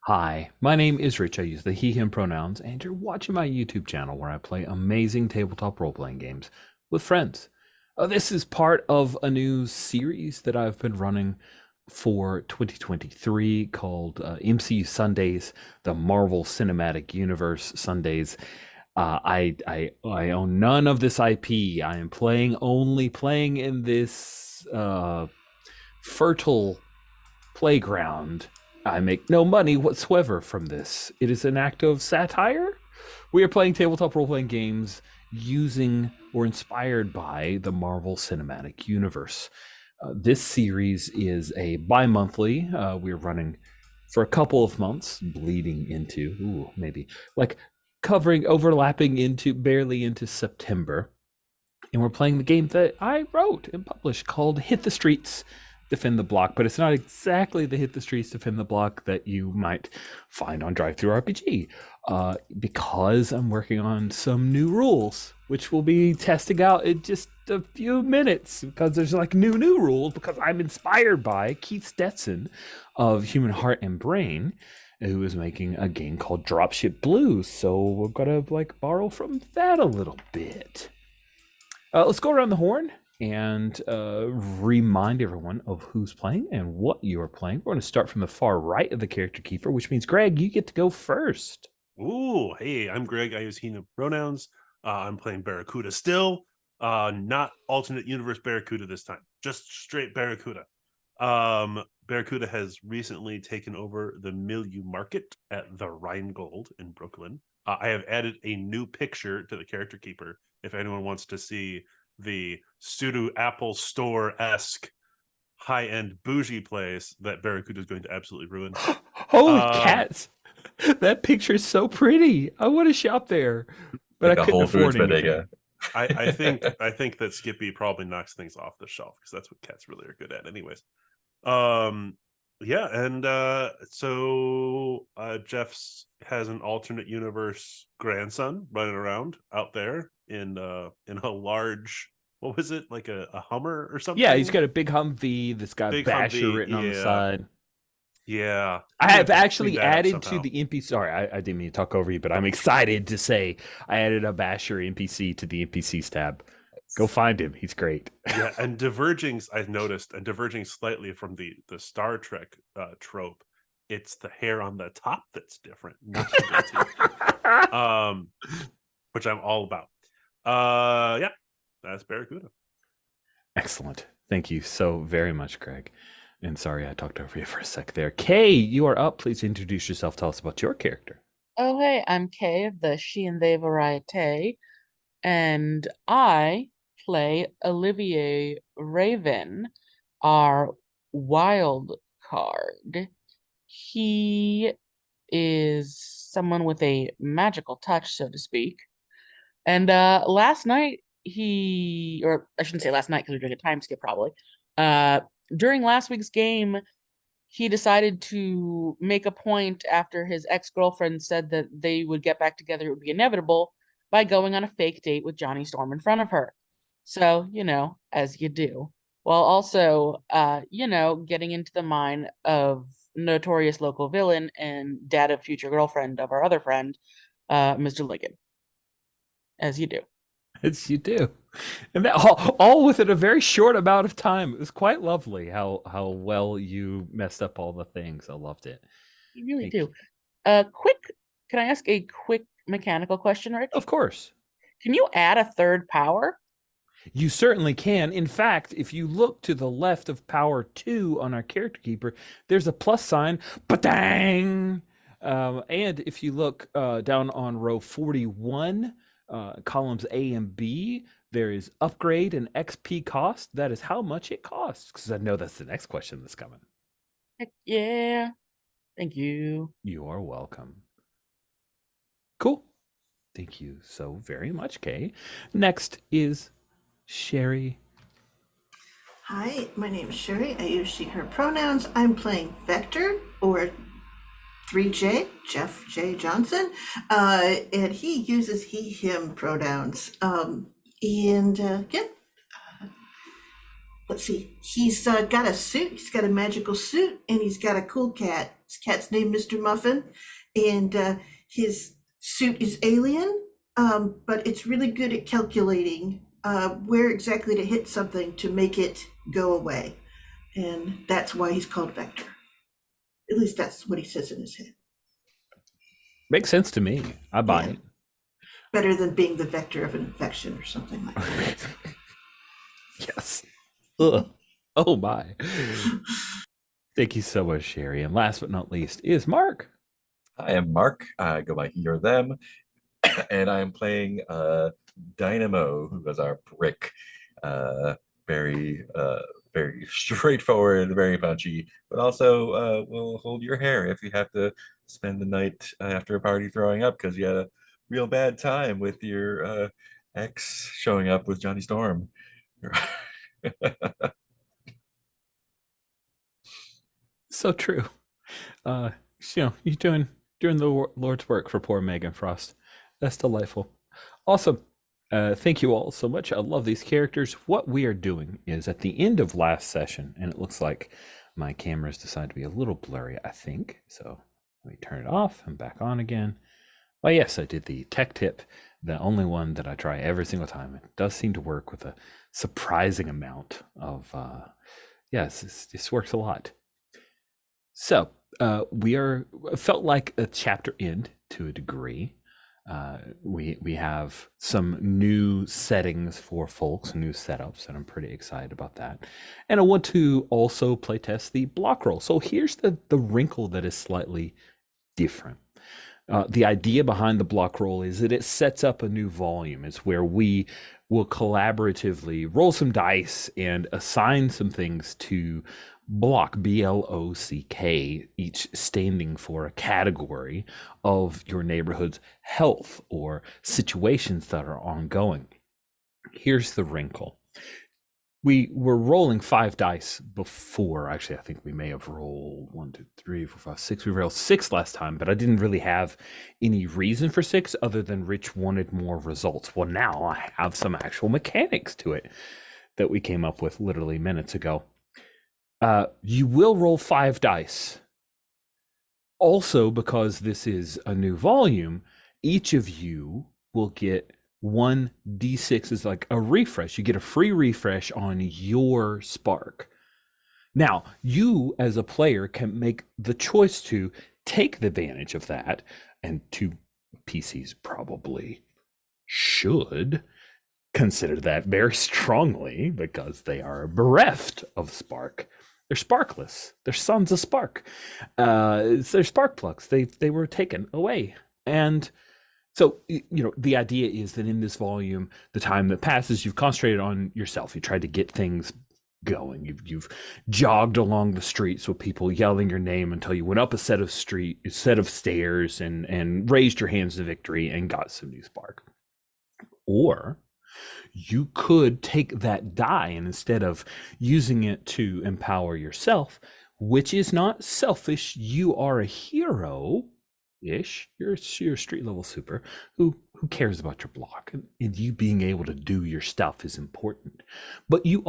Hi, my name is Rich. I use the he, him pronouns, and you're watching my YouTube channel where I play amazing tabletop role playing games with friends. This is part of a new series that I've been running for 2023 called MCU Sundays, the Marvel Cinematic Universe Sundays. I own none of this IP. I am only playing in this fertile playground. I make no money whatsoever from this. It is an act of satire. We are playing tabletop role playing games using or inspired by the Marvel Cinematic Universe. This series is a bi monthly. We're running for a couple of months, bleeding into, maybe like covering, overlapping into barely into September. And we're playing the game that I wrote and published called Hit the Streets, Defend the Block, but it's not exactly the Hit the Streets, Defend the Block that you might find on Drive Through RPG, because I'm working on some new rules, which we'll be testing out in just a few minutes, because there's like new rules, because I'm inspired by Keith Stetson of Human Heart and Brain, who is making a game called Dropship Blues, so we're gonna like borrow from that a little bit. Let's go around the horn and remind everyone of who's playing and what you are playing. We're going to start from the far right of the character keeper, which means, Greg, you get to go first. Ooh, hey, I'm Greg. I use he, him pronouns. I'm playing Barracuda still. Not alternate universe Barracuda this time, just straight Barracuda. Barracuda has recently taken over the Milieu Market at the Rheingold in Brooklyn. I have added a new picture to the character keeper if anyone wants to see the pseudo Apple Store-esque high-end bougie place that Barracuda is going to absolutely ruin. Holy cats! That picture is so pretty. I want to shop there, but Like I a couldn't Whole afford Foods anything. bodega. I think that Skippy probably knocks things off the shelf because that's what cats really are good at, anyways. Yeah, and so Jeff's has an alternate universe grandson running around out there in a large, what was it, like a Hummer or Yeah, he's something? got a big Humvee that's got Big Basher Humvee, written on the yeah, side. yeah. I We have have to clean actually that up added to somehow. the NPC. Sorry, I didn't mean to talk over you, but I'm excited to say I added a Basher NPC to the NPCs tab. Go find him. He's great. Yeah, and diverging, I've noticed, and diverging slightly from the Star Trek trope, it's the hair on the top that's different, not the goatee. Which I'm all about. Yeah, that's Barracuda. Excellent. Thank you so very much, Greg. And sorry I talked over you for a sec there. Kay, you are up. Please introduce yourself. Tell us about your character. Oh, hey, I'm Kay of the She and They variety, and I play Olivier Raven, our wild card. He is someone with a magical touch, so to speak. And last night, or I shouldn't say last night because we're doing a time skip probably. Uh, During last week's game, he decided to make a point after his ex-girlfriend said that they would get back together, it would be inevitable, by going on a fake date with Johnny Storm in front of her. So, as you do. While also, getting into the mind of notorious local villain and dad of future girlfriend of our other friend, Mr. Lincoln. As you do. As you do. And that all within a very short amount of time. It was quite lovely how well you messed up all the things. I loved it. You really Thank do. you. Can I ask a quick mechanical question, Rich? Of course. Can you add a third power? You certainly can. In fact, if you look to the left of power 2 on our character keeper, there's a plus sign. Ba-dang! And if you look down on row 41, columns A and B, there is upgrade and XP cost. That is how much it costs. Because I know that's the next question that's coming. Heck yeah. Thank you. You are welcome. Cool. Thank you so very much, Kay. Next is Sherry. Hi, my name is Sherry. I use she, her pronouns. I'm playing Vector, or 3J, Jeff J. Johnson, and he uses he, him pronouns. Let's see, he's got a suit, he's got a magical suit, and he's got a cool cat. His cat's named Mr. Muffin, and his suit is alien, but it's really good at calculating where exactly to hit something to make it go away. And that's why he's called Vector. At least that's what he says in his head. Makes sense to me. I buy Yeah. it. Better than being the vector of an infection or something like that. Yes. Ugh. Oh my. Thank you so much, Sherry. And last but not least is Mark. I am Mark. I go by he or them, and I am playing Dynamo, who is our brick. Very very straightforward, very punchy, but also will hold your hair if you have to spend the night after a party throwing up because you had a real bad time with your ex showing up with Johnny Storm. So true. You're doing the Lord's work for poor Megan Frost. That's delightful. Awesome. Thank you all so much. I love these characters. What we are doing is at the end of last session, and it looks like my cameras decided to be a little blurry, I think. So let me turn it off and back on again. Well, yes, I did the tech tip, the only one that I try every single time. It does seem to work with a surprising amount of, this works a lot. So we felt like a chapter end to a degree. We have some new settings for folks, new setups, and I'm pretty excited about that. And I want to also playtest the block roll. So here's the wrinkle that is slightly different. The idea behind the block roll is that it sets up a new volume. It's where we will collaboratively roll some dice and assign some things to block, B-L-O-C-K, each standing for a category of your neighborhood's health or situations that are ongoing. Here's the wrinkle. We were rolling 5 dice before. Actually, I think we may have rolled 1, 2, 3, 4, 5, 6. We rolled 6 last time, but I didn't really have any reason for 6 other than Rich wanted more results. Well, now I have some actual mechanics to it that we came up with literally minutes ago. You will roll 5 dice. Also, because this is a new volume, each of you will get 1 D6 is like a refresh. You get a free refresh on your spark. Now, you as a player can make the choice to take the advantage of that, and 2 PCs probably should consider that very strongly because they are bereft of spark. They're sparkless. They're sons of spark. They're spark plugs. They were taken away. And so, the idea is that in this volume, the time that passes, you've concentrated on yourself. You tried to get things going. You've jogged along the streets with people yelling your name until you went up a set of stairs and raised your hands to victory and got some new spark. Or you could take that die and instead of using it to empower yourself, which is not selfish, you are a hero-ish, you're a street level super who cares about your block, and you being able to do your stuff is important. But you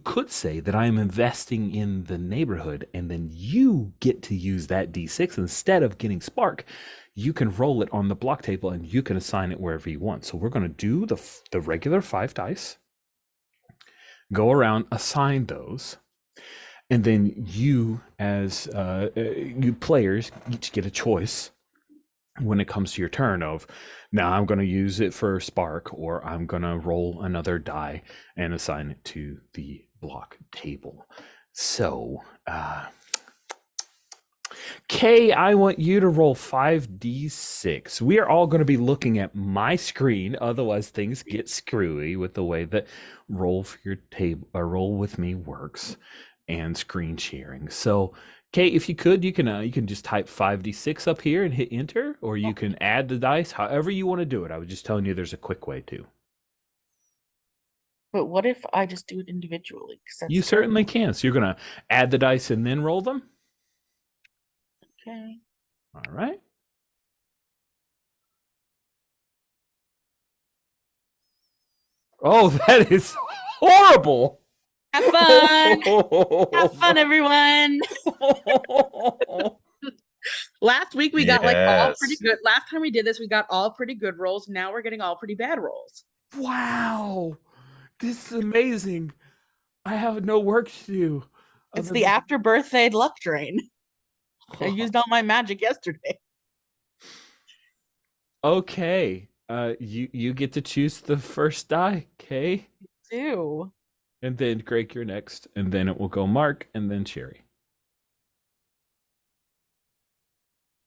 could say that I am investing in the neighborhood, and then you get to use that D6 instead of getting spark. You can roll it on the block table and you can assign it wherever you want. So we're going to do the regular 5 dice, go around, assign those, and then you as you players each get a choice when it comes to your turn of, now I'm going to use it for spark, or I'm going to roll another die and assign it to the block table. So, Kay, I want you to roll 5d6. We are all going to be looking at my screen, otherwise things get screwy with the way that roll for your table or roll with me works and screen sharing. So, Kay, if you could, you can just type 5d6 up here and hit enter, or you can add the dice, however you want to do it. I was just telling you there's a quick way too. But what if I just do it individually? You certainly can. So you're going to add the dice and then roll them? Okay. All right. Oh, that is horrible. Have fun. Have fun, everyone. Last week we got like all pretty Yes. good. Last time we did this, we got all pretty good rolls. Now we're getting all pretty bad rolls. Wow, this is amazing. I have no work to do. It's other the than- after birthday luck drain. I used all my magic yesterday. Okay, you get to choose the first die, okay? Too. And then Greg, you're next, and then it will go Mark, and then Sherry.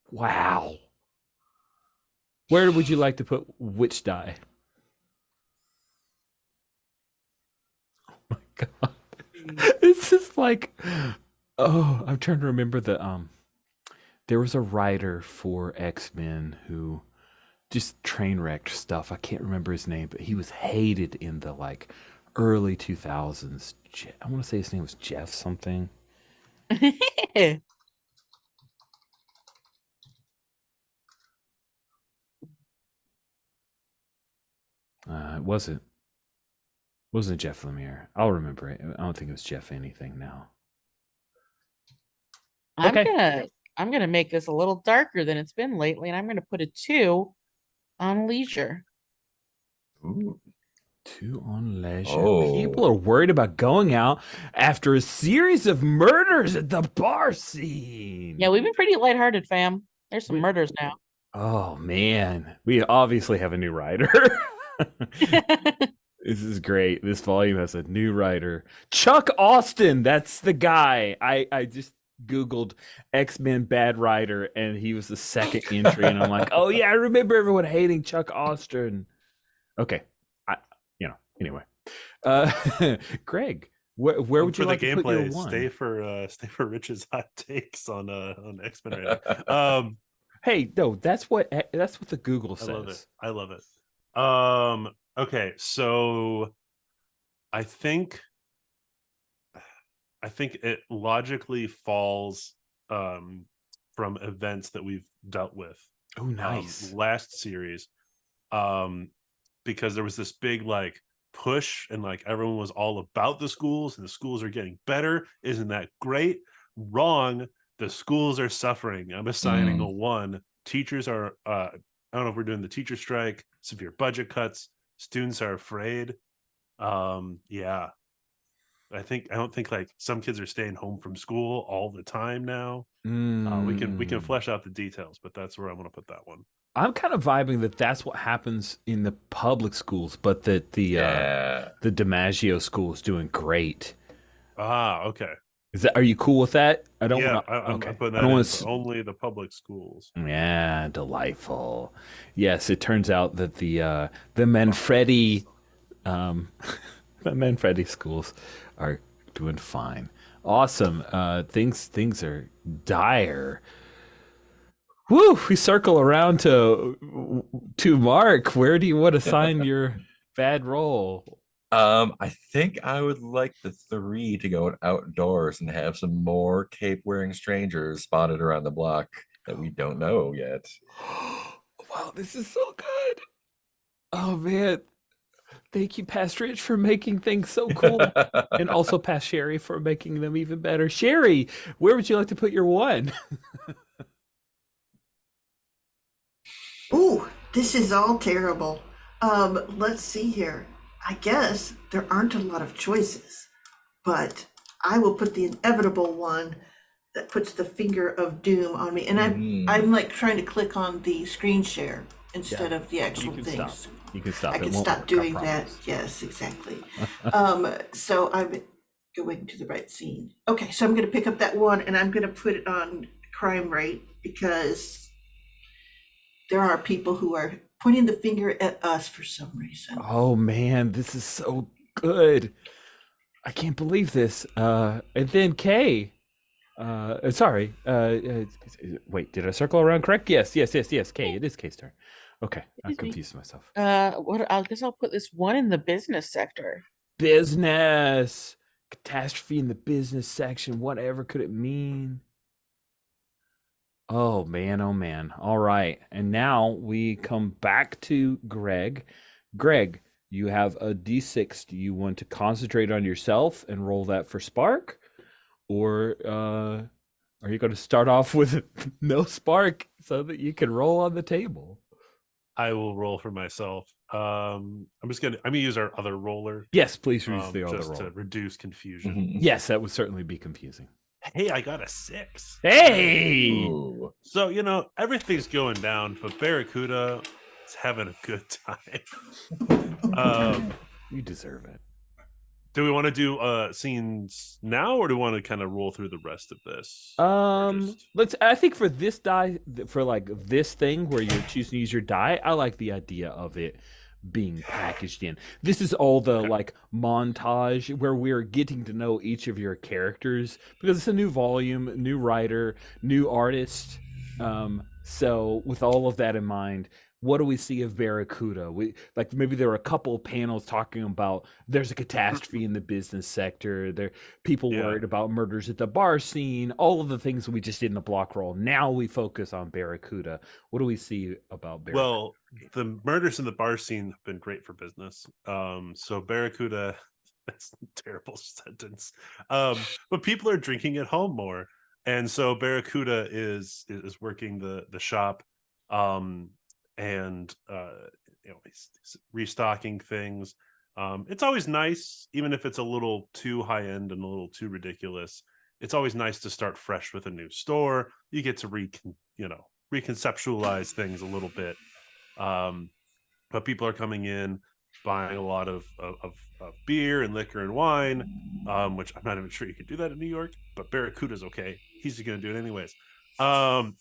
Wow. Where would you like to put which die? Oh my god. It's just like, oh, I'm trying to remember there was a writer for X-Men who just train wrecked stuff. I can't remember his name, but he was hated in the like early 2000s. I want to say his name was Jeff something. It wasn't Jeff Lemire. I'll remember it. I don't think it was Jeff anything now. Okay. I'm gonna make this a little darker than it's been lately, and I'm gonna put a 2 on leisure. Ooh. 2 on leisure. Oh. People are worried about going out after a series of murders at the bar scene. Yeah, we've been pretty lighthearted, fam. There's some murders now. Oh man, we obviously have a new writer. This is great. This volume has a new writer. Chuck Austin, that's the guy. I just Googled X-Men bad writer, and he was the second entry, and I'm like, oh yeah, I remember everyone hating Chuck Austin. Okay. Anyway. Greg, where would you like to put your one? Stay for Rich's hot takes on X-Men right now. Hey, no, that's what the Google says. I love it. Okay, so I think it logically falls from events that we've dealt with. Oh, nice. Last series, because there was this big like push and like everyone was all about the schools and the schools are getting better. Isn't that great? Wrong. The schools are suffering. I'm assigning a 1. Teachers are I don't know if we're doing the teacher strike, severe budget cuts, students are afraid. Yeah. I don't think like some kids are staying home from school all the time now. We can flesh out the details, but that's where I want to put that one. I'm kind of vibing that that's what happens in the public schools, but that the DiMaggio school is doing great. Okay. Are you cool with that? I don't. Yeah, wanna, I'm okay. putting that I don't in want for only the public schools. Yeah, delightful. Yes, it turns out that the Manfredi the Manfredi schools are doing fine. Awesome. Things are dire. Woo! We circle around to Mark. Where do you want to sign your bad roll? I think I would like the 3 to go outdoors and have some more cape-wearing strangers spotted around the block that we don't know yet. Wow, this is so good. Oh man. Thank you, Past Rich, for making things so cool. And also Past Sherry for making them even better. Sherry, where would you like to put your 1? Ooh, this is all terrible. Let's see here. I guess there aren't a lot of choices, but I will put the inevitable one that puts the finger of doom on me. And I'm like trying to click on the screen share instead of the actual things. You can stop. I can stop doing that. Yes, exactly. So I'm going to the right scene. Okay, so I'm going to pick up that 1 and I'm going to put it on crime rate because there are people who are pointing the finger at us for some reason. Oh man, this is so good. I can't believe this. And then Kay. Sorry. Wait, did I circle around correct? Yes. Kay, it is Kay's turn. Okay, I confused myself. I guess I'll put this 1 in the business sector. Business. Catastrophe in the business section. Whatever could it mean? Oh man. All right. And now we come back to Greg. Greg, you have a D6. Do you want to concentrate on yourself and roll that for spark? Or Are you going to start off with no spark so that you can roll on the table? I will roll for myself. I'm gonna use our other roller Yes, please use the other just to roll. reduce confusion. Mhm. Yes, that would certainly be confusing. Hey, I got a 6. Hey! Ooh. So everything's going down, but Barracuda is having a good time. You deserve it. Do we want to do scenes now, or do we want to kind of roll through the rest of this? Or just- I think for this die, for like this thing where you're choosing to use your die, I like the idea of it being packaged in. This is all the Okay. like montage where we're getting to know each of your characters because it's a new volume, new writer, new artist. So with all of that in mind, what do we see of Barracuda? We like maybe there were a couple of panels talking about there's a catastrophe in the business sector. There people Yeah. worried about murders at the bar scene, all of the things we just did in the block roll. Now we focus on Barracuda. What do we see about Barracuda? Well, the murders in the bar scene have been great for business. So Barracuda, that's a terrible sentence. But people are drinking at home more, and so Barracuda is working the shop, and he's restocking things. It's always nice, even if it's a little too high end and a little too ridiculous. It's always nice to start fresh with a new store. You get to reconceptualize things a little bit. But people are coming in, buying a lot of beer and liquor and wine, which I'm not even sure you could do that in New York, but Barracuda's okay. He's just going to do it anyways. And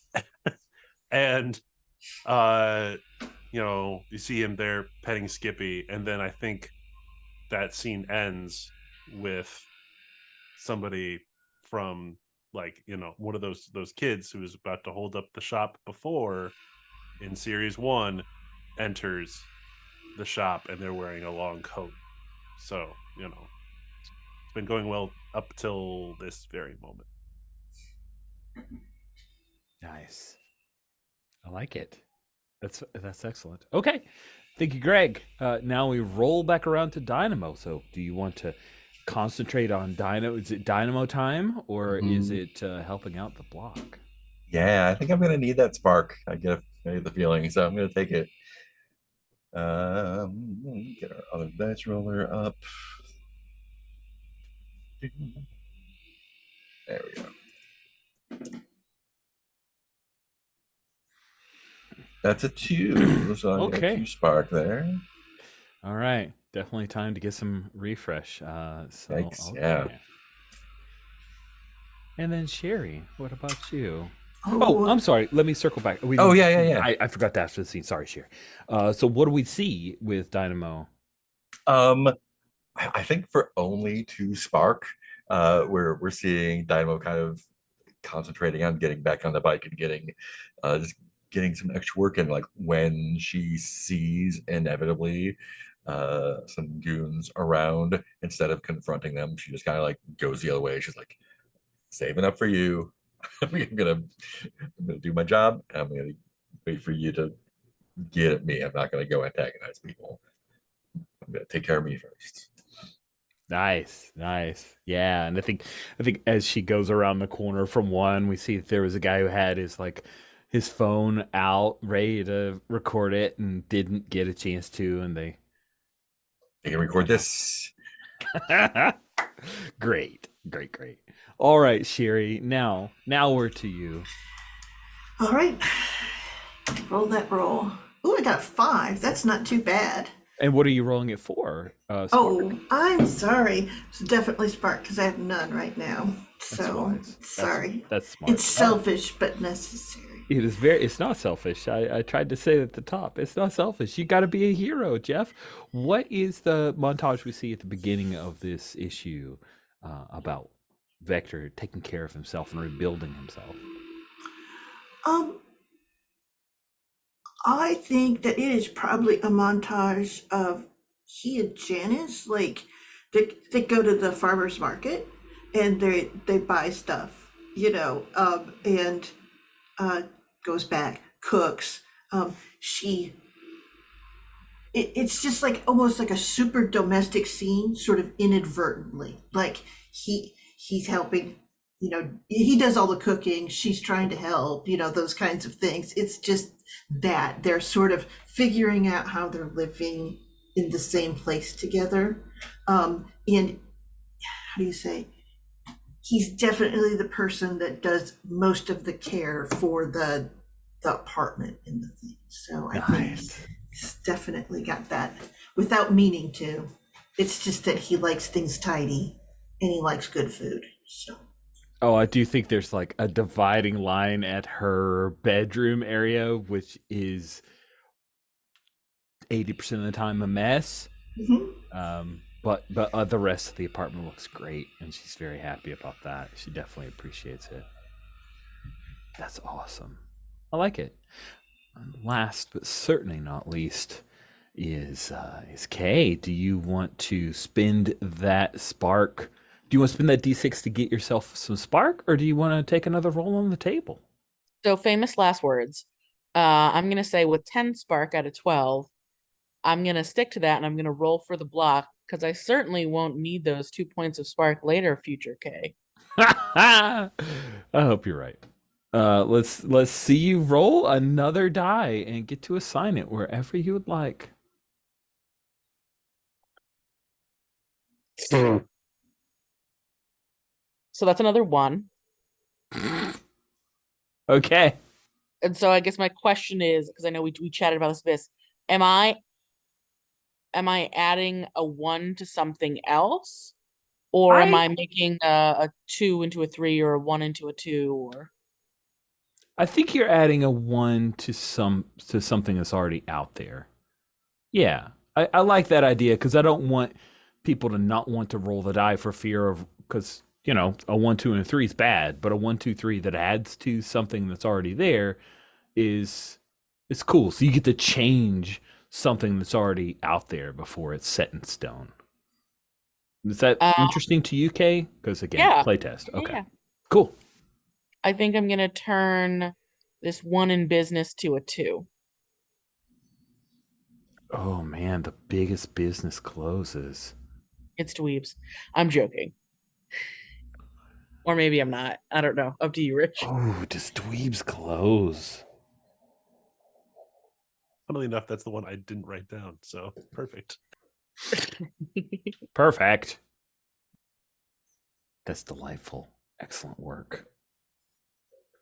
you see him there petting Skippy, and then I think that scene ends with somebody from one of those kids who was about to hold up the shop before in series 1 enters the shop, and they're wearing a long coat. So it's been going well up till this very moment. Nice. I like it. That's excellent. Okay. Thank you, Greg. Now we roll back around to Dynamo. So do you want to concentrate on Dynamo? Is it Dynamo time, or is it helping out the block? Yeah, I think I'm gonna need that spark. I get the feeling, so I'm gonna take it. Get our other dice roller up. There we go. That's a 2. So I got Okay. 2 spark there. All right. Definitely time to get some refresh. Yikes, okay. yeah. And then Sherry, what about you? Oh, Oh, I'm sorry. Let me circle back. Yeah. I forgot to ask for the scene. Sorry, Sherry. So what do we see with Dynamo? I think for only 2 spark, we're seeing Dynamo kind of concentrating on getting back on the bike and just getting some extra work in. Like when she sees inevitably some goons around, instead of confronting them, she just kind of like goes the other way. She's like, saving up for you. I'm gonna do my job. I'm gonna wait for you to get at me. I'm not gonna go antagonize people. I'm gonna take care of me first. Nice. Yeah, and I think as she goes around the corner from one, we see that there was a guy who had his phone out, ready to record it, and didn't get a chance to, and they can record this. Great. All right, Sherry. Now we're to you. all right. Roll that roll. Ooh, I got 5. That's not too bad. And what are you rolling it for? Spark? Oh, I'm sorry. It's definitely spark because I have none right now. That's So wise. sorry. That's smart. It's selfish but necessary. It's not selfish. I tried to say it at the top. It's not selfish. You got to be a hero, Jeff. What is the montage we see at the beginning of this issue about Vector taking care of himself and rebuilding himself? I think that it is probably a montage of he and Janice, like they go to the farmer's market and they buy stuff, and goes back, cooks. It's just like almost like a super domestic scene, sort of inadvertently. Like he's helping he does all the cooking. She's trying to help, those kinds of things. It's just that they're sort of figuring out how they're living in the same place together. And how do you say? He's definitely the person that does most of the care for the apartment and the thing. So I think he's definitely got that without meaning to. It's just that he likes things tidy and he likes good food. So. Oh, I do think there's like a dividing line at her bedroom area, which is 80% of the time a mess. Mm-hmm. But the rest of the apartment looks great, and she's very happy about that. She definitely appreciates it. That's awesome. I like it. And last but certainly not least is Kay. Do you want to spend that spark? Do you want to spend that D6 to get yourself some spark, or do you want to take another roll on the table? So famous last words. I'm going to say with 10 spark out of 12, I'm going to stick to that and I'm going to roll for the block because I certainly won't need those 2 points of spark later, future K. I hope you're right. Let's see you roll another die and get to assign it wherever you would like. So that's another 1. Okay. And so I guess my question is, because I know we chatted about this, am I adding a 1 to something else? Or am I making a 2 into a 3 or a 1 into a 2? Or I think you're adding a 1 to something that's already out there. Yeah. I like that idea because I don't want people to not want to roll the die for fear of, because a 1, 2, and a 3 is bad, but a 1, 2, 3 that adds to something that's already there is cool. So you get to change something that's already out there before it's set in stone. Is that interesting to you, Kay? Because again, playtest. Okay, yeah. Cool. I think I'm gonna turn this 1 in business to a 2. Oh man, the biggest business closes. It's dweebs. I'm joking. Or maybe I'm not. I don't know. Up to you, Rich. Oh, does dweebs close? Funnily enough, that's the one I didn't write down. So perfect. Perfect. That's delightful. Excellent work.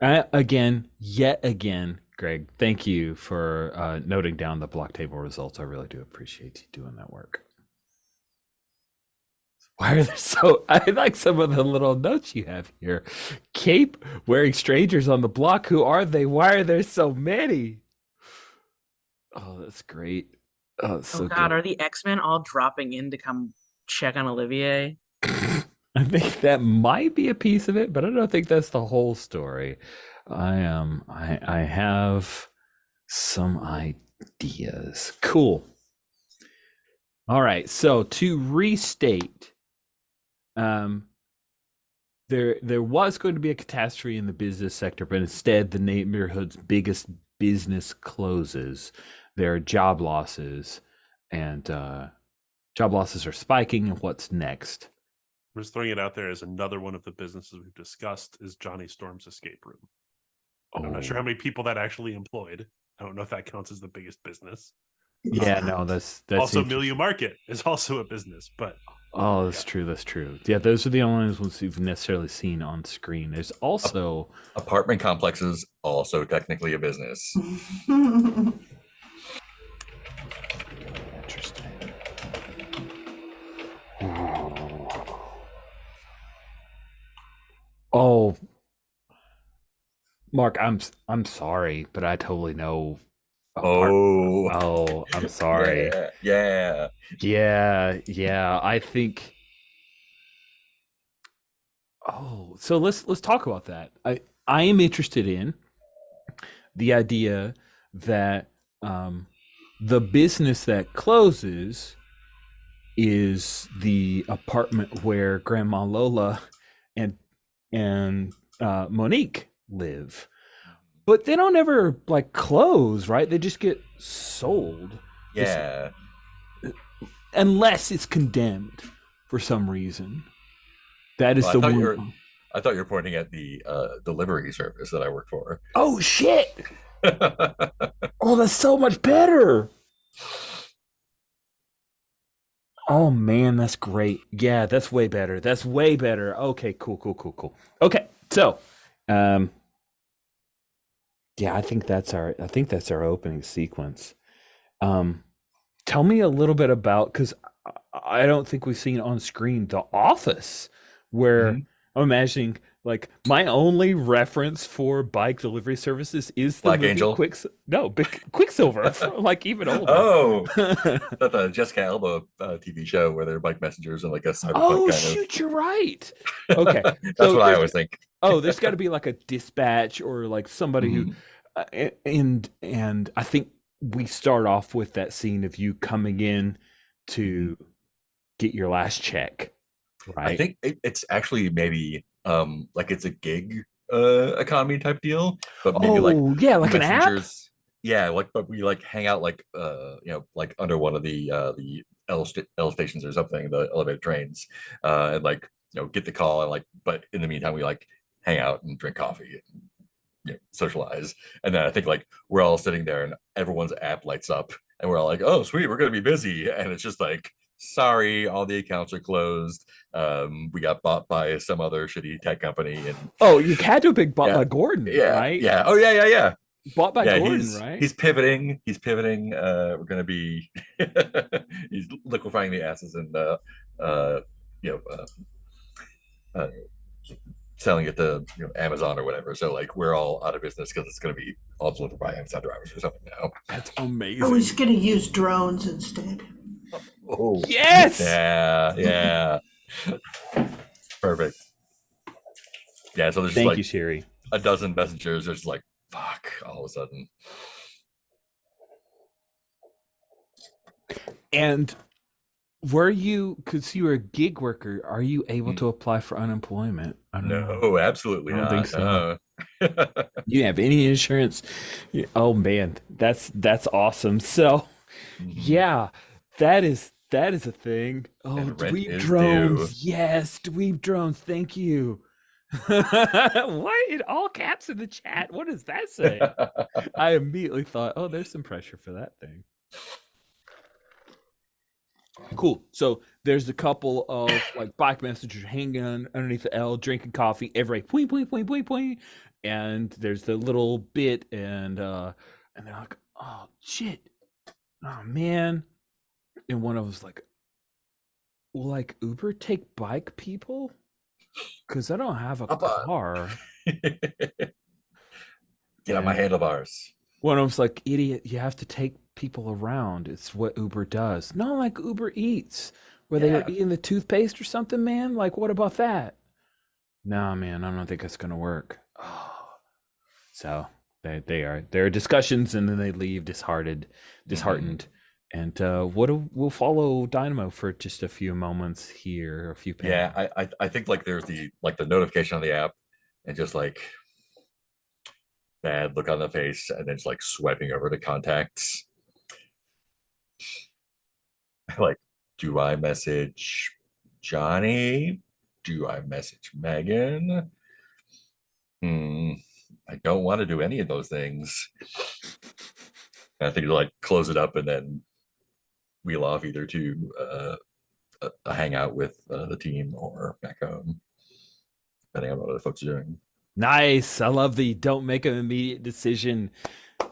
Yet again, Greg, thank you for noting down the block table results. I really do appreciate you doing that work. Why are there I like some of the little notes you have here. Cape wearing strangers on the block. Who are they? Why are there so many? Oh, that's great. Oh, it's so God, good. are the X-Men all dropping in to come check on Olivier? I think that might be a piece of it, but I don't think that's the whole story. I have some ideas. Cool. All right. So to restate, there was going to be a catastrophe in the business sector, but instead the neighborhood's biggest business closes. There are job losses, and job losses are spiking. And what's next? I'm just throwing it out there as another one of the businesses we've discussed is Johnny Storm's escape room. I'm not sure how many people that actually employed. I don't know if that counts as the biggest business. Yeah, no, that's also Milieu Market is also a business, but that's true. That's true. Yeah, those are the only ones we've necessarily seen on screen. There's also apartment complexes, also technically a business. Interesting. Oh, Mark, I'm sorry, but I totally know. Oh, I'm sorry. Yeah. I think. Oh, so let's talk about that. I am interested in the idea that the business that closes is the apartment where Grandma Lola and Monique live, but they don't ever like close, right? They just get sold. Yeah. Unless it's condemned for some reason. That is I I thought you were pointing at the delivery service that I work for. Oh shit! Oh, that's so much better. Oh man, that's great. Yeah, that's way better. That's way better. Okay, cool. Okay, so, yeah, I think that's our opening sequence. Tell me a little bit about, because I don't think we've seen on screen The Office, where Mhm. I'm imagining like my only reference for bike delivery services is the Black movie Angel? Quicksilver, from, like even older. Oh, that's the Jessica Alba TV show where they're bike messengers and like a cyberpunk Oh kind shoot, you're right. Okay, That's so what I there's always think. there's got to be like a dispatch or like somebody who, Mhm. and I think we start off with that scene of you coming in to get your last check, I right? think it's actually maybe like it's a gig economy type deal, but maybe like Oh yeah, like an app. messengers. Yeah, like but we like hang out like like under one of the L stations or something, the elevated trains, and like get the call and like but in the meantime we like hang out and drink coffee and socialize. And then I think like we're all sitting there and everyone's app lights up and we're all like, oh sweet, we're gonna be busy. And it's just like, sorry, all the accounts are closed. We got bought by some other shitty tech company and Oh, you had to have been bought yeah, by Gordon, right? yeah. Oh yeah. Bought by Yeah, Gordon, right? he's pivoting. He's pivoting. We're gonna be he's liquefying the asses and you know uh, selling it to Amazon or whatever. So like we're all out of business because it's going to be all delivered by Amazon drivers or something now. That's Oh, amazing. he's going to use drones instead. Oh Yes. yeah, perfect. Yeah, so there's just Thank like you, Sherry. a dozen messengers. There's like fuck all of a sudden. And were you, because you were a gig worker, are you able to apply for unemployment? I don't know. No, absolutely I don't not. think so. No. You have any insurance? Oh man, that's awesome. So yeah, that is a thing. Oh, And rent dweeb is drones. due. Yes, dweeb drones. Thank you. What in all caps in the chat? What does that say? I immediately thought, oh, there's some pressure for that thing. Cool. So there's a couple of like bike messengers hanging underneath the L, drinking coffee. Every point, and there's the little bit, and they're like, "Oh shit, oh man," and one of them's like, "Will like Uber take bike people? Because I don't have a car." Get on my handlebars. One of them's like, "Idiot, you have to take people around. It's what Uber does." No, like Uber Eats, where they were eating the toothpaste or something, man. Like, what about that? Nah, man, I don't think it's gonna work. Oh. So there are discussions, and then they leave disheartened, and we'll follow Dynamo for just a few moments here, a few panels. Yeah, I think like there's the notification on the app, and just like bad look on the face, and then just like swiping over to contacts. Like, do I message Johnny? Do I message Megan? I don't want to do any of those things. And I think like close it up and then wheel off either to a hangout with the team or back home, depending on what other folks are doing. Nice. I love the don't make an immediate decision.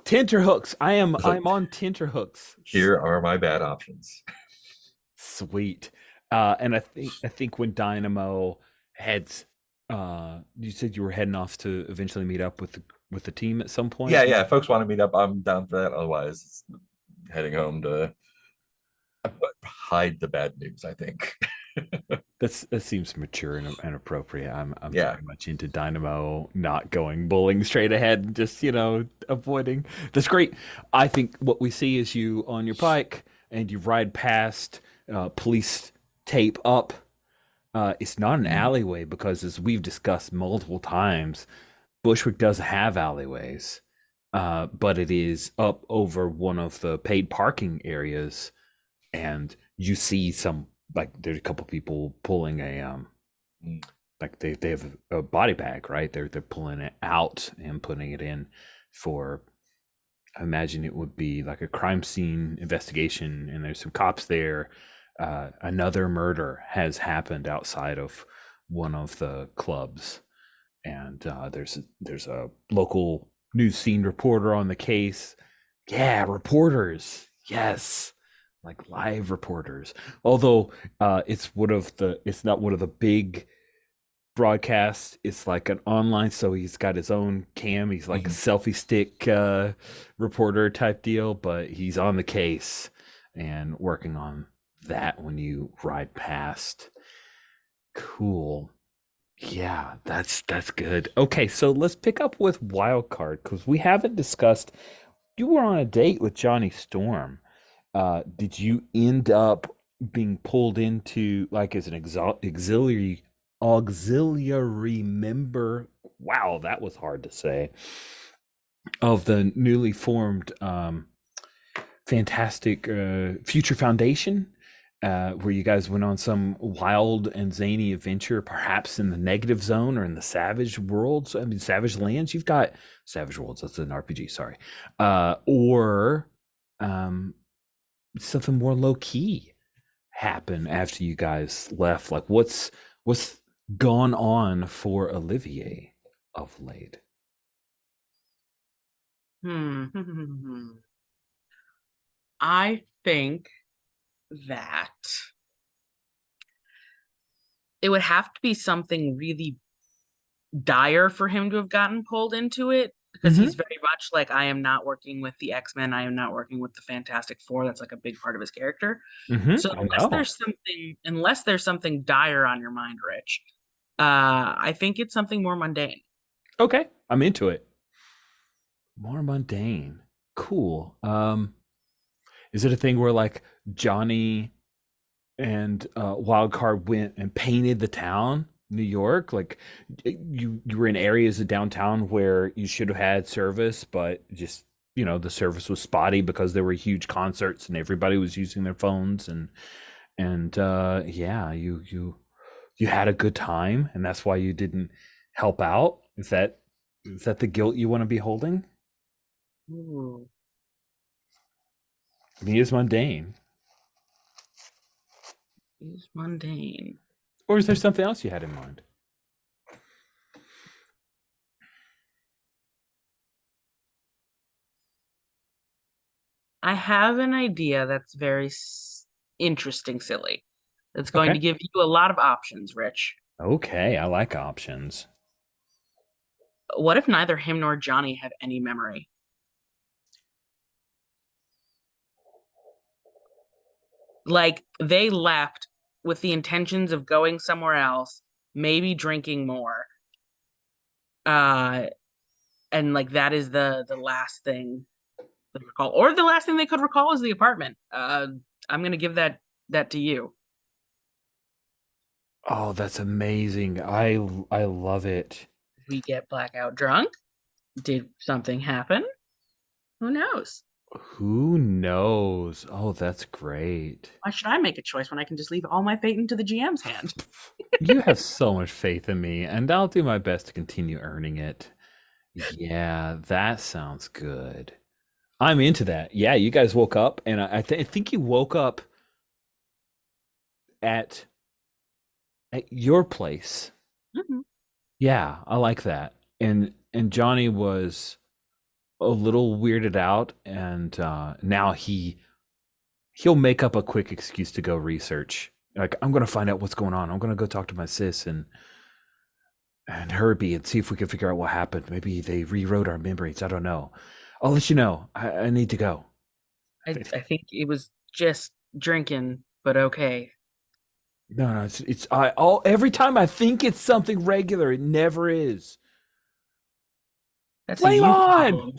Tenterhooks. I'm on tenterhooks. Here are my bad options. Sweet. And I think when Dynamo heads, you said you were heading off to eventually meet up with the team at some point. Yeah. If folks want to meet up, I'm down for that. Otherwise, heading home to hide the bad news, I think. That seems mature and appropriate. I'm very much into Dynamo not going bowling straight ahead and just avoiding. That's great. I think what we see is you on your bike and you ride past police tape up. It's not an alleyway because, as we've discussed multiple times, Bushwick doesn't have alleyways, but it is up over one of the paid parking areas, and you see some, like, there's a couple people pulling a like they have a body bag, right? They're pulling it out and putting it in for, I imagine it would be like a crime scene investigation, and there's some cops there. Another murder has happened outside of one of the clubs, and there's a local news scene reporter on the case. Yeah, reporters. Yes, like live reporters. Although it's not one of the big broadcasts. It's like an online, so he's got his own cam. He's like a selfie stick reporter type deal, but he's on the case and working on that when you ride past. Cool. Yeah, that's good. Okay, so let's pick up with wild card because we haven't discussed. You were on a date with Johnny Storm. Did you end up being pulled into like as an auxiliary member? Wow, that was hard to say. Of the newly formed Fantastic Future Foundation, where you guys went on some wild and zany adventure, perhaps in the negative zone or in the savage worlds. I mean, savage lands. You've got savage worlds. That's an RPG. Sorry, or something more low key happen after you guys left. Like, what's gone on for Olivier of late? I think that it would have to be something really dire for him to have gotten pulled into it, because he's very much like, I am not working with the X-Men, I am not working with the Fantastic Four. That's like a big part of his character. So unless there's something dire on your mind, Rich, I think it's something more mundane. Okay, I'm into it. More mundane. Cool. Is it a thing where like Johnny and Wildcard went and painted the town, New York? Like you were in areas of downtown where you should have had service, but just the service was spotty because there were huge concerts and everybody was using their phones, and yeah, you had a good time and that's why you didn't help out. Is that the guilt you want to be holding? Ooh. I mean, it's mundane. It's mundane. Or is there something else you had in mind? I have an idea that's very interesting, silly. That's going to give you a lot of options, Rich. Okay, I like options. What if neither him nor Johnny have any memory? Like, they left with the intentions of going somewhere else, maybe drinking more. And like that is the last thing they recall. Or the last thing they could recall is the apartment. I'm gonna give that to you. Oh, that's amazing. I love it. We get blackout drunk. Did something happen? Who knows? Who knows? Oh, that's great. Why should I make a choice when I can just leave all my fate into the GM's hand? You have so much faith in me, and I'll do my best to continue earning it. Yeah, that sounds good. I'm into that. Yeah, you guys woke up, and I think you woke up at your place. Yeah, I like that. And Johnny was a little weirded out, and now he'll make up a quick excuse to go research. Like, I'm gonna find out what's going on. I'm gonna go talk to my sis and Herbie and see if we can figure out what happened. Maybe they rewrote our memories. I don't know. I'll let you know. I need to go. I think it was just drinking, but okay. No, every time I think it's something regular, it never is. That's Flame on!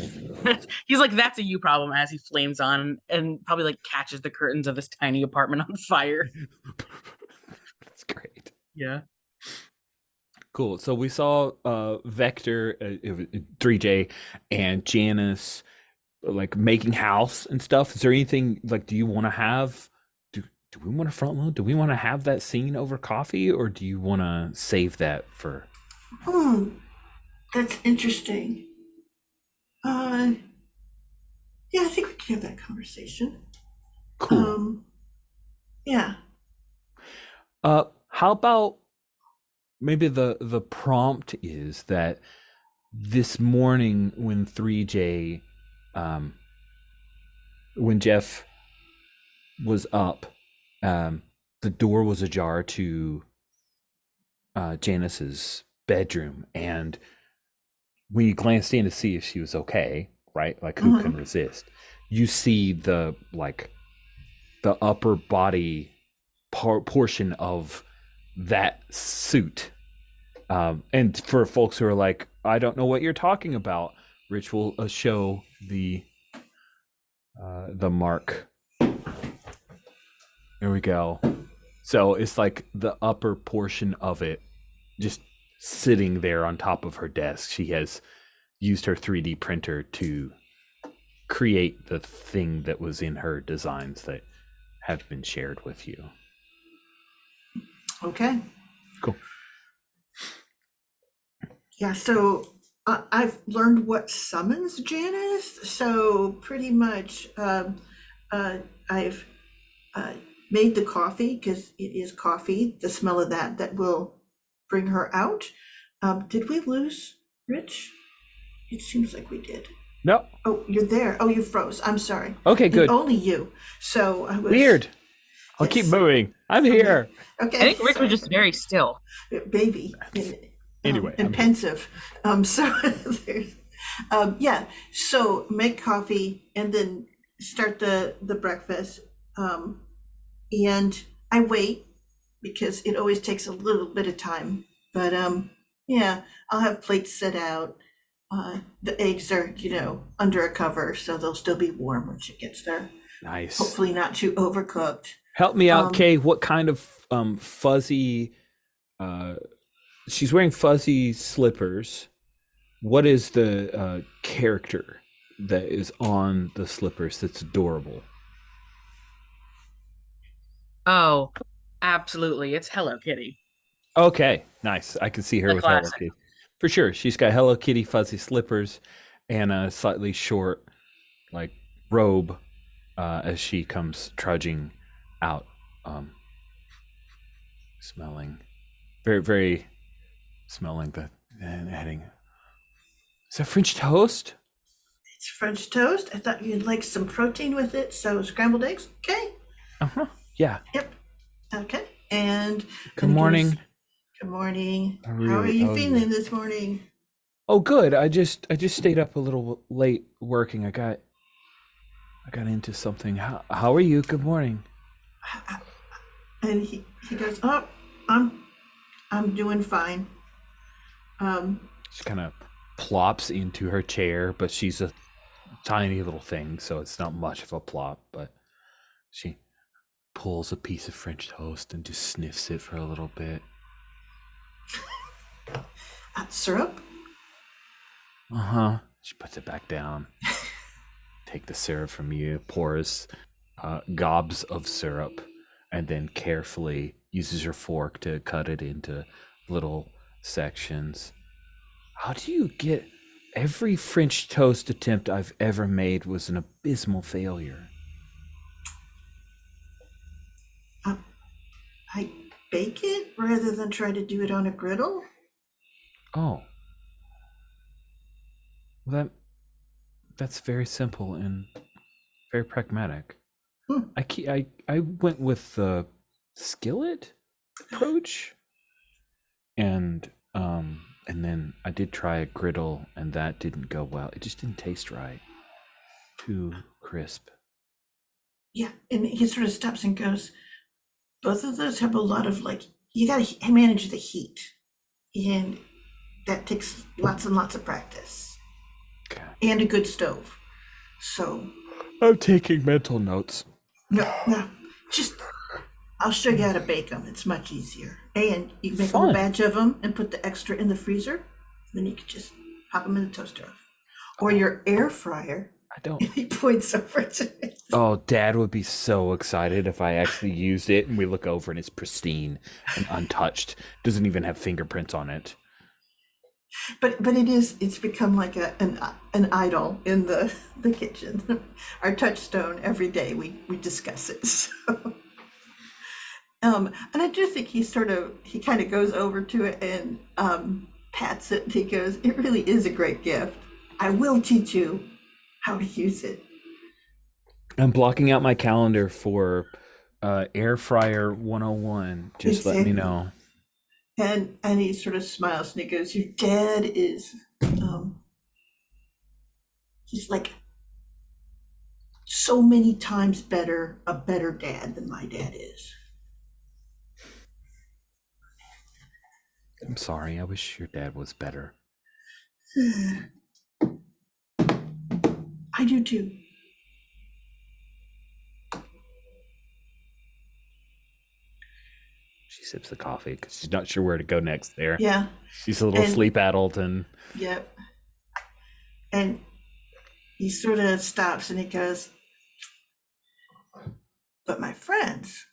He's like, that's a you problem, as he flames on and probably like catches the curtains of his tiny apartment on fire. That's great. Yeah. Cool. So we saw Vector, 3J, and Janice like making house and stuff. Is there anything like, do you want to have? do we want to front load? Do we want to have that scene over coffee, or do you want to save that for? That's interesting. Yeah, I think we can have that conversation. Cool. Yeah. How about maybe the prompt is that this morning when 3J, when Jeff was up, the door was ajar to Janice's bedroom, and when you glanced in to see if she was okay, right? Like, who can resist? You see the upper body portion of that suit. And for folks who are like, I don't know what you're talking about, Rich will show the mark. There we go. So it's like the upper portion of it just sitting there on top of her desk. She has used her 3D printer to create the thing that was in her designs that have been shared with you. Okay. Cool. Yeah, so I've learned what summons Janice. So pretty much I've made the coffee, because it is coffee, the smell of that will bring her out. Did we lose Rich? It seems like we did. No. Oh, you're there. Oh, you froze. I'm sorry. Okay, good. Only you. So I was Weird. I'll keep moving. I'm here. Okay. I think Rick was just very still. Baby. Anyway, and I'm pensive. So there's, yeah. So make coffee and then start the breakfast. And I wait because it always takes a little bit of time. But yeah, I'll have plates set out. The eggs are, under a cover, so they'll still be warm when she gets there. Nice. Hopefully not too overcooked. Help me out, Kay. What kind of fuzzy? She's wearing fuzzy slippers. What is the character that is on the slippers that's adorable? Oh, absolutely. It's Hello Kitty. Okay, nice. I can see her The with classic. Hello Kitty. For sure. She's got Hello Kitty fuzzy slippers and a slightly short, robe as she comes trudging out, smelling very, very smelling and adding. Is that French toast? It's French toast. I thought you'd like some protein with it, so scrambled eggs. Okay. Yeah. Yep. Okay. And Good morning. Good morning. How How are you are feeling you? this morning? Oh, good. I just stayed up a little late working. I got into something. How are you? Good morning. And he goes, oh, I'm doing fine. She kind of plops into her chair, but she's a tiny little thing, so it's not much of a plop, but she pulls a piece of French toast and just sniffs it for a little bit. Syrup? She puts it back down. Take the syrup from you, pours gobs of syrup, and then carefully uses her fork to cut it into little sections. How do you get... Every French toast attempt I've ever made was an abysmal failure. I bake it rather than try to do it on a griddle. Oh. Well, that's very simple and very pragmatic. I went with the skillet approach, and then I did try a griddle, and that didn't go well. It just didn't taste right. Too crisp. Yeah, and he sort of stops and goes, both of those have a lot of you gotta manage the heat, and that takes lots and lots of practice. Okay. And a good stove. So I'm taking mental notes. no, just I'll show you how to bake them. It's much easier. And you can make a Fun. whole batch of them and put the extra in the freezer. Then you can just pop them in the toaster. Or your air fryer. I don't. And he points over to it. Oh, Dad would be so excited if I actually used it, and we look over and it's pristine and untouched. Doesn't even have fingerprints on it. But it's become like an idol in the kitchen. Our touchstone every day we discuss it. So. And I do think he kind of goes over to it and pats it. He goes, "It really is a great gift. I will teach you how to use it." I'm blocking out my calendar for Air Fryer 101. Just let me Exactly. know. And he sort of smiles and he goes, "Your dad is he's like so many times a better dad than my dad is." I'm sorry. I wish your dad was better. I do too. She sips the coffee because she's not sure where to go next there. Yeah. She's a little And- sleep-addled and... Yep. And he sort of stops and he goes, "But my friends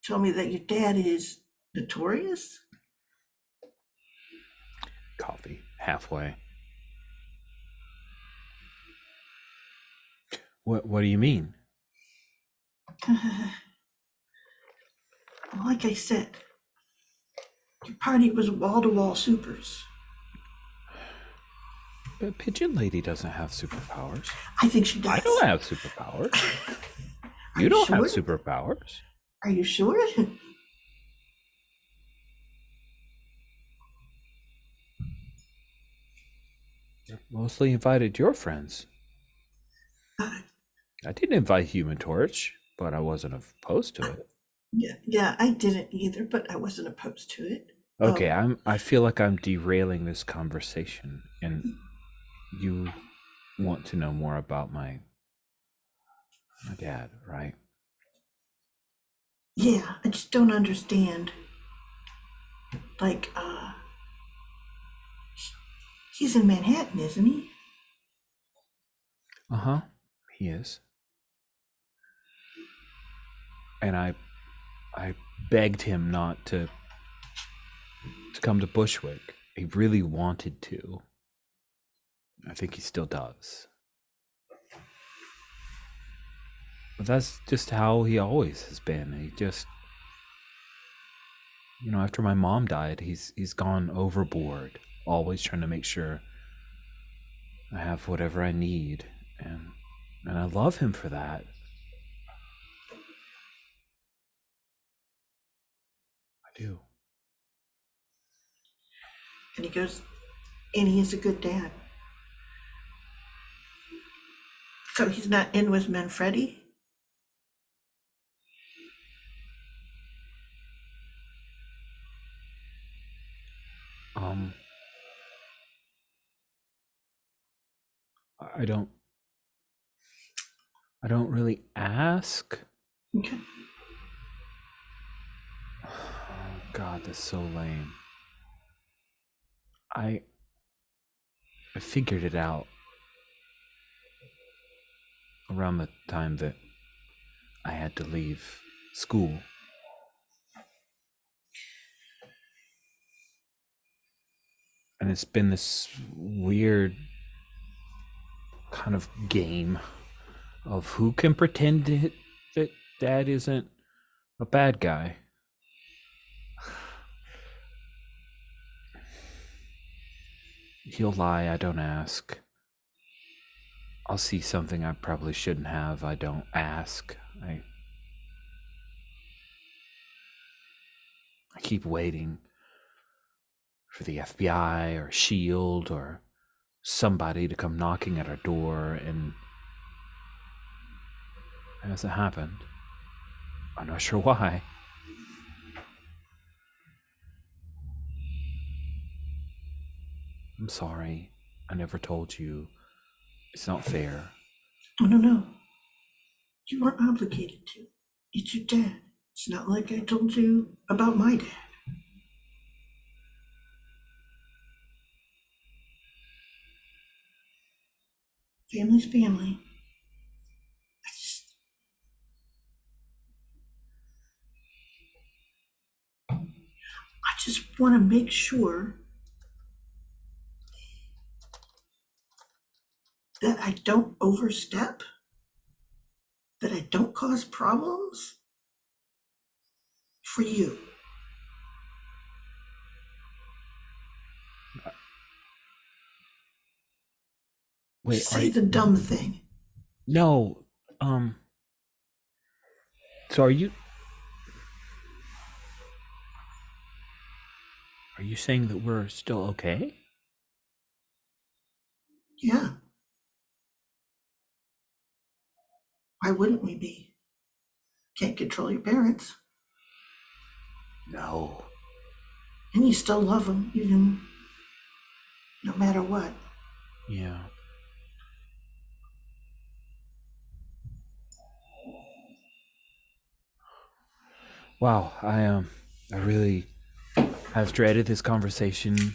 told me that your dad is notorious." Coffee. Halfway. What do you mean? Like I said, your party was wall-to-wall supers. But Pigeon Lady doesn't have superpowers. I think she does. I don't have superpowers. Are You don't have sure? superpowers. Are you sure? Mostly invited your friends. I didn't invite Human Torch, but I wasn't opposed to it. Yeah, I didn't either, but I wasn't opposed to it. Okay, I feel like I'm derailing this conversation, and you want to know more about my dad, right? Yeah, I just don't understand. Like, he's in Manhattan, isn't he? Uh-huh. He is. And I begged him not to come to Bushwick. He really wanted to. I think he still does. But that's just how he always has been. He just, after my mom died, he's gone overboard, always trying to make sure I have whatever I need, and I love him for that. I do. And he goes, and he is a good dad. So he's not in with Manfredi? I don't really ask. Okay. Oh, God, that's so lame. I figured it out around the time that I had to leave school. And it's been this weird kind of game of who can pretend that Dad isn't a bad guy. He'll lie, I don't ask. I'll see something I probably shouldn't have, I don't ask. I keep waiting for the FBI or SHIELD or somebody to come knocking at our door, and it hasn't happened. I'm not sure why. I'm sorry. I never told you. It's not fair. No. You weren't obligated to. It's your dad. It's not like I told you about my dad. Family's family. I just want to make sure that I don't overstep, that I don't cause problems for you. Wait, Say the dumb thing. No. So are you saying that we're still okay? Yeah. Why wouldn't we be? Can't control your parents. No. And you still love them, even no matter what. Yeah. Wow, I really have dreaded this conversation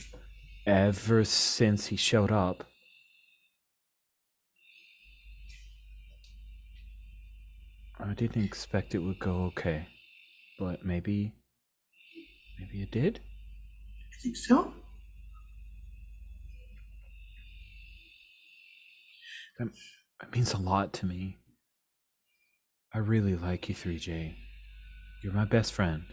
ever since he showed up. I didn't expect it would go okay, but maybe it did. I think so. That means a lot to me. I really like you, 3J. You're my best friend.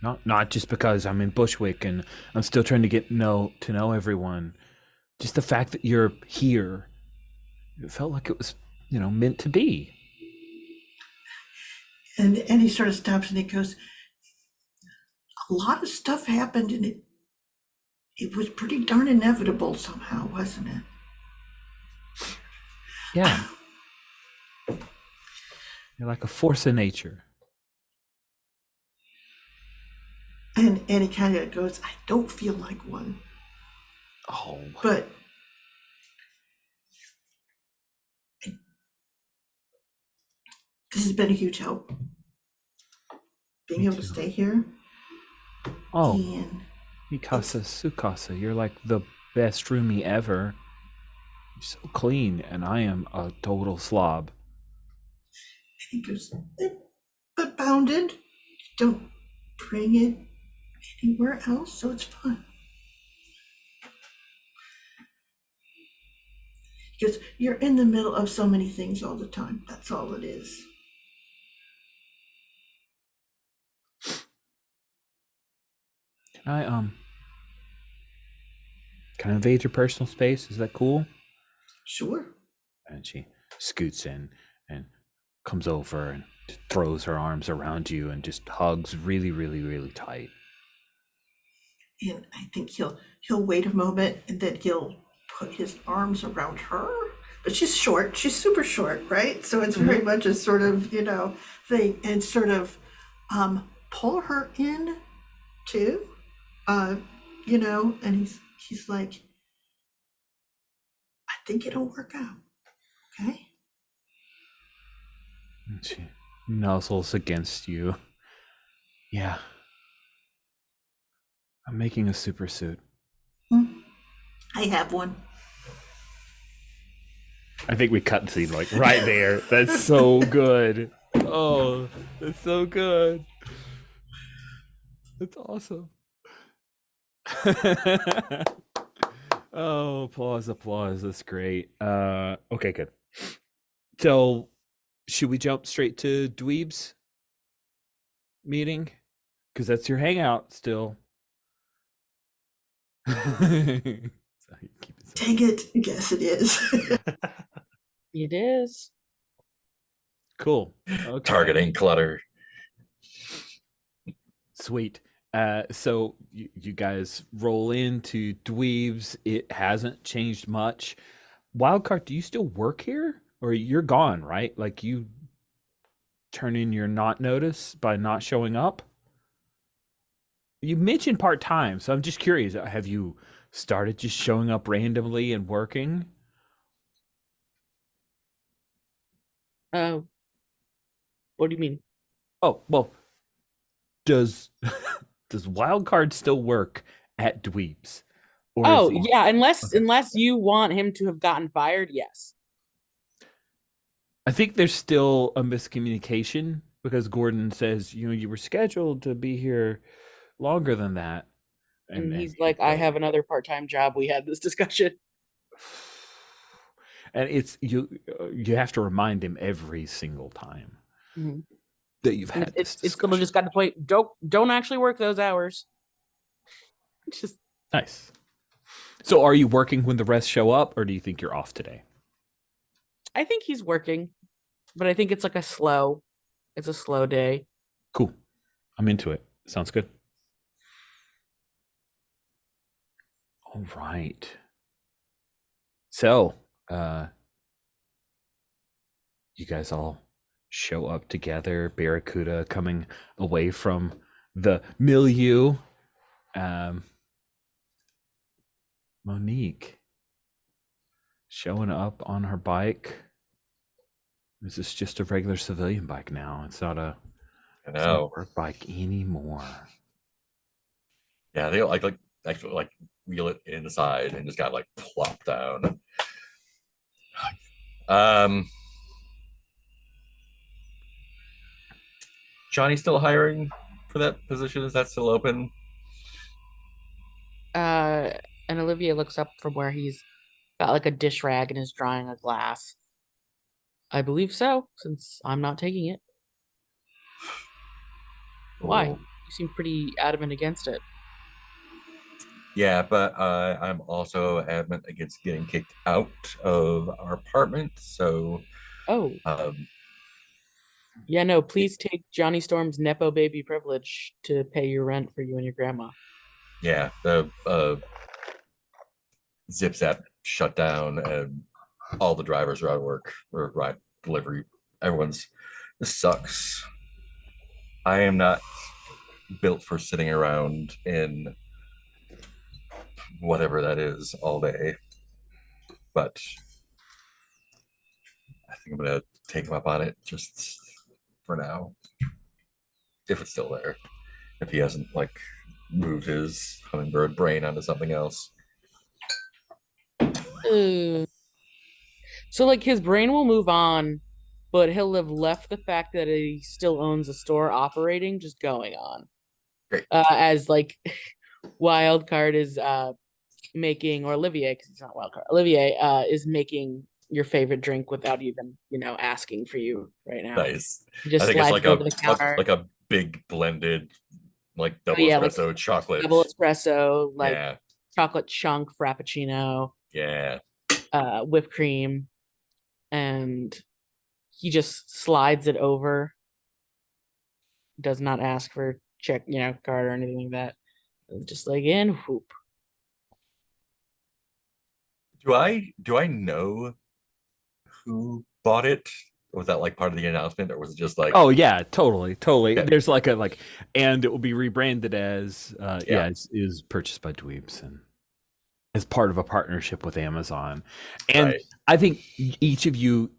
Not just because I'm in Bushwick and I'm still trying to get to know everyone. Just the fact that you're here. It felt like it was, meant to be. And he sort of stops and he goes, a lot of stuff happened and it was pretty darn inevitable somehow, wasn't it? Yeah. You're like a force of nature. And he kind of goes, I don't feel like one. Oh. But this has been a huge help. Being Me able to too. stay here. Oh. And Mikasa Sukasa, you're like the best roomie ever. You're so clean, and I am a total slob. he goes, but bounded. Don't bring it anywhere else, so it's fine. Because you're in the middle of so many things all the time. That's all it is. Can I invade your personal space? Is that cool? Sure. And she scoots in and comes over and throws her arms around you and just hugs really, really, really tight. And I think he'll wait a moment and then he'll put his arms around her. But she's short. She's super short, right? So it's very much a sort of, thing, and sort of pull her in too. And he's like, I think it'll work out. Okay. And she nuzzles against you. Yeah. I'm making a super suit. I have one. I think we cut the scene like right there. That's so good. Oh, that's so good. That's awesome. Oh, applause. That's great. Okay, good. So, should we jump straight to Dweeb's meeting? Because that's your hangout still. Dang it. Yes, it is. It is. Cool. Okay. Targeting clutter. Sweet. So you guys roll into Dweeb's. It hasn't changed much. Wildcard, do you still work here? Or you're gone, right? Like you turn in your not notice by not showing up? You mentioned part-time, so I'm just curious. Have you started just showing up randomly and working? What do you mean? Oh, well, does Wildcard still work at Dweeb's? Or Oh, is he? yeah, unless Okay. unless you want him to have gotten fired, yes. I think there's still a miscommunication because Gordon says, you were scheduled to be here longer than that, And and he's like, I so have another part-time job. We had this discussion. and it's you have to remind him every single time Mhm. that you've And had this it's still discussion. just got to point. Don't actually work those hours. Just Nice. So are you working when the rest show up, or do you think you're off today? I think he's working, but I think it's like it's a slow day. Cool. I'm into it. Sounds good. All right. So, you guys all show up together, Barracuda coming away from the milieu. Monique showing up on her bike. This is just a regular civilian bike now. It's not a work bike anymore. Yeah, they like actually like wheel it inside and just got like plopped down. Johnny's still hiring for that position? Is that still open? And Olivia looks up from where he's got like a dish rag and is drying a glass. I believe so, since I'm not taking it. Why? Cool. You seem pretty adamant against it. Yeah, but I'm also adamant against getting kicked out of our apartment. So, Oh, um, yeah, no, please take Johnny Storm's Nepo baby privilege to pay your rent for you and your grandma. yeah, the Zips app shut down, and all the drivers are out of work or ride delivery. This sucks. I am not built for sitting around in whatever that is all day, but I think I'm gonna take him up on it just for now, if it's still there. If he hasn't like moved his hummingbird brain onto something else. So like his brain will move on, but he'll have left the fact that he still owns a store operating just going on. Great. As like Wildcard is making, or Olivier, because he's not Wildcard. Olivier is making your favorite drink without even, asking for you right now. Nice. He just I think it's slides like over the counter. like a big blended like double yeah, like espresso chocolate. double espresso, like Yeah. chocolate chunk frappuccino, Yeah. whipped cream, and he just slides it over. Does not ask for check, card or anything like that. Just like in whoop. Do I know who bought it? Was that like part of the announcement, or was it just like, Oh yeah, totally. Yeah. There's like and it will be rebranded as Yeah. is purchased by Dweebs and as part of a partnership with Amazon. And Right. I think each of you,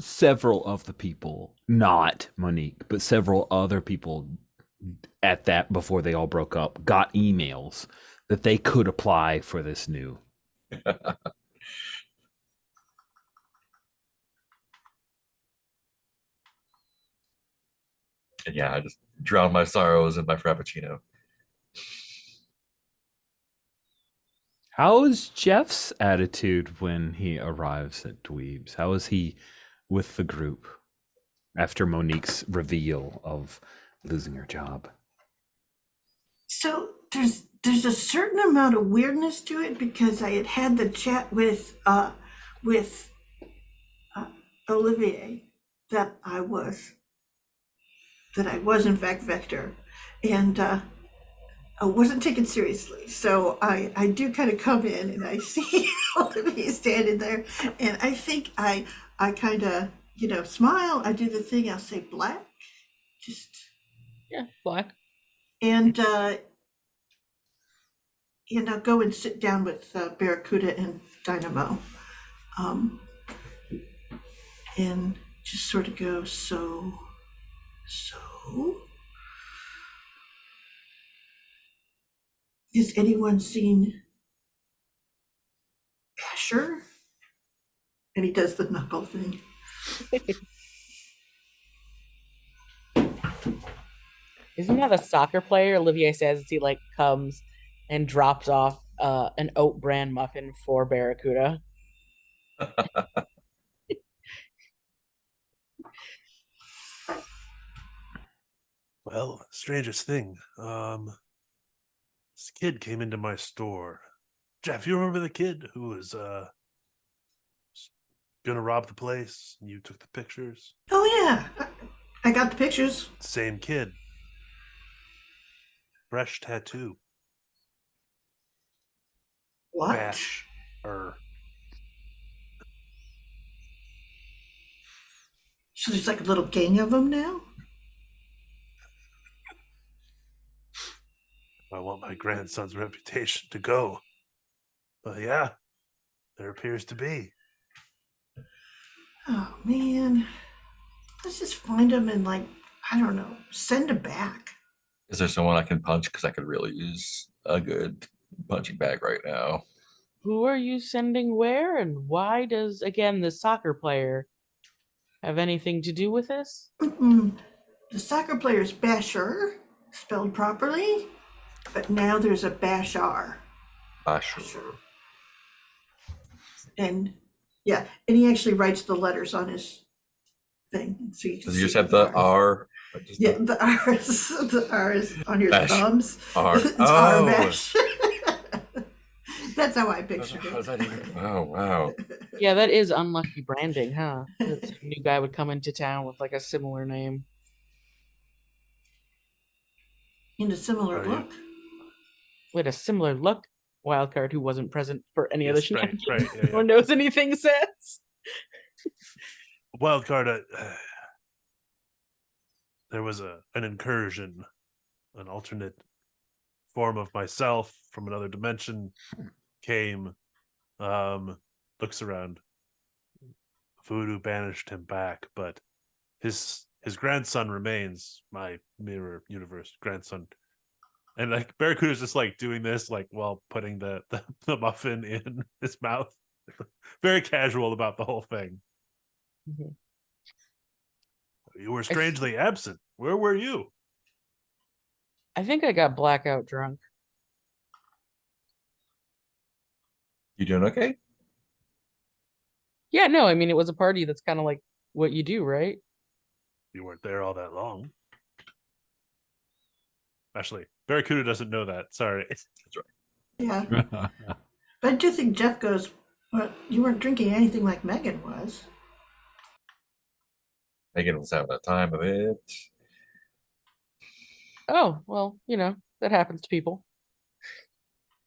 several of the people, not Monique, but several other people at that before they all broke up, got emails that they could apply for this new. And yeah, I just drown my sorrows in my frappuccino. How is Jeff's attitude when he arrives at Dweebs? How is he with the group after Monique's reveal of losing her job? So there's a certain amount of weirdness to it because I had the chat with Olivier that I was in fact Vector, and I wasn't taken seriously. So I do kind of come in and I see Olivier standing there, and I think I kind of smile. I do the thing. I'll say black, just Black. and I'll go and sit down with Barracuda and Dynamo, and just sort of go, so has anyone seen Basher? And he does the knuckle thing. Isn't that a soccer player? Olivier says as he like comes and drops off an oat bran muffin for Barracuda. Well, strangest thing. This kid came into my store. Jeff, you remember the kid who was gonna rob the place and you took the pictures? Oh yeah, I got the pictures. Same kid. Fresh tattoo. What? Bash. So there's like a little gang of them now? I want my grandson's reputation to go. But yeah, there appears to be. Oh man. Let's just find them and like, I don't know, send them back. Is there someone I can punch? Because I could really use a good punching bag right now. Who are you sending where, and why does, again, the soccer player have anything to do with this? Mm-mm. The soccer player's Basher, spelled properly, but now there's a Bashar. Sure. And yeah, and he actually writes the letters on his thing. So you can Does you just see have the R? Just Yeah, the the R is on your Bash. thumbs. R. It's Oh. R Bash. That's how I pictured How's it. that even? Oh, wow. Yeah, that is unlucky branding, huh? That some new guy would come into town with like a similar name. In a similar Are you- look. With a similar look. Wildcard who wasn't present for any of the Yes, right, shenanigans right, yeah, or knows anything says. Wildcard, there was an incursion, an alternate form of myself from another dimension came, looks around. Voodoo banished him back, but his grandson remains my mirror universe grandson. And like Barracuda's just like doing this, like while putting the muffin in his mouth. Very casual about the whole thing. Mhm. You were strangely absent. Where were you? I think I got blackout drunk. You doing okay? Yeah, no, I mean, it was a party that's kind of like what you do, right? You weren't there all that long. Actually, Barracuda doesn't know that. Sorry. Yeah. But I do think Jeff goes, well, you weren't drinking anything like Megan was. Megan was having a time of it. Oh, well, you know, that happens to people.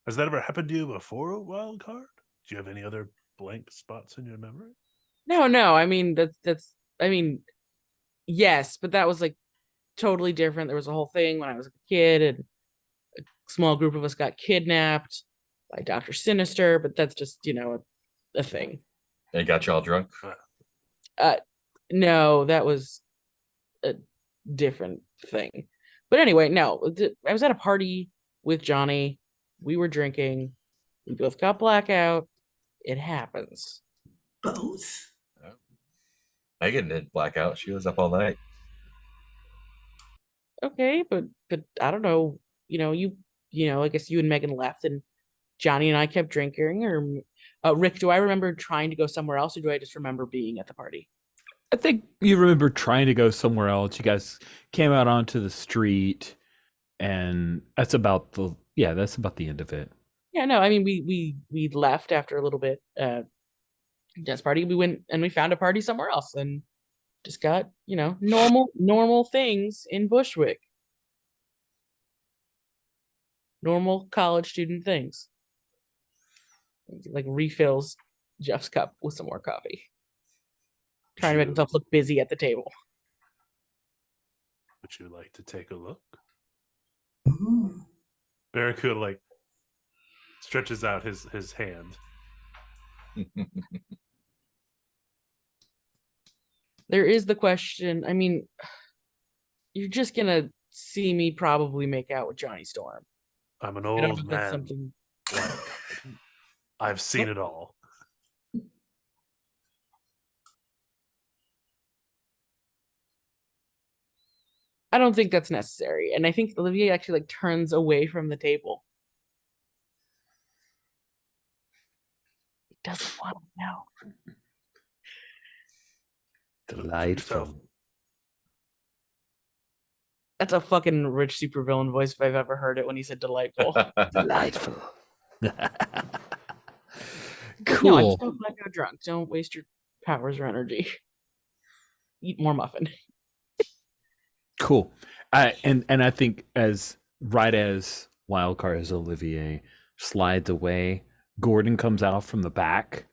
Has that ever happened to you before, Wild Card? Do you have any other blank spots in your memory? No, I mean, that's I mean, yes, but that was like totally different. There was a whole thing when I was a kid, and a small group of us got kidnapped by Dr. Sinister, but that's just, you know, a thing. And it got you all drunk? No, that was a different thing. But anyway, no, I was at a party with Johnny. We were drinking. We both got blackout. It happens. Both. Megan didn't black out. She was up all night. Okay, but I don't know. You know, I guess you and Megan left, and Johnny and I kept drinking. Or Rick, do I remember trying to go somewhere else, or do I just remember being at the party? I think you remember trying to go somewhere else. You guys came out onto the street, and that's about the end of it. Yeah, no, I mean we left after a little bit. Dance party. We went and we found a party somewhere else, and just got, you know, normal things in Bushwick. Normal college student things. Like refills Jeff's cup with some more coffee. Trying to make himself look busy at the table. Would you like to take a look? Ooh. Barracuda like stretches out his hand. There is the question. I mean, you're just gonna see me probably make out with Johnny Storm. I'm an I don't know old if that's man. something. I've seen it all. I don't think that's necessary. And I think Olivier actually like turns away from the table. He doesn't want to know. Delightful. That's a fucking rich supervillain voice if I've ever heard it when he said delightful. Delightful. No, I Cool. just don't want to go drunk. Don't waste your powers or energy. Eat more muffin. Cool. And I think as Wildcard as Olivier slides away, Gordon comes out from the back.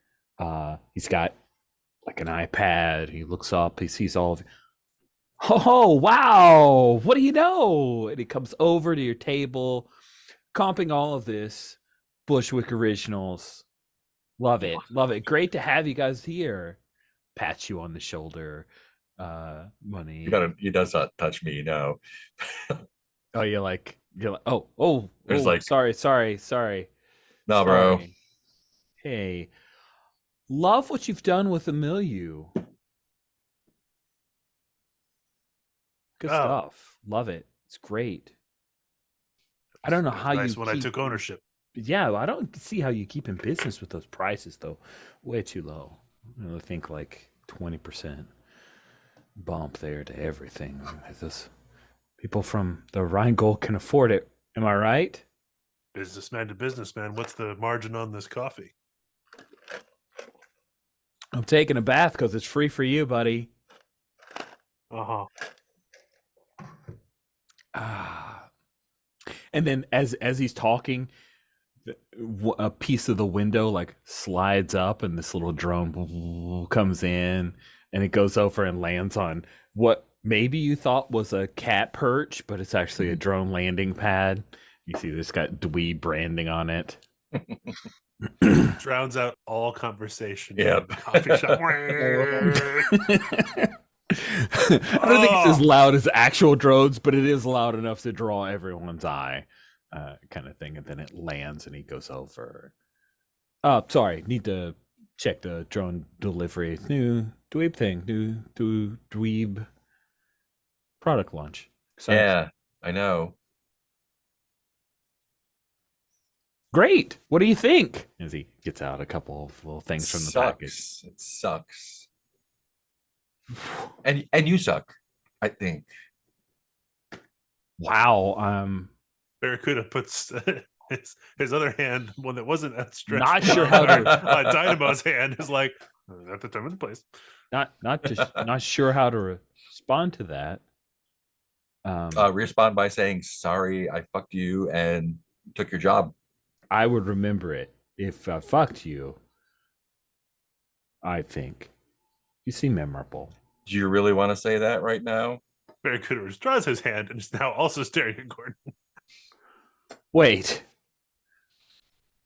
He's got like an iPad. He looks up. He sees all of. Oh wow! What do you know? And he comes over to your table, comping all of this. Bushwick Originals. Love it. Love it. Great to have you guys here. Pats you on the shoulder. Money. He does not touch me, no. Oh, you're like, oh, There's like, sorry. no, bro. Sorry. Hey, love what you've done with the milieu. Good stuff. Love it. It's great. I don't know how nice you when I took ownership. Yeah, I don't see how you keep in business with those prices though. Way too low. I think like 20% bump there to everything. This people from the Rheingold can afford it. Am I right? Businessman to businessman. What's the margin on this coffee? I'm taking a bath because it's free for you, buddy. Uh-huh. And then as he's talking, a piece of the window like slides up, and this little drone comes in, and it goes over and lands on what maybe you thought was a cat perch, but it's actually a drone landing pad. You see, this got dweeb branding on it. Drowns out all conversation. Yep. Coffee shop. I don't think it's as loud as actual drones, but it is loud enough to draw everyone's eye, kind of thing. And then it lands, and he goes over. Oh, sorry, need to check the drone delivery. New dweeb thing. New dweeb product launch. Excited. Yeah, I know. Great. What do you think? As he gets out a couple of little things from the package. It sucks. And you suck, I think. Wow. Barracuda puts his other hand, one that wasn't outstretched. Not sure how to. Dynamo's hand is like at the time of the place. Not sure how to respond to that. Respond by saying sorry, I fucked you and took your job. I would remember it if I fucked you. I think you seem memorable. Do you really want to say that right now? Barracuda withdraws his hand and is now also staring at Gordon. Wait.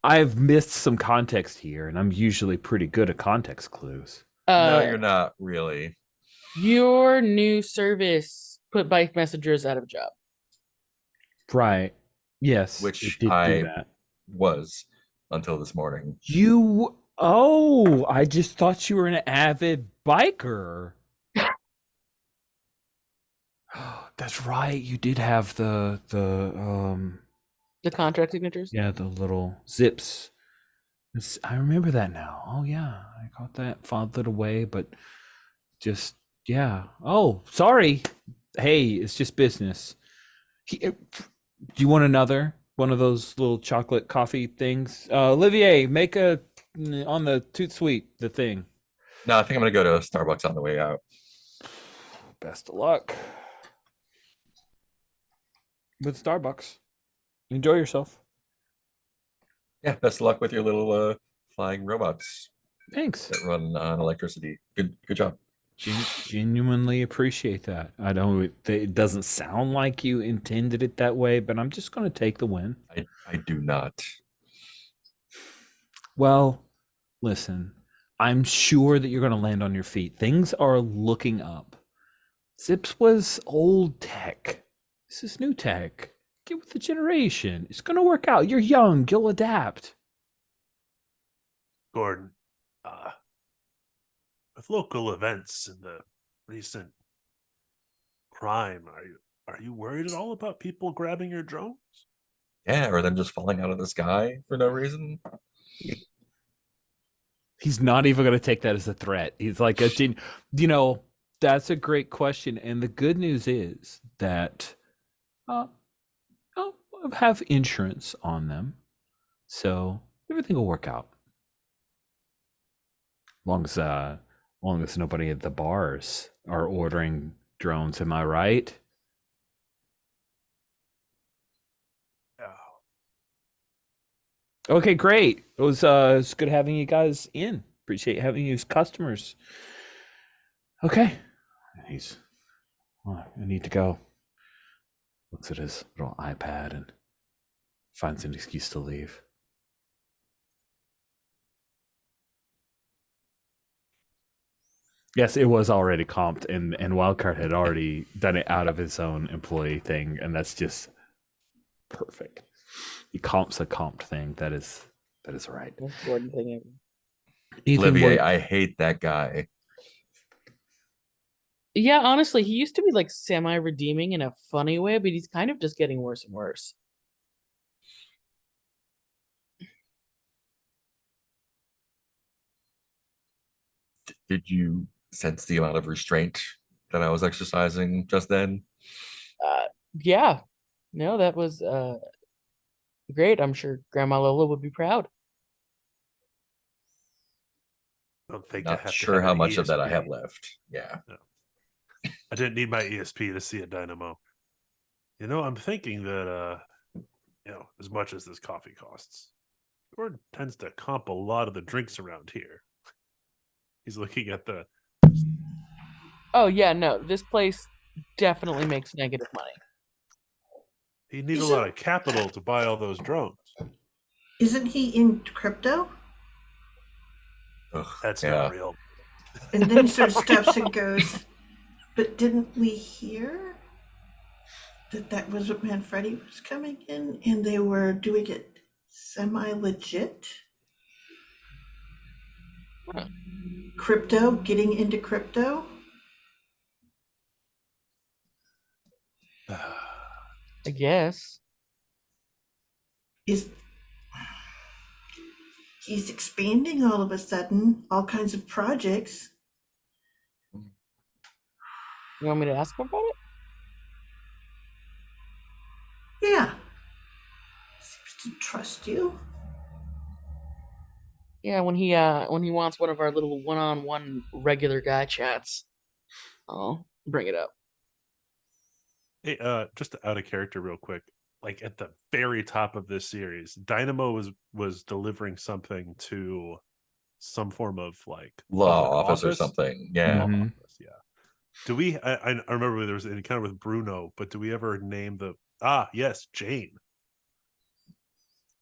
I've missed some context here, and I'm usually pretty good at context clues. No, you're not really. Your new service put bike messengers out of a job. Right. Yes. Which it did I do that. was until this morning. I just thought you were an avid biker. That's right. You did have the contract signatures. Yeah, the little zips. I remember that now. Oh yeah, I caught that, filed it away, but just yeah. Oh, sorry. Hey, it's just business. Do you want another one of those little chocolate coffee things? Olivier, make a on the Toot Sweet the thing. No, I think I'm gonna go to Starbucks on the way out. Best of luck with Starbucks. Enjoy yourself. Yeah, best of luck with your little flying robots Thanks. that run on electricity. Good job. Genuinely appreciate that. I know it doesn't sound like you intended it that way, but I'm just going to take the win. I do not. Well, listen, I'm sure that you're going to land on your feet. Things are looking up. Zips was old tech. This is new tech. Get with the generation. It's going to work out. You're young. You'll adapt. Gordon, with local events and the recent crime, Are you worried at all about people grabbing your drones? Yeah, or them just falling out of the sky for no reason. He's not even going to take that as a threat. He's like, that's a great question. And the good news is that I'll have insurance on them. So everything will work out. Long as nobody at the bars are ordering drones, am I right? Okay, great. It was good having you guys in. Appreciate having you as customers. Okay. I need to go. Looks at his little iPad and finds an excuse to leave. Yes, it was already comped, and Wildcard had already done it out of his own employee thing, and that's just perfect. He comps a comped thing. That is right. Important thing ever. Ethan, Olivier, I hate that guy. Yeah, honestly, he used to be like semi-redeeming in a funny way, but he's kind of just getting worse and worse. Did you sense the amount of restraint that I was exercising just then? Yeah. No, that was great. I'm sure Grandma Lola would be proud. I don't think I Not have to sure have how an much of that I have ESP. left. Yeah. I didn't need my ESP to see a dynamo. I'm thinking that as much as this coffee costs, Gordon tends to comp a lot of the drinks around here. He's looking at the Oh yeah, no, this place definitely makes negative money. he need a lot of capital to buy all those drones. Isn't he in crypto? Ugh, That's yeah. not real. And then he sort of stops and goes, but didn't we hear that was what Manfredi was coming in and they were doing it semi-legit? Huh. Crypto, getting into crypto? I guess. He's expanding all of a sudden, all kinds of projects. You want me to ask him about it? Yeah. Seems to trust you. Yeah, when he wants one of our little one-on-one regular guy chats, I'll bring it up. Hey, just out of character real quick. Like at the very top of this series, Dynamo was delivering something to some form of like Law public office or something. Yeah. Law Mhm. office, yeah. Do we? I remember there was an encounter with Bruno, but do we ever name the? Yes, Jane.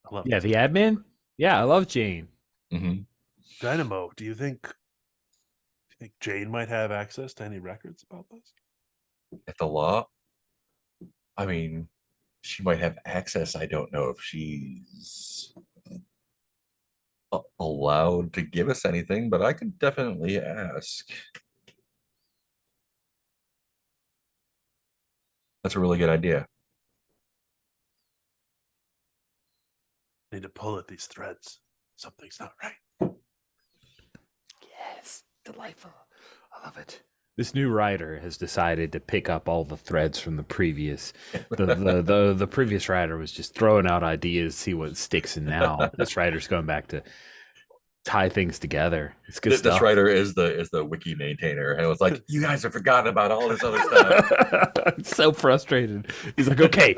I love Yeah, this. the admin. Yeah, I love Jane. hmm Dynamo. Do you think Jane might have access to any records about this? At the law, I mean, she might have access. I don't know if she's allowed to give us anything, but I could definitely ask. That's a really good idea. Need to pull at these threads. Something's not right. Yes, delightful. I love it. This new writer has decided to pick up all the threads from the previous. The previous writer was just throwing out ideas, see what sticks, and now this writer's going back to tie things together. It's good This stuff. writer is the wiki maintainer, and it was like, you guys have forgotten about all this other stuff. I'm so frustrated. He's like, okay,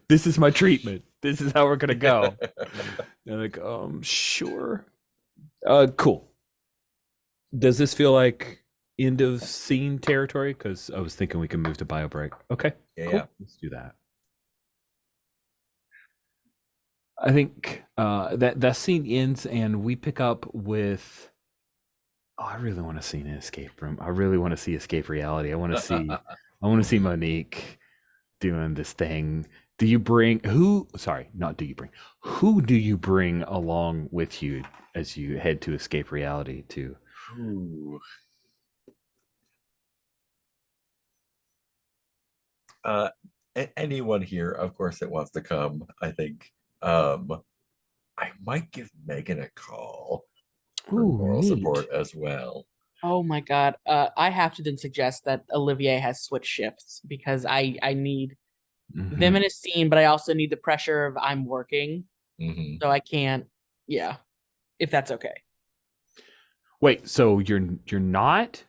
this is my treatment. This is how we're gonna go. And like, sure. Cool. Does this feel like end of scene territory? Because I was thinking we can move to bio break. Okay, Yeah, cool. yeah. Let's do that. I think that scene ends, and we pick up with. Oh, I really want to see an escape room. I really want to see escape reality. I want to see. I want to see Monique doing this thing. Do you bring who? Sorry, not do you bring. Who do you bring along with you as you head to escape reality? To Ooh. Anyone here, of course, that wants to come, I think. I might give Megan a call for Ooh, moral neat. support as well. Oh my god. I have to then suggest that Olivier has switched shifts because I need Mhm. them in a scene, but I also need the pressure of I'm working. Hmm. So I can't, yeah, if that's okay. Wait, so you're not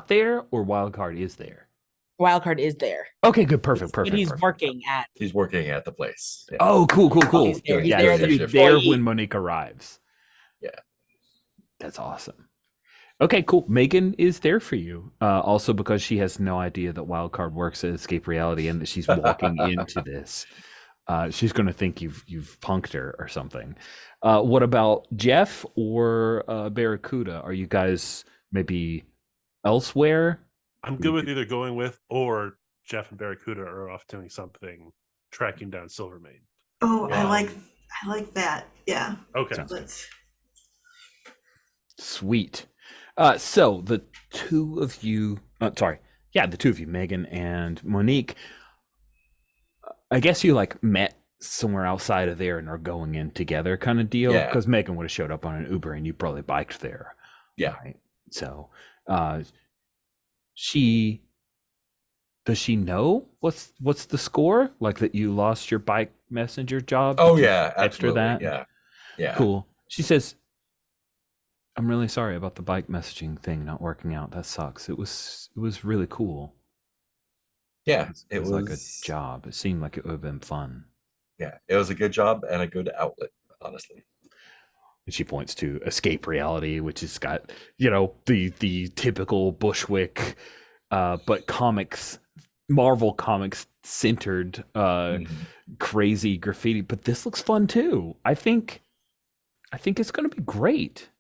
there, or Wildcard is there? Wildcard is there. Okay, good, perfect. But he's perfect. working at. He's working at the place. Yeah. Oh, cool. He's there. He's Yeah, there he's as an gonna be there employee. when Monique arrives. Yeah. That's awesome. Okay, cool. Megan is there for you. Also because she has no idea that Wildcard works at Escape Reality and that she's walking into this. She's going to think you've punked her or something. What about Jeff or Barracuda? Are you guys maybe elsewhere? I'm good with either going with or Jeff and Barracuda are off doing something, tracking down Silvermane. Oh, I Um, like that. Yeah. Okay. Sounds good. Let's. Sweet. So the two of you, Megan and Monique, I guess you like met somewhere outside of there and are going in together kind of deal. Yeah. Because Megan would have showed up on an Uber and you probably biked there. Yeah. Right. So, does she know what's the score? Like that you lost your bike messenger job? Oh Did you yeah, text her absolutely. that? Yeah. Cool. She says, I'm really sorry about the bike messaging thing not working out. That sucks. It was really cool. Yeah. It was like a job. It seemed like it would have been fun. Yeah. It was a good job and a good outlet, honestly. And she points to Escape Reality, which has got, the typical Bushwick, but Marvel comics centered, crazy graffiti. But this looks fun too. I think it's going to be great.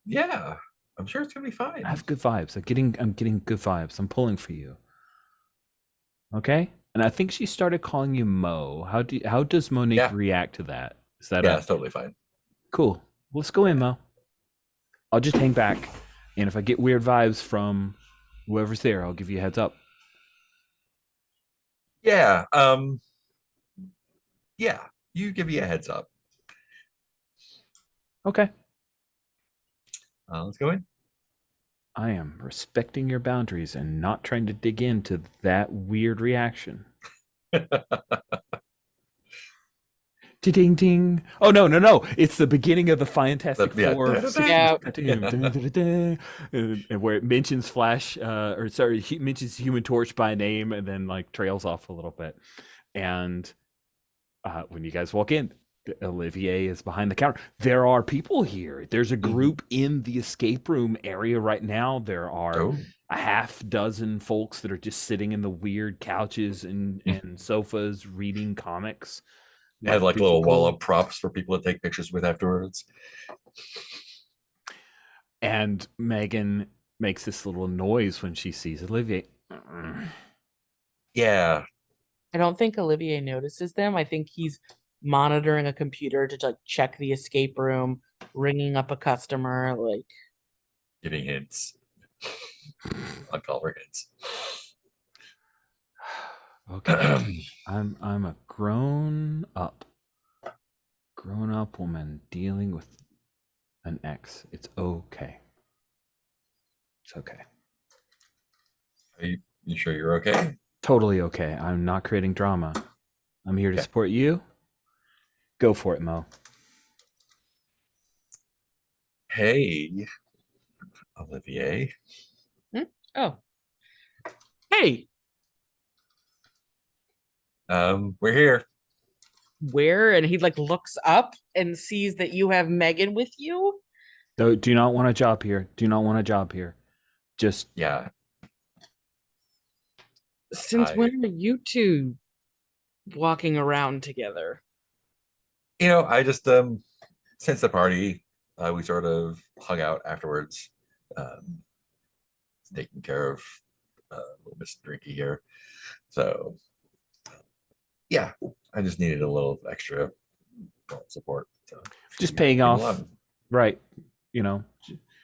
Yeah. I'm sure it's gonna be fine. I have good vibes. I'm getting good vibes. I'm pulling for you. Okay? And I think she started calling you Mo. How does Monique react to that? Is that it's totally fine. Cool. Let's go in, Mo. I'll just hang back. And if I get weird vibes from whoever's there, I'll give you a heads up. Yeah. Yeah. You give me a heads up. Okay. Let's go in. I am respecting your boundaries and not trying to dig into that weird reaction. Ding ding. Oh no. It's the beginning of the Fantastic Four. Yeah. And where it mentions Flash, he mentions Human Torch by name and then like trails off a little bit. And when you guys walk in, Olivier is behind the counter. There are people here. There's a group in the escape room area right now. There are a half dozen folks that are just sitting in the weird couches and sofas reading comics. They have like a little wall of props for people to take pictures with afterwards. And Megan makes this little noise when she sees Olivier. Yeah. I don't think Olivier notices them. I think he's monitoring a computer to like check the escape room, ringing up a customer, like giving hints. Uncover hints. Okay. I'm a grown up woman dealing with an ex. It's okay. It's okay. Are you sure you're okay? Totally okay. I'm not creating drama. I'm here to support you. Go for it, Mo. Hey, Olivier. Oh. Hey. We're here. Where? And he like looks up and sees that you have Megan with you. Do not want a job here. Just Since when are you two walking around together? I just since the party, we sort of hung out afterwards, taking care of little Miss Drinky here. So yeah, I just needed a little extra support. So just paying off, right?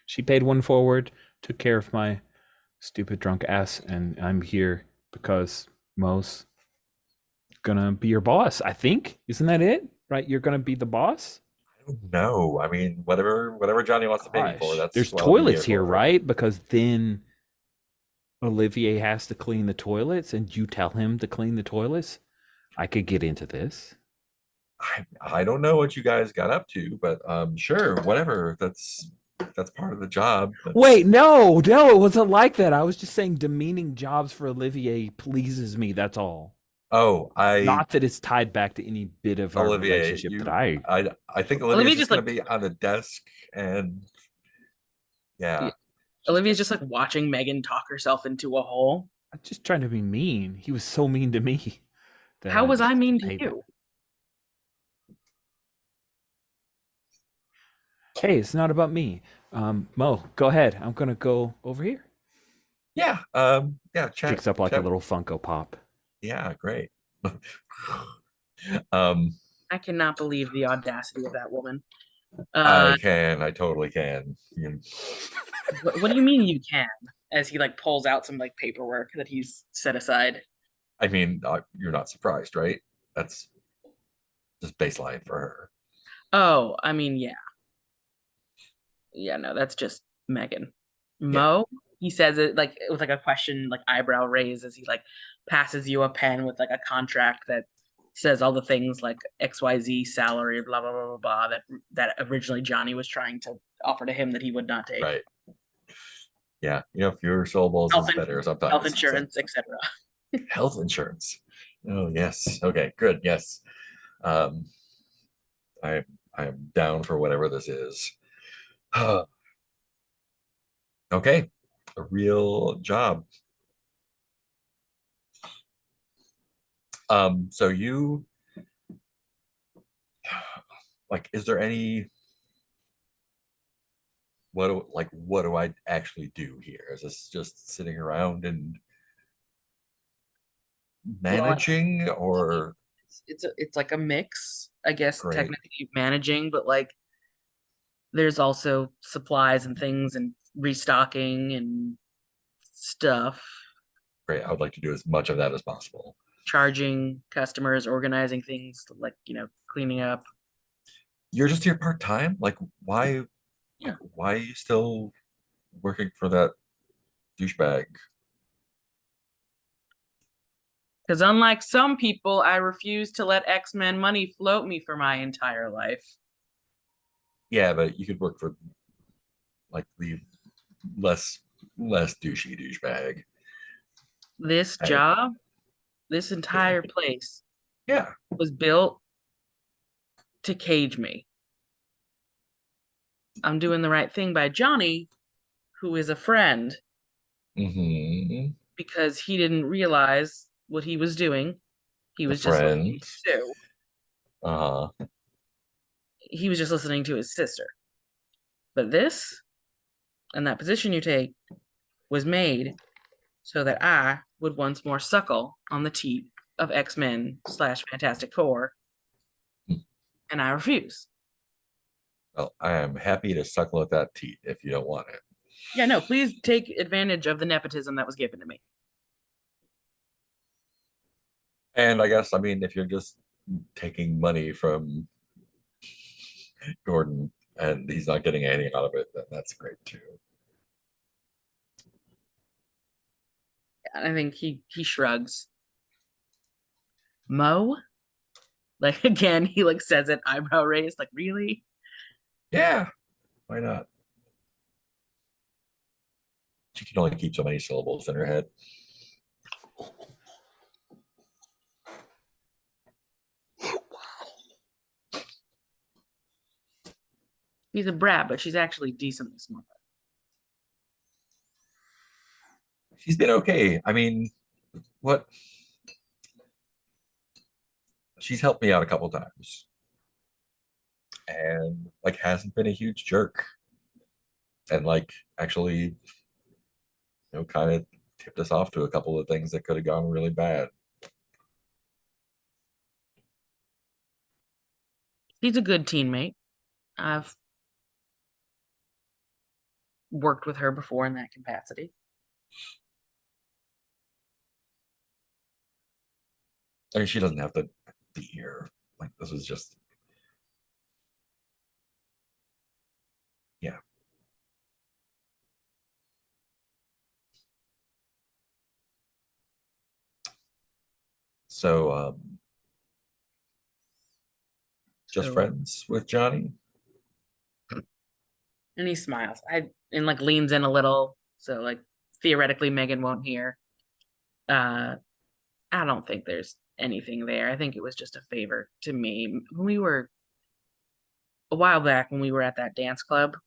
She paid one forward, took care of my stupid drunk ass, and I'm here because Mo's gonna be your boss. I think, isn't that it? Right? You're gonna be the boss. No, I mean whatever Johnny wants to pay me for. Gosh, That's there's what I'll be toilets here, for. right? Because then Olivier has to clean the toilets, and you tell him to clean the toilets. I could get into this. I don't know what you guys got up to, but sure, whatever. That's part of the job. Wait, no, it wasn't like that. I was just saying demeaning jobs for Olivier pleases me. That's all. Oh, Not that it's tied back to any bit of our Olivier, relationship you, that I think Olivia's Olivia's just just, gonna like- be on the desk and yeah. Olivia's just like watching Megan talk herself into a hole. I'm just trying to be mean. He was so mean to me. that How was I just mean to paid back. you? Hey, it's not about me. Mo, go ahead. I'm gonna go over here. Yeah. Yeah, chat. Picks up like a chat- little Funko Pop. Yeah, great. I cannot believe the audacity of that woman. I totally can. What do you mean you can? As he like pulls out some like paperwork that he's set aside. I mean, you're not surprised, right? That's just baseline for her. Oh, I mean, yeah. Yeah, no, that's just Megan. Mo, he says it like with like a question, like eyebrow raise as he like passes you a pen with like a contract that says all the things like XYZ salary, blah blah blah blah blah that originally Johnny was trying to offer to him that he would not take. Right. Yeah, fewer syllables Health is better sometimes. Health insurance, etc. Health insurance. Oh yes. Okay, good. Yes. I am down for whatever this is. Okay, a real job. So you like, is there any what do I actually do here? Is this just sitting around and managing, or It's like a mix, I guess. Great. Technically managing, but like there's also supplies and things and restocking and stuff, great? I would like to do as much of that as possible. charging customers, organizing things like cleaning up. You're just here part-time? Like, why? Yeah. Why are you still working for that douchebag? Because unlike some people, I refuse to let X-Men money float me for my entire life. Yeah, but you could work for like the less douchey douchebag. This Hey. job, this entire place Yeah. was built to cage me. I'm doing the right thing by Johnny, who is a friend, Mm-hmm. because he didn't realize what he was doing. He was just listening Friend. to. Uh-huh. He was just listening to his sister. But this, and that position you take, was made so that I would once more suckle on the teat of X-Men / Fantastic Four, and I refuse. Well, I am happy to suckle at that teat if you don't want it. Yeah, no, please take advantage of the nepotism that was given to me. And I guess, I mean, if you're just taking money from Gordon and he's not getting anything out of it, then that's great too. And I think he shrugs. Mo? Like, again, he like says it, eyebrow raised, like, really? Yeah, why not? She can only keep so many syllables in her head. He's a brat, but she's actually decently smart. She's been okay. I mean, what? She's helped me out a couple times. And like hasn't been a huge jerk. And like actually, kind of tipped us off to a couple of things that could have gone really bad. He's a good teammate. I've worked with her before in that capacity. I mean, she doesn't have to be here. Like, this was just. Yeah. So, just So- friends with Johnny? And he smiles. And like leans in a little, so like theoretically Megan won't hear. I don't think there's anything there. I think it was just a favor to me. When we were a while back when we were at that dance club,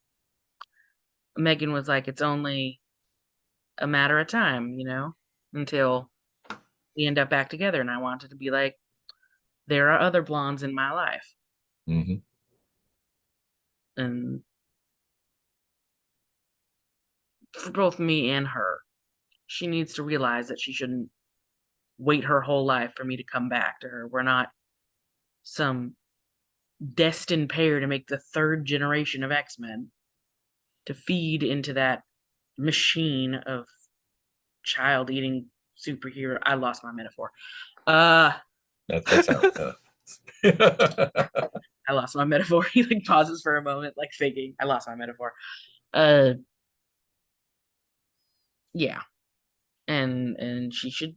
Megan was like, it's only a matter of time, until we end up back together. And I wanted to be like, there are other blondes in my life. Mm-hmm. And for both me and her, she needs to realize that she shouldn't wait her whole life for me to come back to her. We're not some destined pair to make the third generation of X-Men to feed into that machine of child eating superhero. I lost my metaphor. That's how. I lost my metaphor. He like pauses for a moment, like thinking. I lost my metaphor. Yeah, and she should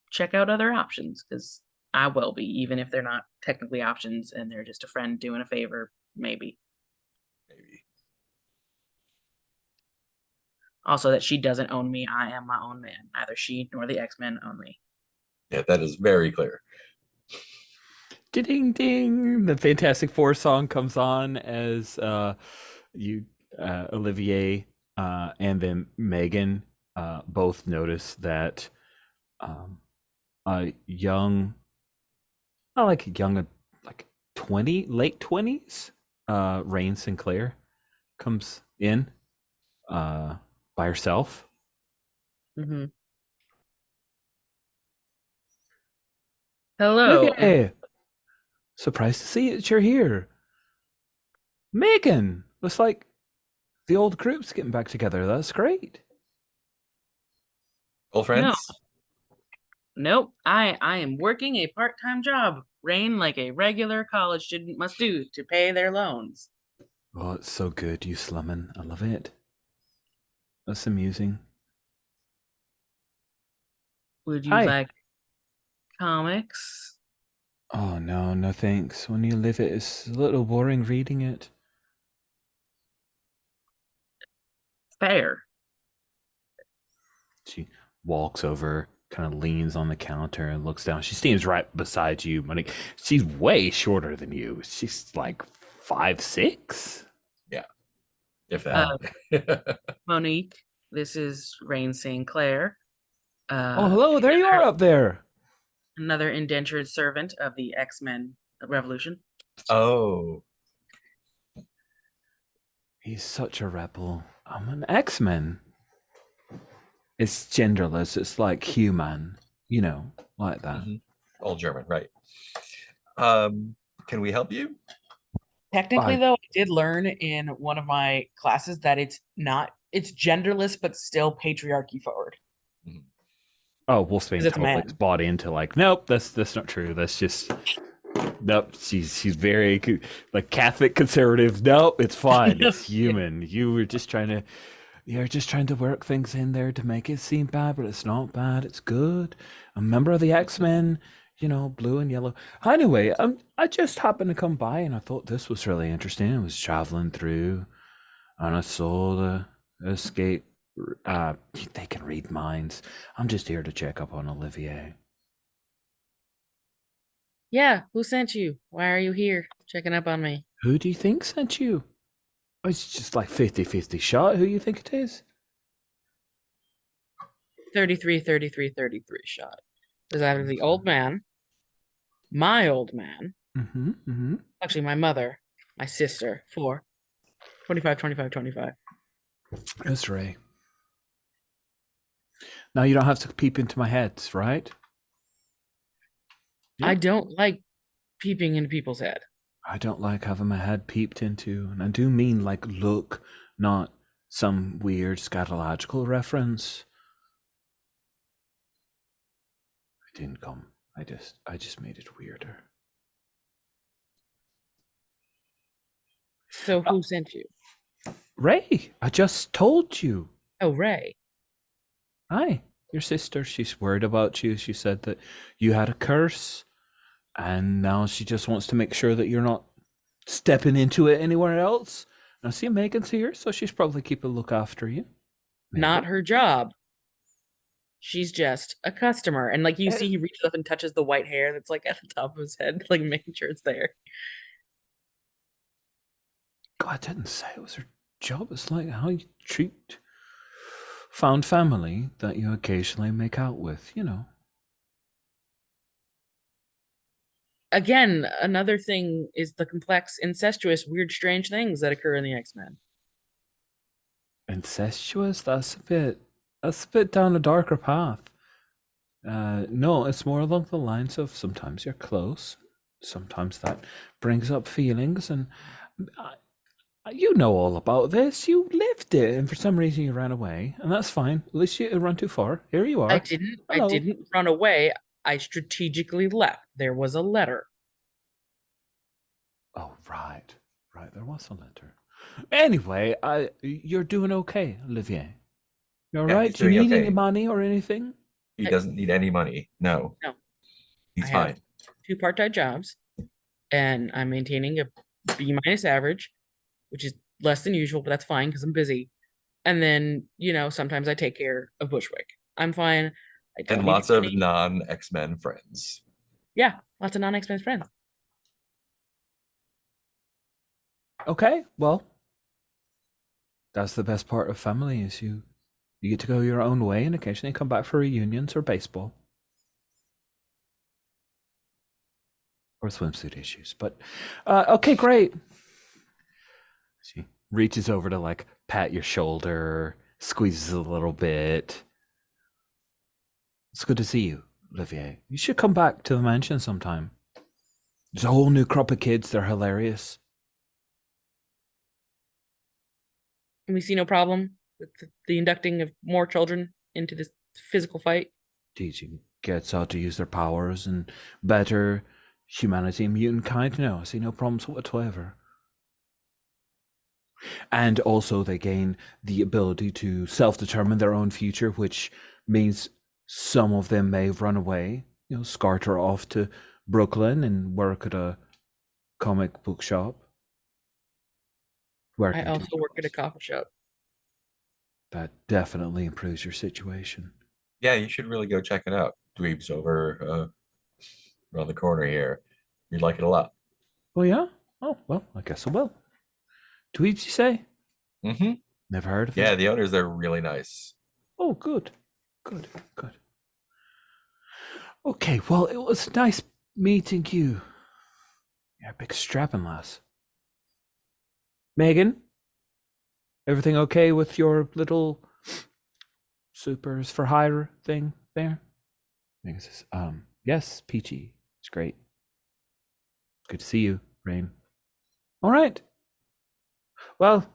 check out other options because I will be, even if they're not technically options and they're just a friend doing a favor, maybe. Maybe. Also, that she doesn't own me. I am my own man. Neither she nor the X-Men own me. Yeah, that is very clear. Ding ding! The Fantastic Four song comes on as Olivier, and then Megan both notice that a young, not like young, like late 20s, Rain Sinclair comes in by herself. Mm-hmm. Hello. Olivier, surprised to see that you're here. Megan, looks like the old group's getting back together. That's great. Old friends? Nope. I am working a part-time job, Rain, like a regular college student must do to pay their loans. Oh, it's so good, you slumming. I love it. That's amusing. Would you Hi. like comics? Oh, no thanks. When you live it, it's a little boring reading it. Fair. She walks over, kind of leans on the counter and looks down. She stands right beside you, Monique. She's way shorter than you. She's like 5'6". If that. Monique, this is Rain Sinclair. Oh, hello, there you are up there. Another indentured servant of the X-Men Revolution. Oh. He's such a rebel. I'm an X-Men. It's genderless. It's like human, like that. Mhm. All German, right. Can we help you? Technically, I- though, I did learn in one of my classes that it's genderless, but still patriarchy forward. Oh, Wolfsbane 'Cause it's a totally man. is bought into like, nope, that's not true. That's just nope. She's very like Catholic conservative. Nope, it's fine. It's human. You're just trying to work things in there to make it seem bad, but it's not bad. It's good. A member of the X-Men, blue and yellow. Anyway, I just happened to come by and I thought this was really interesting. I was traveling through and I saw the escape. They can read minds. I'm just here to check up on Olivier. Yeah, who sent you? Why are you here checking up on me? Who do you think sent you? Oh, it's just like 50-50 shot. Who you think it is? 33, 33, 33 shot. There's either the old man, my old man, Mm-hmm. actually my mother, my sister, 4, 25, 25, 25. That's Ray. Now you don't have to peep into my head, right? I don't like peeping into people's head. I don't like having my head peeped into, and I do mean like look, not some weird scatological reference. I didn't come I just made it weirder. So who sent you? Ray, I just told you. Oh, Ray. Hi, your sister. She's worried about you. She said that you had a curse, and now she just wants to make sure that you're not stepping into it anywhere else. Now, see, Megan's here, so she's probably keep a look after you. Not Megan? her job. She's just a customer. And like you see, he reaches up and touches the white hair that's like at the top of his head, like making sure it's there. God, I didn't say it was her job. It's like how you treat found family that you occasionally make out with, you know. Again, another thing is the complex, incestuous, weird, strange things that occur in the X-Men. Incestuous? That's a bit down a darker path. No, it's more along the lines of sometimes you're close, sometimes that brings up feelings, and you know all about this. You lived it, and for some reason you ran away, and that's fine. At least you didn't run too far. Here you are. I didn't Hello. run away. I strategically left. There was a letter. Oh, right. There was a letter. Anyway, you're doing okay, Olivier. You all Yeah, right? he's Do you doing need any okay. money or anything? He doesn't need any money. No. No. He's I have fine. 2 part-time jobs, and I'm maintaining a B- average, which is less than usual, but that's fine because I'm busy. And then, sometimes I take care of Bushwick. I'm fine. I don't And need lots of money. non-X-Men friends. Yeah, lots of non-X-Men friends. Okay, well, that's the best part of family is you get to go your own way and occasionally come back for reunions or baseball. Or swimsuit issues. But okay, great. She reaches over to like pat your shoulder, squeezes a little bit. It's good to see you, Olivier. You should come back to the mansion sometime. There's a whole new crop of kids. They're hilarious. And we see no problem with the inducting of more children into this physical fight. Teaching gets how to use their powers and better humanity and mutant kind. No, I see no problems whatsoever. And also they gain the ability to self-determine their own future, which means some of them may run away, scarter off to Brooklyn and work at a comic book shop. I also work at a coffee shop. That definitely improves your situation. Yeah, you should really go check it out. Dweeb's over around the corner here. You'd like it a lot. Oh, yeah? Oh, well, I guess I will. Dweebs, you say? Mm-hmm. Never heard of it. Yeah, the owners, they're really nice. Oh, good. Okay, well, it was nice meeting you. You're a big strapping lass. Megan, everything okay with your little supers for hire thing there? Megan says, yes, Peachy. It's great. Good to see you, Rain. All right. Well,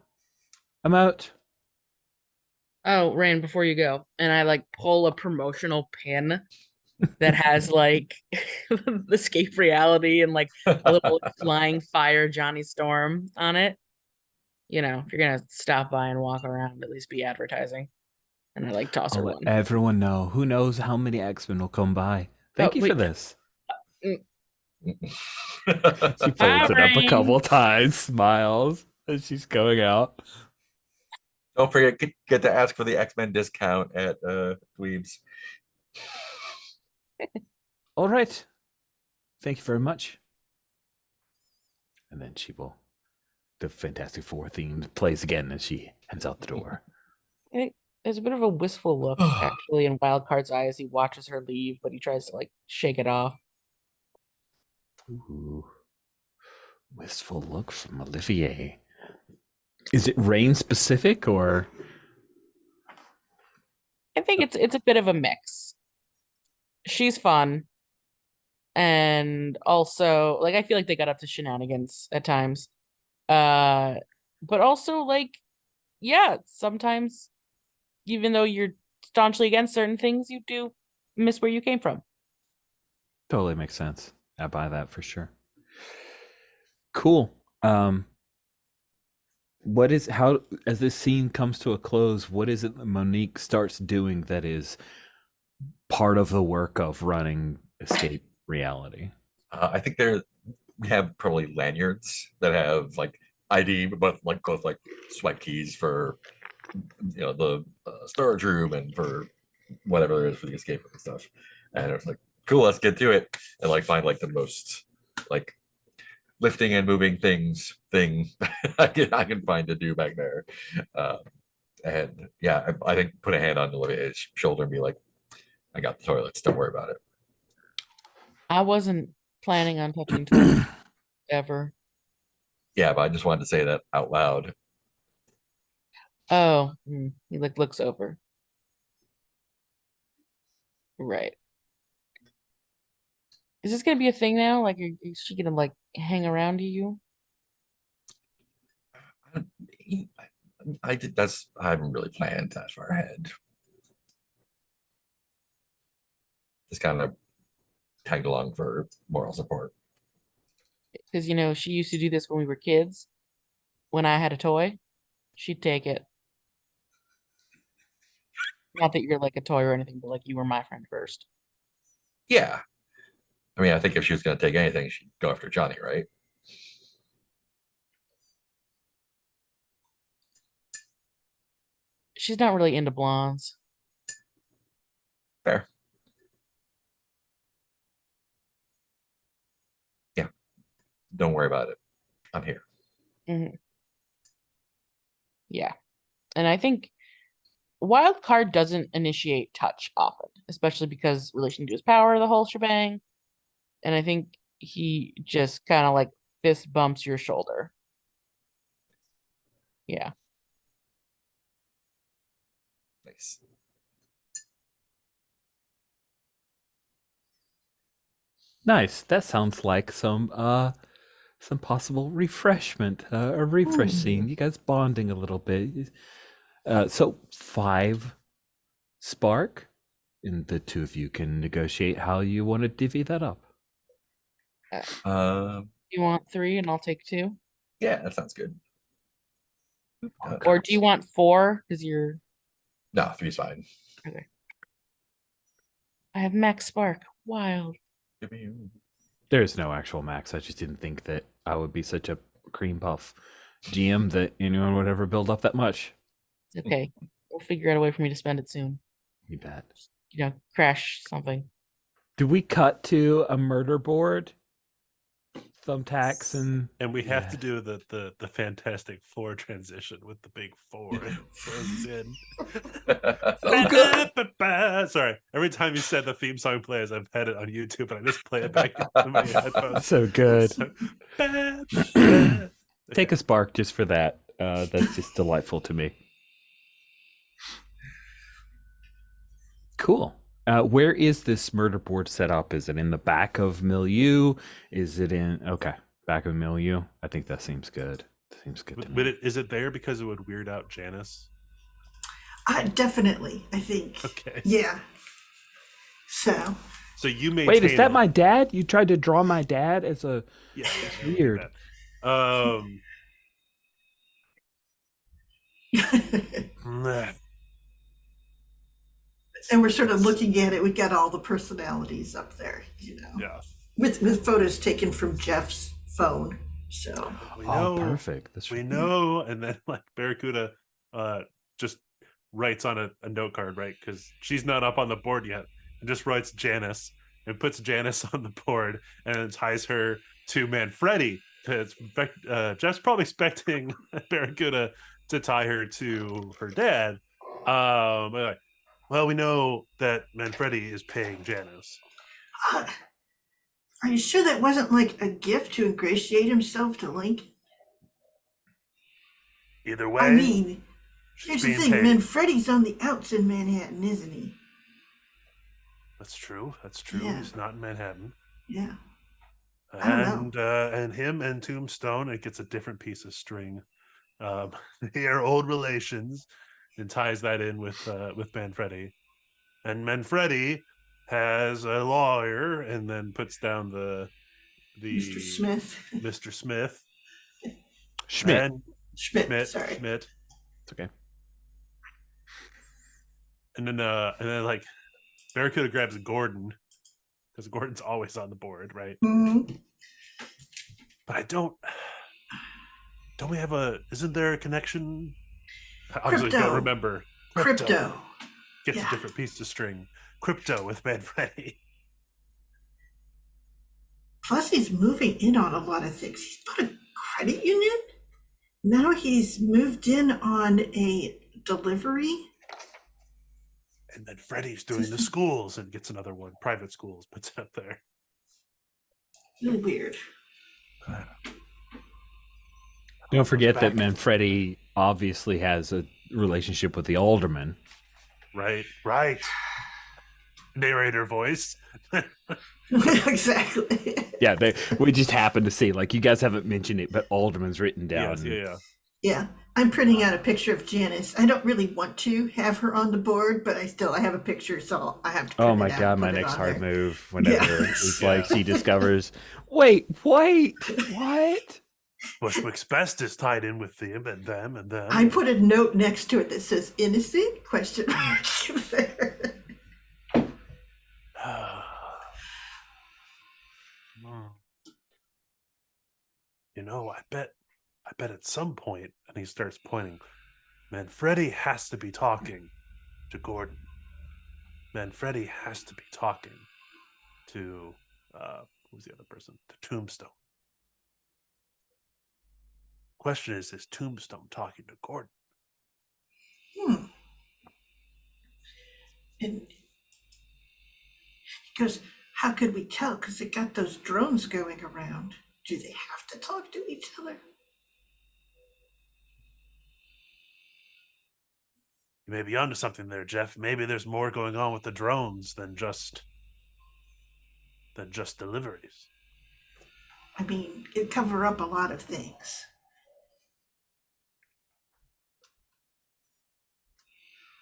I'm out. Oh, Rain, before you go, and I pull a promotional pin that has the escape reality and a little flying fire Johnny Storm on it. If you're gonna stop by and walk around, at least be advertising. And I toss her I'll let one. everyone know. Who knows how many X-Men will come by. Thank you for this. She folds it up a couple times, smiles as she's going out. Don't forget, get to ask for the X-Men discount at Dweeb's. All right. Thank you very much. And then the Fantastic Four theme plays again as she heads out the door. There's a bit of a wistful look, actually, in Wildcard's eye as he watches her leave, but he tries to, shake it off. Ooh. Wistful look from Olivier. Is it Rain specific or? I think it's a bit of a mix. She's fun. And also, I feel like they got up to shenanigans at times. But also, yeah, sometimes, even though you're staunchly against certain things, you do miss where you came from. Totally makes sense. I buy that for sure. Cool. What is how as this scene comes to a close, what is it that Monique starts doing that is part of the work of running Escape Reality? I think we have probably lanyards that have like ID, but both like swipe keys for the storage room and for whatever there is for the escape room and stuff. And it's like, cool, let's get to it and like find like the most like lifting and moving thing I can find to do back there. And yeah, I think put a hand on Olivia's shoulder and be like, I got the toilets, don't worry about it. I wasn't planning on touching toys ever. Yeah, but I just wanted to say that out loud. Oh, he like looks over. Right. Is this gonna be a thing now? Like, is she gonna like hang around you? I haven't really planned that far ahead. Just kind of tagged along for moral support. Because she used to do this when we were kids. When I had a toy, she'd take it. Not that you're like a toy or anything, but like you were my friend first. Yeah. I mean, I think if she was going to take anything, she'd go after Johnny, right? She's not really into blondes. Fair. Yeah. Don't worry about it. I'm here. Mm-hmm. Yeah. And I think Wild Card doesn't initiate touch often, especially because relation to his power, the whole shebang. And I think he just kind of like fist bumps your shoulder. Yeah. Nice. Nice. That sounds like some possible refreshment, a refresh scene. You guys bonding a little bit. So 5 spark, and the two of you can negotiate how you want to divvy that up. You want 3 and I'll take 2? Yeah, that sounds good. Or do you want 4? Because you're... No, 3's fine. Okay. I have max spark. Wild. There's no actual max. I just didn't think that I would be such a cream puff GM that anyone would ever build up that much. Okay. We'll figure out a way for me to spend it soon. You bet. Crash something. Do we cut to a murder board? Thumbtacks and we have to do the Fantastic Four transition with the big 4 and throws in. So good. Sorry, every time you said the theme song plays, I've had it on YouTube and I just play it back into my headphones. So good. So, Take a spark just for that. That's just delightful to me. Cool. Where is this murder board set up? Is it in the back of Milieu? Is it in... Okay, back of Milieu. I think that seems good. Seems good to me. Is it there because it would weird out Janice? Definitely, I think. Okay. Yeah. So you maintain... Wait, is that my dad? You tried to draw my dad as a... Yeah, weird. And we're sort of looking at it. We got all the personalities up there, Yeah. With photos taken from Jeff's phone. So we know, perfect. That's we know, and then like Barracuda just writes on a note card, right? Because she's not up on the board yet, and just writes Janice and puts Janice on the board and then ties her to Manfredi. Jeff's probably expecting Barracuda to tie her to her dad. Well, we know that Manfredi is paying Janice. Are you sure that wasn't like a gift to ingratiate himself to Link? Either way, I mean, she's here's the being thing: paid. Manfredi's on the outs in Manhattan, isn't he? That's true. Yeah. He's not in Manhattan. Yeah. I don't And him and Tombstone, it gets a different piece of string. They are old relations, and ties that in with Manfredi. And Manfredi has a lawyer, and then puts down the Mr. Smith. Mr. Smith. Schmidt. And Schmidt, sorry. Schmidt. It's okay. And then like Barracuda grabs Gordon, because Gordon's always on the board, right? Mhm. But I don't we have isn't there a connection? Obviously Crypto. don't remember. Crypto. Gets Yeah. a different piece to string. Crypto with Bad Freddy. Plus, he's moving in on a lot of things. He's bought a credit union. Now he's moved in on a delivery. And then Freddy's doing the schools and gets another one. Private schools, puts it up there. Really weird. Don't forget that back. Manfredi obviously has a relationship with the alderman. Right. Narrator voice. Exactly. Yeah, we just happened to see, like, you guys haven't mentioned it, but alderman's written down. Yes, yeah. Yeah, I'm printing out a picture of Janice. I don't really want to have her on the board, but I have a picture, so I have to print Oh my it out, god, my put it next on hard there. move whenever Yeah. it's like she discovers, wait, what? Bushwick's best is tied in with them and them and them. I put a note next to it that says innocent question mark there. You know, I bet at some point, and he starts pointing, Manfredi has to be talking to Gordon. Manfredi has to be talking to who's the other person? To Tombstone. Question is Tombstone talking to Gordon? And he goes, how could we tell? Because they got those drones going around. Do they have to talk to each other? You may be onto something there, Jeff. Maybe there's more going on with the drones than just deliveries. I mean, it cover up a lot of things.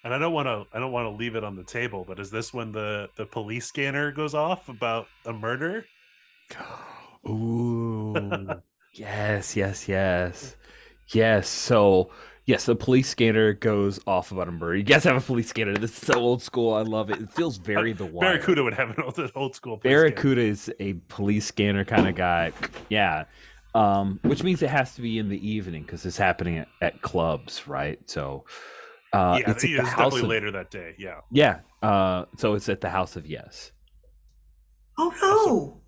And I don't want to leave it on the table, but is this when the police scanner goes off about a murder? Ooh. Yes. So, yes, the police scanner goes off about a murder. You guys have a police scanner. This is so old school. I love it. It feels very The Wire. Barracuda would have an old school police Barracuda is a police scanner kind of guy. Yeah. Which means it has to be in the evening because it's happening at clubs, right? So it's at the house definitely of, later that day. Yeah. Yeah. So it's at the House of Yes. Oh no!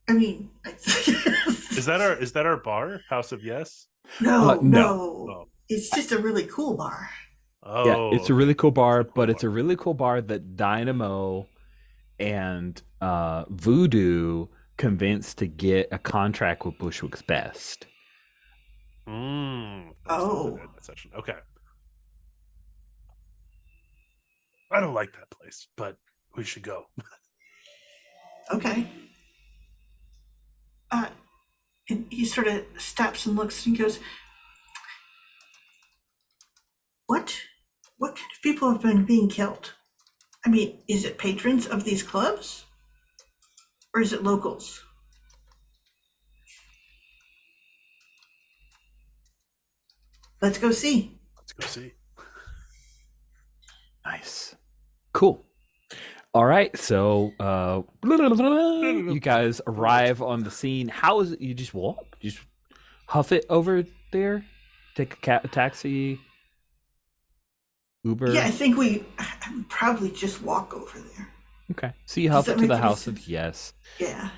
I mean, Is that our bar, House of Yes? no. Oh. It's just a really cool bar. Oh, Yeah, it's a really cool bar, It's a cool but bar. it's a really cool bar that Dynamo and Voodoo convinced to get a contract with Bushwick's Best. Oh. That section. Okay. I don't like that place, but we should go. Okay. And he sort of stops and looks and goes, What kind of people have been being killed? I mean, is it patrons of these clubs? Or is it locals? Let's go see. Let's go see. Nice. Cool. All right, so you guys arrive on the scene. How is it? You just walk? You just huff it over there? Take a taxi? Uber? Yeah, I think we probably just walk over there. Okay. So you huff that it to make the any House of sense? Yes. Yeah.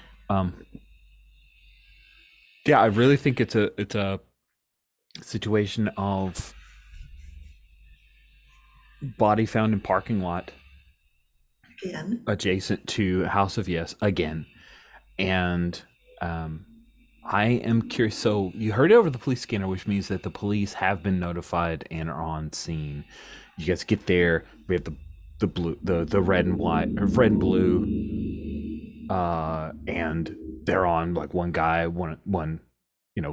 Yeah, I really think it's a situation of body found in parking lot Again. adjacent to House of Yes again. And I am curious. So you heard it over the police scanner, which means that the police have been notified and are on scene. You guys get there. We have the blue, the red and white, or red and blue, and they're on like one guy, one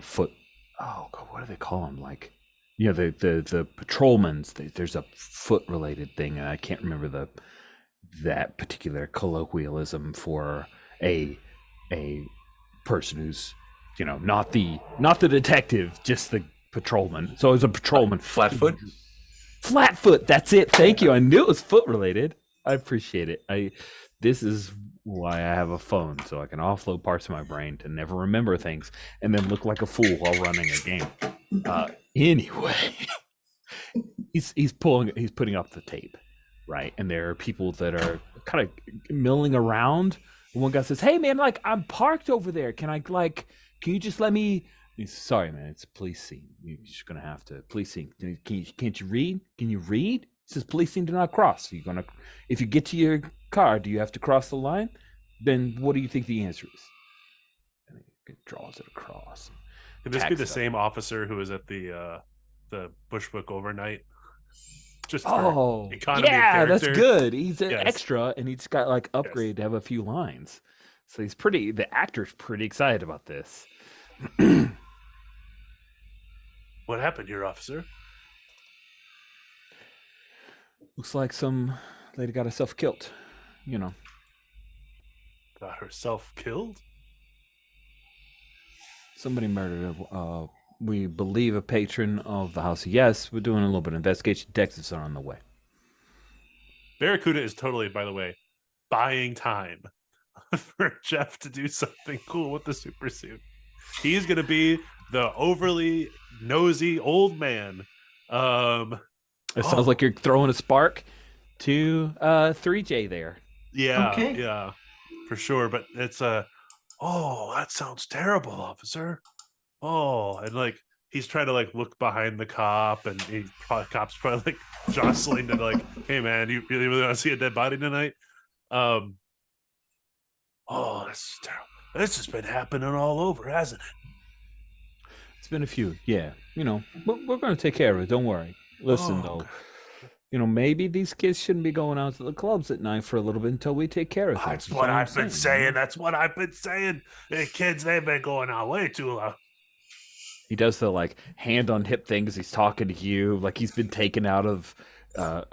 foot. Oh God, what do they call them? Like, the patrolmen's. There's a foot related thing, and I can't remember that particular colloquialism for a person who's, you know, not the detective, just the patrolman. So it's a patrolman. Flatfoot? Flatfoot, that's it. Thank you. I knew it was foot related. I appreciate it. This is why I have a phone, so I can offload parts of my brain to never remember things and then look like a fool while running a game. Anyway, he's putting up the tape, right? And there are people that are kind of milling around. One guy says, "Hey man, like I'm parked over there. Can you just let me?" He's, "Sorry man, it's a police scene. You're just gonna have to police scene. Can't you read? Can you read? It says police scene do not cross. If you get to your car, do you have to cross the line? Then what do you think the answer is?" And he draws it across. Could this be the same officer who was at the Bushwick overnight? Just for economy of that's character? good. He's an Yes. extra, and he's got like upgrade to have a few lines. So the actor's pretty excited about this. What happened here, officer? Looks like some lady got herself killed. You know, Got herself killed? somebody murdered we believe a patron of the house. Yes, we're doing a little bit of investigation. Detectives are on the way. Barracuda is totally, by the way, buying time for Jeff to do something cool with the super suit. He's going to be the overly nosy old man. It sounds like you're throwing a spark to 3J there. Yeah, Okay. yeah, for sure. But it's oh, that sounds terrible, officer. Oh, and like he's trying to like look behind the cop, and cop's probably like jostling to like, "Hey man, you really want to see a dead body tonight?" Oh, that's terrible. This has been happening all over, hasn't it? It's been a few, yeah. You know, we're going to take care of it. Don't worry. Listen, though, God. you know, maybe these kids shouldn't be going out to the clubs at night for a little bit until we take care of things. That's That's what all I'm I've been saying. you know? That's what I've been saying. The kids, they've been going out way too long. He does the like hand on hip thing as he's talking to you, like he's been taken out of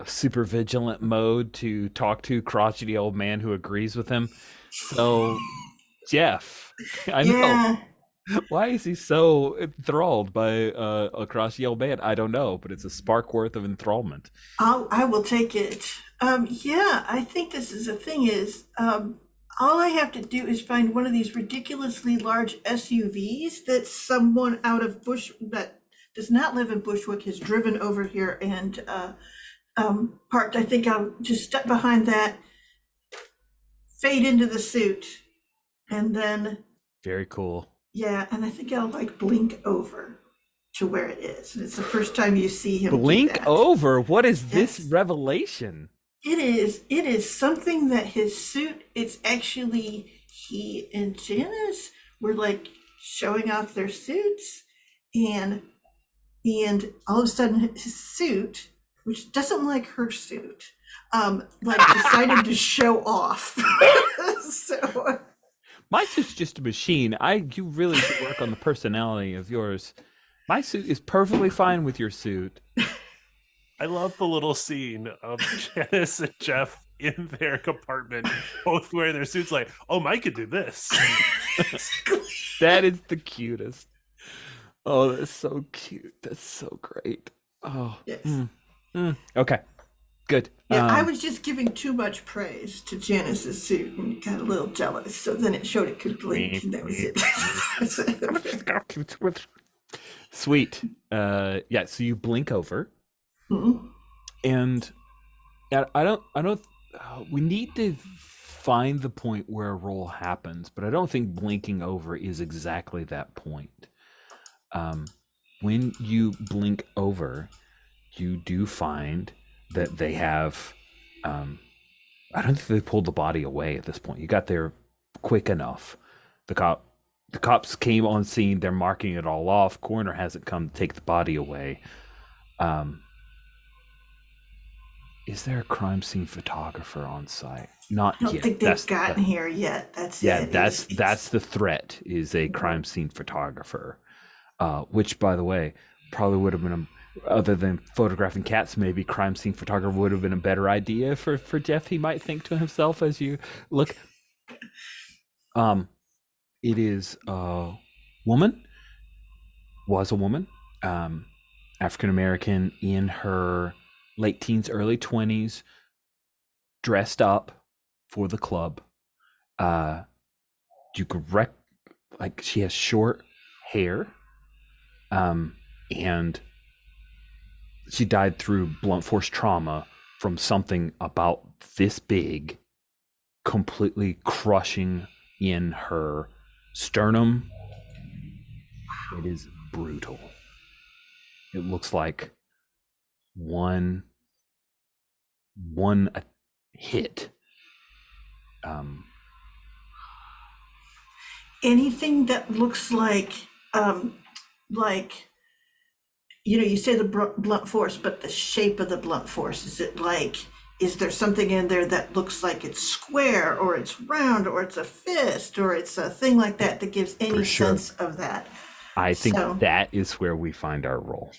super vigilant mode to talk to crotchety old man who agrees with him. So, Jeff, I know. Yeah. Why is he so enthralled by a crotchety old man? I don't know, but it's a spark worth of enthrallment. I will take it. Yeah, I think this is the thing is, all I have to do is find one of these ridiculously large SUVs that someone out of that does not live in Bushwick has driven over here and parked. I think I'll just step behind that, fade into the suit, and then Very cool. yeah, and I think I'll like blink over to where it is. And it's the first time you see him do Blink that. over. What is this Yes. revelation? It is something that his suit, it's actually he and Janice were like showing off their suits and all of a sudden his suit, which doesn't like her suit, like decided to show off. So My suit's just a machine. You really should work on the personality of yours. My suit is perfectly fine with your suit. I love the little scene of Janice and Jeff in their compartment, both wearing their suits. Like, oh, Mike could do this. That is the cutest. Oh, that's so cute. That's so great. Oh, yes. Okay, good. Yeah, I was just giving too much praise to Janice's suit and got a little jealous. So then it showed it could blink, and that was it. Sweet. Yeah. So you blink over, Mhm. and I don't. We need to find the point where a roll happens, but I don't think blinking over is exactly that point. When you blink over, you do find that they have. I don't think they pulled the body away at this point. You got there quick enough. The cops came on scene. They're marking it all off. Coroner hasn't come to take the body away. Is there a crime scene photographer on site? Not I don't yet. think they've gotten here yet. That's it. That's the threat. Is a crime scene photographer, which, by the way, probably would have been other than photographing cats, maybe crime scene photographer would have been a better idea for Jeff, he might think to himself as you look. It is a woman, was a woman, African American in her late teens, early 20s, dressed up for the club. You could like she has short hair, and she died through blunt force trauma from something about this big, completely crushing in her sternum. It is brutal. It looks like one hit. Anything that looks like you say the blunt force, but the shape of the blunt force, is there something in there that looks like it's square or it's round or it's a fist or it's a thing like that gives any sense of that? I think that is where we find our role.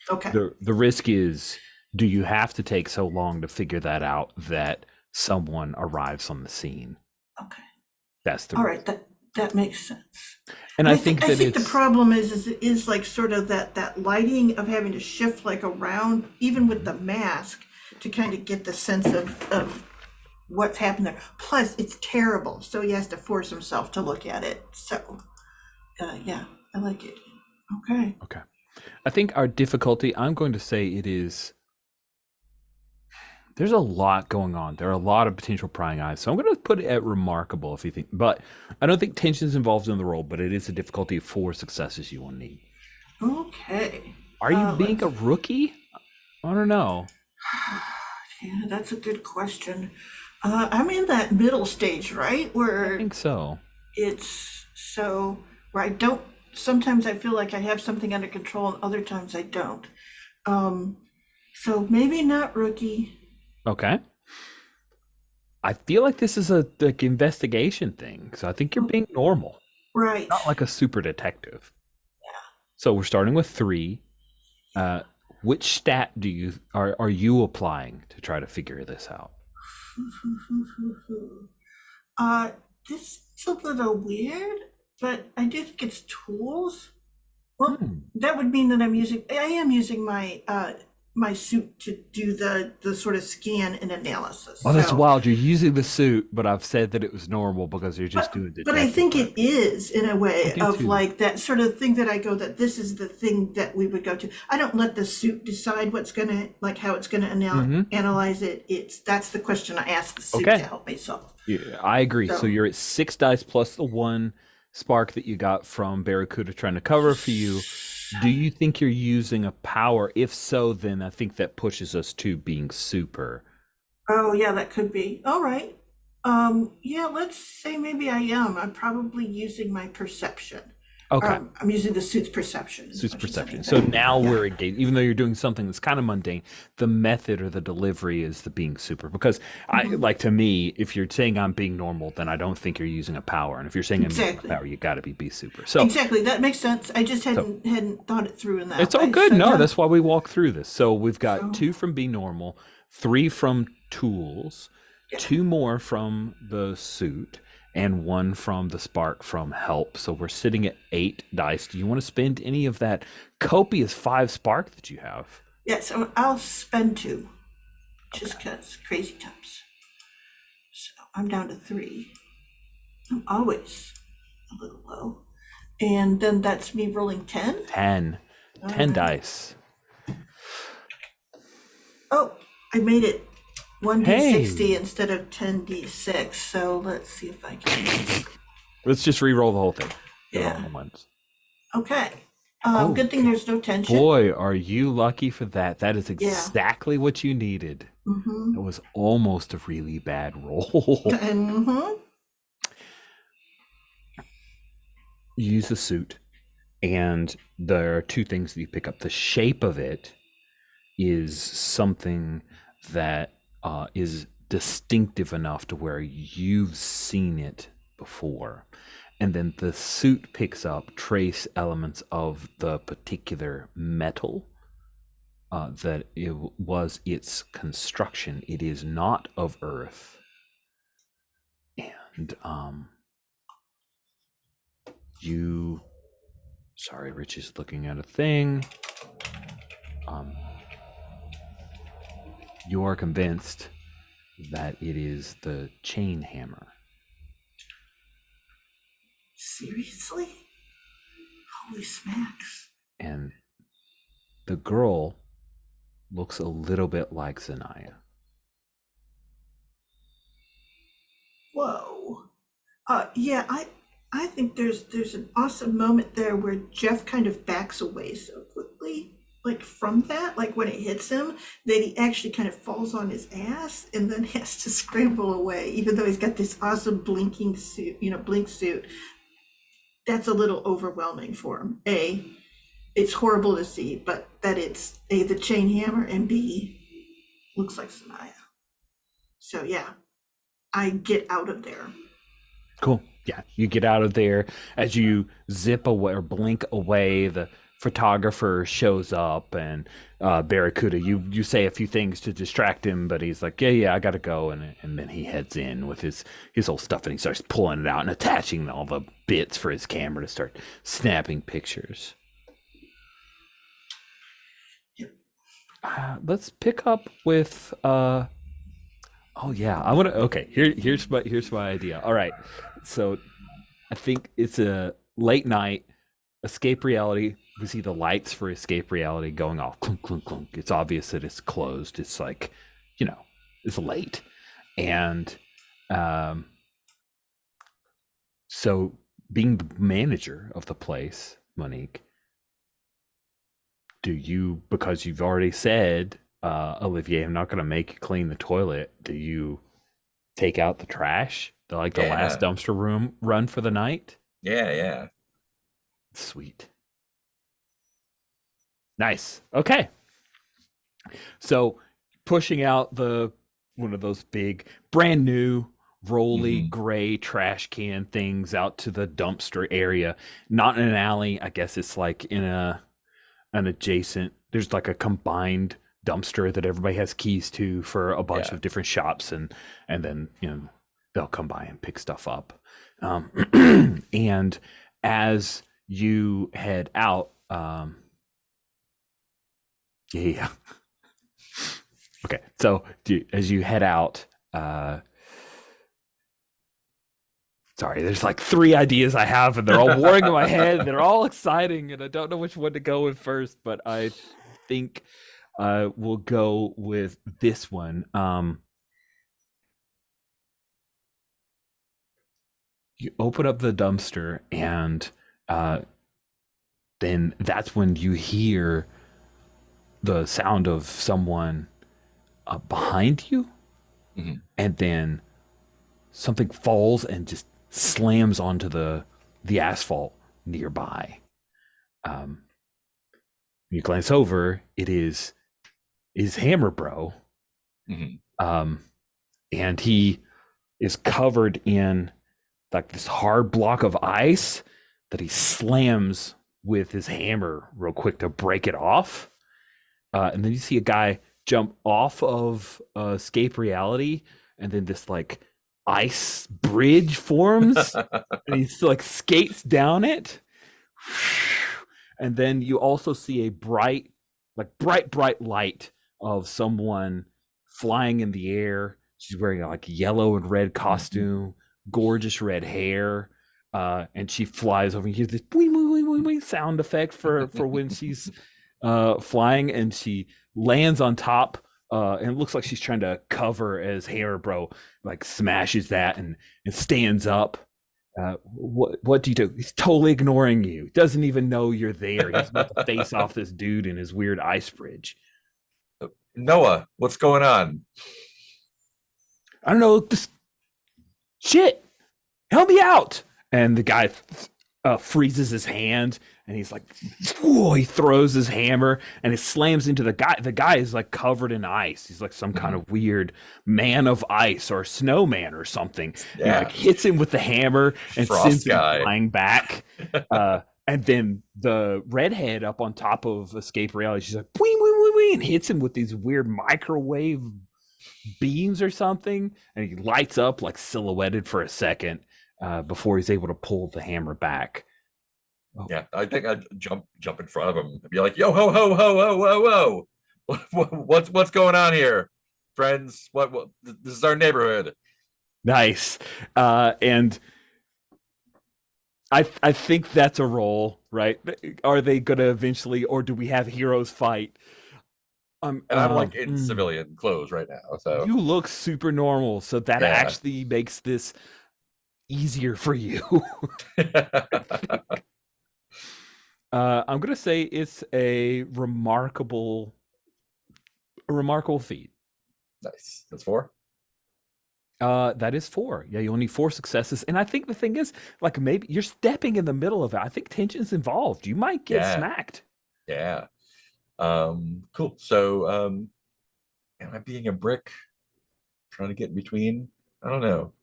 Okay. The risk is, do you have to take so long to figure that out that someone arrives on the scene? Okay. That's the all risk. right. That makes sense. And I think the problem is like sort of that lighting of having to shift like around, even with the mask, to kind of get the sense of what's happened there. Plus, it's terrible, so he has to force himself to look at it. So, yeah, I like it. Okay. Okay. I think our difficulty, I'm going to say it is, there's a lot going on. There are a lot of potential prying eyes. So I'm going to put it at remarkable if you think, but I don't think tension is involved in the role, but it is a difficulty of 4 successes you will need. Okay. Are you being a rookie? I don't know. Yeah, that's a good question. I'm in that middle stage, right? Where I think so. It's so where sometimes I feel like I have something under control and other times I don't. So maybe not rookie. Okay. I feel like this is a investigation thing, so I think you're being normal. Right. Not like a super detective. Yeah. So we're starting with 3. Which stat are you applying to try to figure this out? This is a little weird, but I do think it's tools. Well, that would mean that I am using my my suit to do the sort of scan and analysis. Well, that's wild. You're using the suit, but I've said that it was normal because you're just doing detective. But I think it is, in a way, of like that sort of thing that I go, that this is the thing that we would go to. I don't let the suit decide how it's gonna analyze it. That's the question I ask the suit to help me solve. Yeah, I agree. So you're at 6 dice plus the 1 spark that you got from Barracuda trying to cover for you. Do you think you're using a power? If so, then I think that pushes us to being super. Oh, yeah, that could be. All right. Yeah, let's say maybe I am. I'm probably using my perception. Okay. I'm using the suit's perception. Suit's perception. So now we're engaged, even though you're doing something that's kind of mundane, the method or the delivery is the being super. Because to me, if you're saying I'm being normal, then I don't think you're using a power. And if you're saying I'm using a power, you got to be super. So exactly, that makes sense. I just hadn't thought it through in that. It's all good. So, that's why we walk through this. So we've got 2 from being normal, 3 from tools, 2 more from the suit, and 1 from the spark from help. So we're sitting at 8 dice. Do you want to spend any of that copious 5 spark that you have? Yes, I'll spend 2, just because crazy times. So I'm down to 3. I'm always a little low. And then that's me rolling 10? 10. 10 dice. Oh, I made it 1d60 instead of 10d6. So let's see if I can. Let's just re-roll the whole thing. Yeah. Once. Okay. Good thing there's no tension. Boy, are you lucky for that. That is exactly what you needed. It was almost a really bad roll. You use the suit, and there are 2 things that you pick up. The shape of it is something that is distinctive enough to where you've seen it before. And then the suit picks up trace elements of the particular metal that it was its construction. It is not of earth. And sorry, Rich is looking at a thing. You are convinced that it is the chain hammer. Seriously? Holy smacks. And the girl looks a little bit like Zanaya. Whoa. Yeah, I think there's an awesome moment there where Jeff kind of backs away so quickly, like from that, like when it hits him, that he actually kind of falls on his ass and then has to scramble away, even though he's got this awesome blinking suit, blink suit. That's a little overwhelming for him. A, it's horrible to see, but that it's A, the chain hammer, and B, looks like Sanaya. So yeah, I get out of there. Cool. Yeah, you get out of there. As you zip away or blink away, the photographer shows up, and Barracuda, you say a few things to distract him, but he's like, yeah, I gotta go, and then he heads in with his old stuff, and he starts pulling it out and attaching all the bits for his camera to start snapping pictures. Yep. Let's pick up with oh yeah, I want to. Okay, here's my idea. All right, so I think it's a late night escape reality. We see the lights for escape reality going off. Clunk, clunk, clunk. It's obvious that it's closed. It's like, it's late, and so being the manager of the place, Monique, because you've already said, Olivier, I'm not going to make you clean the toilet. Do you take out the trash? The last dumpster run for the night? Yeah. Sweet. Nice. Okay. So pushing out one of those big, brand new, rolly gray trash can things out to the dumpster area. Not in an alley. I guess it's like in an adjacent. There's like a combined dumpster that everybody has keys to for a bunch of different shops, and then they'll come by and pick stuff up. And as you head out, okay, so as you head out, sorry, there's like 3 ideas I have, and they're all warring in my head, and they're all exciting, and I don't know which one to go with first, but I think we'll go with this one. You open up the dumpster, and then that's when you hear the sound of someone behind you, and then something falls and just slams onto the asphalt nearby. You glance over, it is Hammer Bro, and he is covered in like this hard block of ice that he slams with his hammer real quick to break it off. And then you see a guy jump off of escape reality, and then this like ice bridge forms, and he like skates down it. And then you also see a bright light of someone flying in the air. She's wearing a yellow and red costume, gorgeous red hair, and she flies over. You hear this boing, boing, boing, boing sound effect for when she's flying, and she lands on top, and it looks like she's trying to cover as Hammer Bro smashes that and stands up. What do you do? He's totally ignoring you. He doesn't even know you're there. He's about to face off this dude in his weird ice bridge. Noah, what's going on? I don't know. This shit. Help me out. And the guy freezes his hand, and he's like, whoa, he throws his hammer, and it slams into the guy. The guy is covered in ice. He's like some kind of weird man of ice or snowman or something. Yeah. He hits him with the hammer and Frost sends guy. him flying back. And then the redhead up on top of escape reality, she's like, wing, wing, wing, somebody and hits him with these weird microwave beams or something, and he lights up like silhouetted for a second before he's able to pull the hammer back. Yeah, I think I'd jump in front of him and be like, "Yo, ho, ho, ho, ho, ho, ho! What's going on here, friends? What? This is our neighborhood." Nice. And I think that's a roll, right? Are they gonna eventually, or do we have heroes fight? And I'm like in civilian clothes right now, so you look super normal, so that Yeah. actually makes this easier for you. I'm gonna say it's a remarkable feat. Nice. That's 4. That is 4. Yeah, you only need 4 successes. And I think the thing is, like, maybe you're stepping in the middle of it. I think tension's involved. You might get Yeah. smacked. Yeah. Cool. So, am I being a brick? Trying to get in between? I don't know.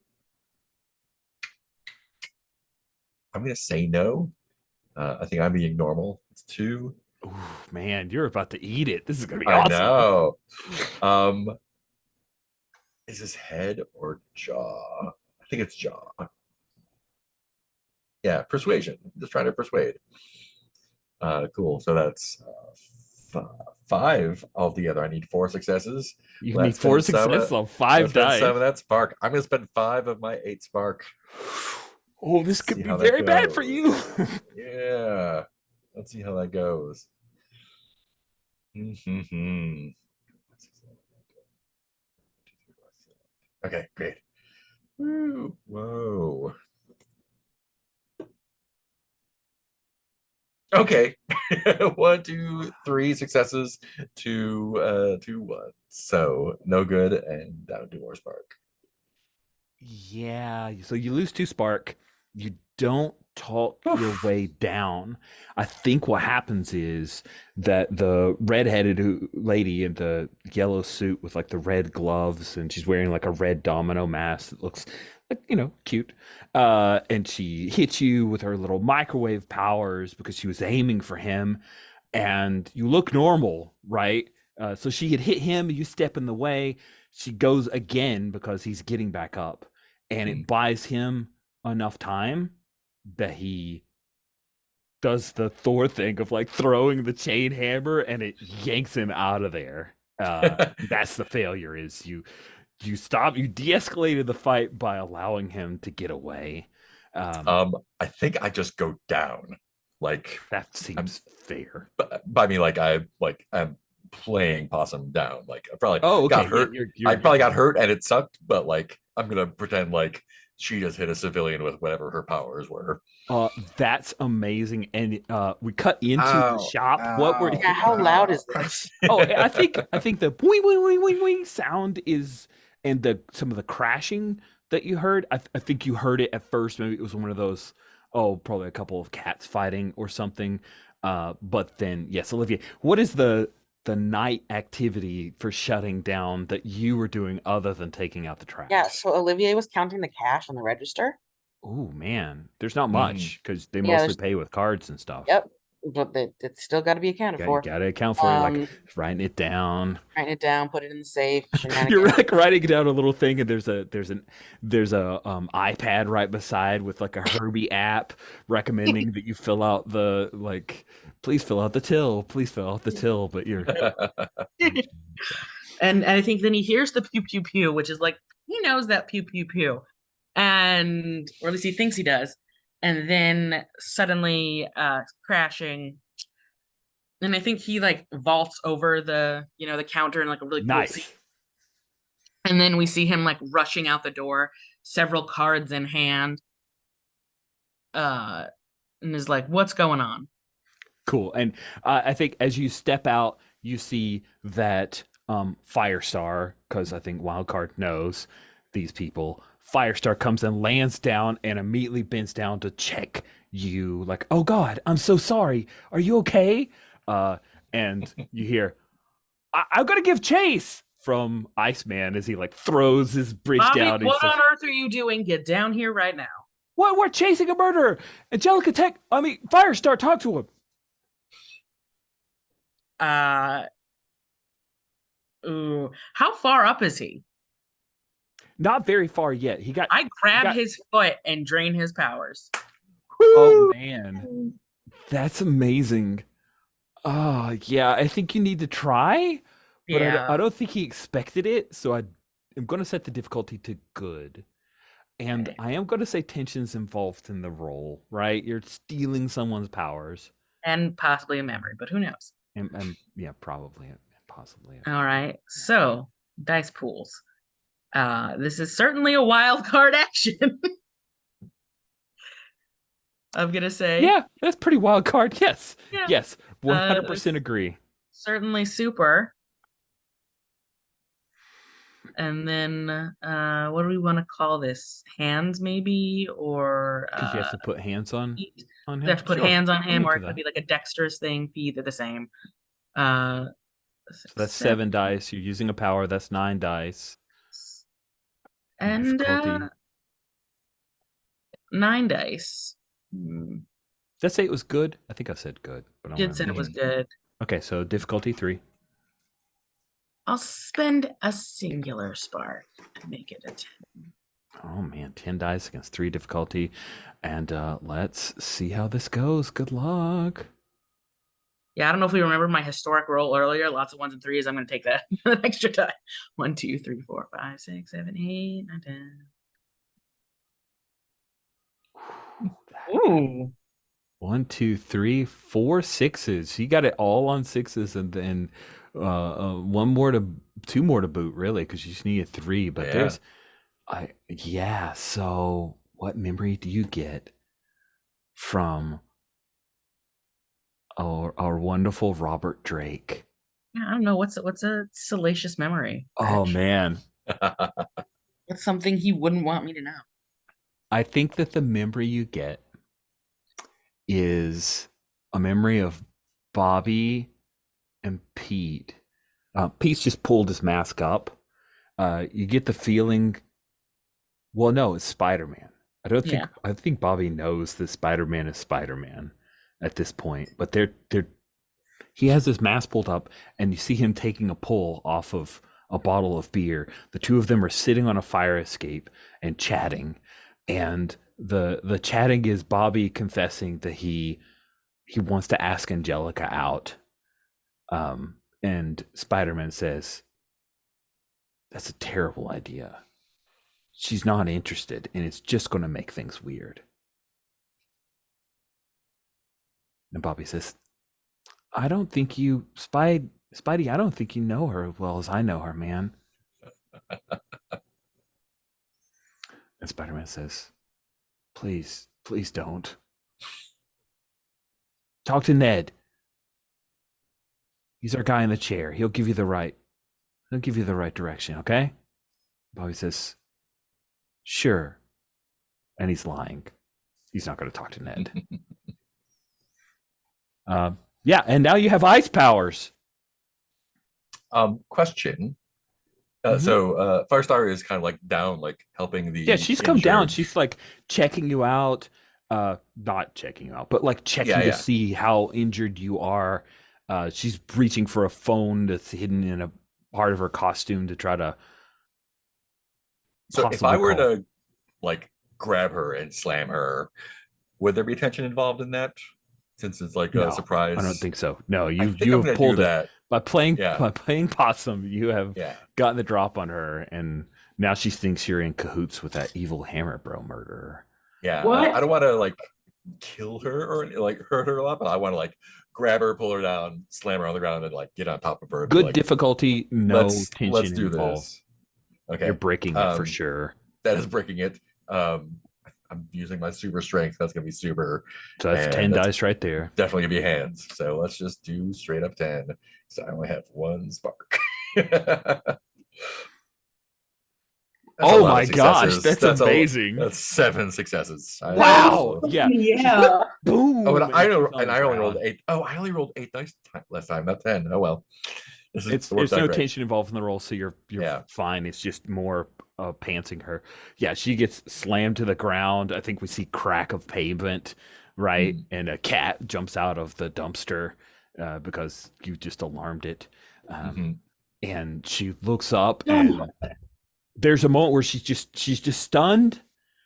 I'm gonna say no. I think I'm being normal. It's 2. Ooh, man, you're about to eat it. This is gonna be I awesome. know. Is this head or jaw? I think it's jaw. Yeah, persuasion. Just trying to persuade. Cool. So that's 5 altogether. I need 4 successes. You Let's need 4 spend some of- successes on 5 Spend dice. some of that spark. I'm gonna spend 5 of my 8 spark. Oh, this could See be how that very bad for goes. you. Yeah. Let's see how that goes. Mm-hmm. Okay, great. Woo. Whoa. Okay. 1, 2, 3 successes to 1. So no good and down to more spark. Yeah, so you lose 2 spark. You don't talk your way down. I think what happens is that the redheaded lady in the yellow suit with like the red gloves, and she's wearing like a red domino mask that looks like, cute. And she hits you with her little microwave powers because she was aiming for him, and you look normal, right? So she had hit him, you step in the way. She goes again because he's getting back up, and it buys him enough time that he does the Thor thing of like throwing the chain hammer, and it yanks him out of there. That's the failure. Is you de-escalated the fight by allowing him to get away. I think I just go down. Like That seems fair. by me, like I'm playing possum down. Like I probably Oh, okay. got hurt. You're I probably got hurt and it sucked, but like I'm gonna pretend like she just hit a civilian with whatever her powers were. That's amazing. And we cut into the Ow, shop. What were Yeah, how loud is this? Oh, I think the boing boing boing boing boing sound is, and some of the crashing that you heard. I think you heard it at first. Maybe it was one of those. Oh, probably a couple of cats fighting or something. But then yes, Olivia, what is the night activity for shutting down that you were doing other than taking out the trash? Yeah, so Olivier was counting the cash on the register. Oh man, there's not much because they Yeah, mostly there's- pay with cards and stuff. Yep, but it's still got to be accounted You for. gotta account for it, like Um, writing it down. Writing it down, put it in the safe. You're shenanigans. like writing down a little thing, and there's a iPad right beside with like a Herbie app recommending that you fill out the please fill out the till, please fill out the till. But you're And I think then he hears the pew pew pew, which is like he knows that pew pew pew, and or at least he thinks he does, and then suddenly crashing. And I think he like vaults over the the counter in like a really cool nice. scene. And then we see him like rushing out the door, several cards in hand. And is like, what's going on? Cool. And I think as you step out, you see that Firestar, because I think Wildcard knows these people. Firestar comes and lands down and immediately bends down to check you, like, "Oh God, I'm so sorry. Are you okay?" And you hear, "I'm gonna give chase," from Iceman as he like throws his bridge Bobby, down. And what says, on earth are you doing? Get down here right now. "What? We're chasing a murderer. Angelica Firestar, talk to him." Ooh, how far up is he? Not very far yet. I grab got- his foot and drain his powers. Oh man, that's amazing. Yeah, I think you need to try, but Yeah. I don't think he expected it. So I'm going to set the difficulty to good. And Okay. I am going to say tension's involved in the role, right? You're stealing someone's powers. And possibly a memory, but who knows? And yeah, probably, possibly. All right. So, dice pools. This is certainly a wild card action. I'm gonna say. Yeah, that's pretty wild card. Yes. Yeah. Yes. 100% agree. Certainly super. And then what do we want to call this? Hands maybe, or Because you have to put hands on feet. him. You have to put Sure, hands on we him, can or do it could that. be like a dexterous thing. Feet are the same. So that's 7 dice. You're using a power. That's 9 dice. And Difficulty. 9 dice. Did I say it was good? I think I said good, but I don't Did say it remember. was good. Okay, so difficulty 3. I'll spend a singular spark to make it a 10. Oh man, 10 dice against 3 difficulty, and let's see how this goes. Good luck. Yeah, I don't know if we remember my historic roll earlier. Lots of 1s and 3s. I'm going to take that an extra die. 1, 2, 3, 4, 5, 6, 7, 8, 9, 10. Ooh. 1, 2, 3, 4 6s. He got it all on 6s, and then 2 more to boot, really, because you just needed 3. But So what memory do you get from our wonderful Robert Drake? Yeah, I don't know. What's a salacious memory? Oh man, What's something he wouldn't want me to know? I think that the memory you get is a memory of Bobby and Pete. Pete's just pulled his mask up. You get the feeling. Well, no, it's Spider-Man. I think Bobby knows that Spider-Man is Spider-Man at this point, but he has his mask pulled up, and you see him taking a pull off of a bottle of beer. The two of them are sitting on a fire escape and chatting, and the chatting is Bobby confessing that he wants to ask Angelica out, and Spider-Man says, "That's a terrible idea. She's not interested, and it's just going to make things weird." And Bobby says, "I don't think you, Spidey, I don't think you know her as well as I know her, man." And Spider-Man says, please don't. Talk to Ned. He's our guy in the chair. He'll give you the right direction, okay? Bobby says, sure. And he's lying. He's not going to talk to Ned. Yeah, and now you have ice powers. Question. So Firestar is kind of like down, like helping the. Yeah, she's come down. injured. She's like checking you out. Not checking you out, but like checking to see how injured you are. She's reaching for a phone that's hidden in a part of her costume to try to. So if I were to like grab her and slam her, would there be tension involved in that? Since it's like a surprise. I don't think so. No, you I'm have pulled that. it by playing possum. You have gotten the drop on her, and now she thinks you're in cahoots with that evil Hammer Bro murderer. Yeah, I don't want to like kill her or like hurt her a lot, but I want to like grab her, pull her down, slam her on the ground, and like get on top of her. Good like, difficulty, no tension let's do involved. This. Okay, You're breaking it for sure. That is breaking it. I'm using my super strength. That's gonna be super. So that's 10 dice right there. Definitely gonna be hands. So let's just do straight up 10. So I only have 1 spark. Oh my gosh, that's amazing. That's 7 successes. Wow. Yeah. Boom. Oh, and I only rolled 8. Oh, I only rolled 8 dice last time, not 10. Oh well. There's no tension involved in the roll, so you're fine. It's just more pantsing her. Yeah, she gets slammed to the ground. I think we see crack of pavement, right? And a cat jumps out of the dumpster because you just alarmed it. and she looks up, and there's a moment where she's just stunned.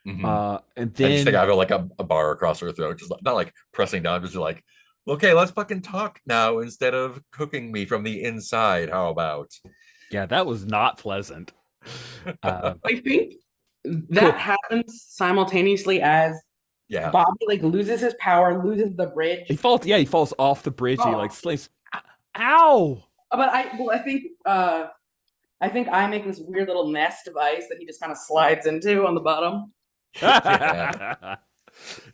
Mhm. And I just think then I have like a bar across her throat, just not like pressing down, just like, okay, let's fucking talk now instead of cooking me from the inside. How about? yeah, that was not pleasant. I think that happens simultaneously as Yeah. Bobby like loses his power, loses the bridge. He falls off the bridge. And he like Oh. slays. Ow! But I think I make this weird little nest of ice that he just kind of slides into on the bottom.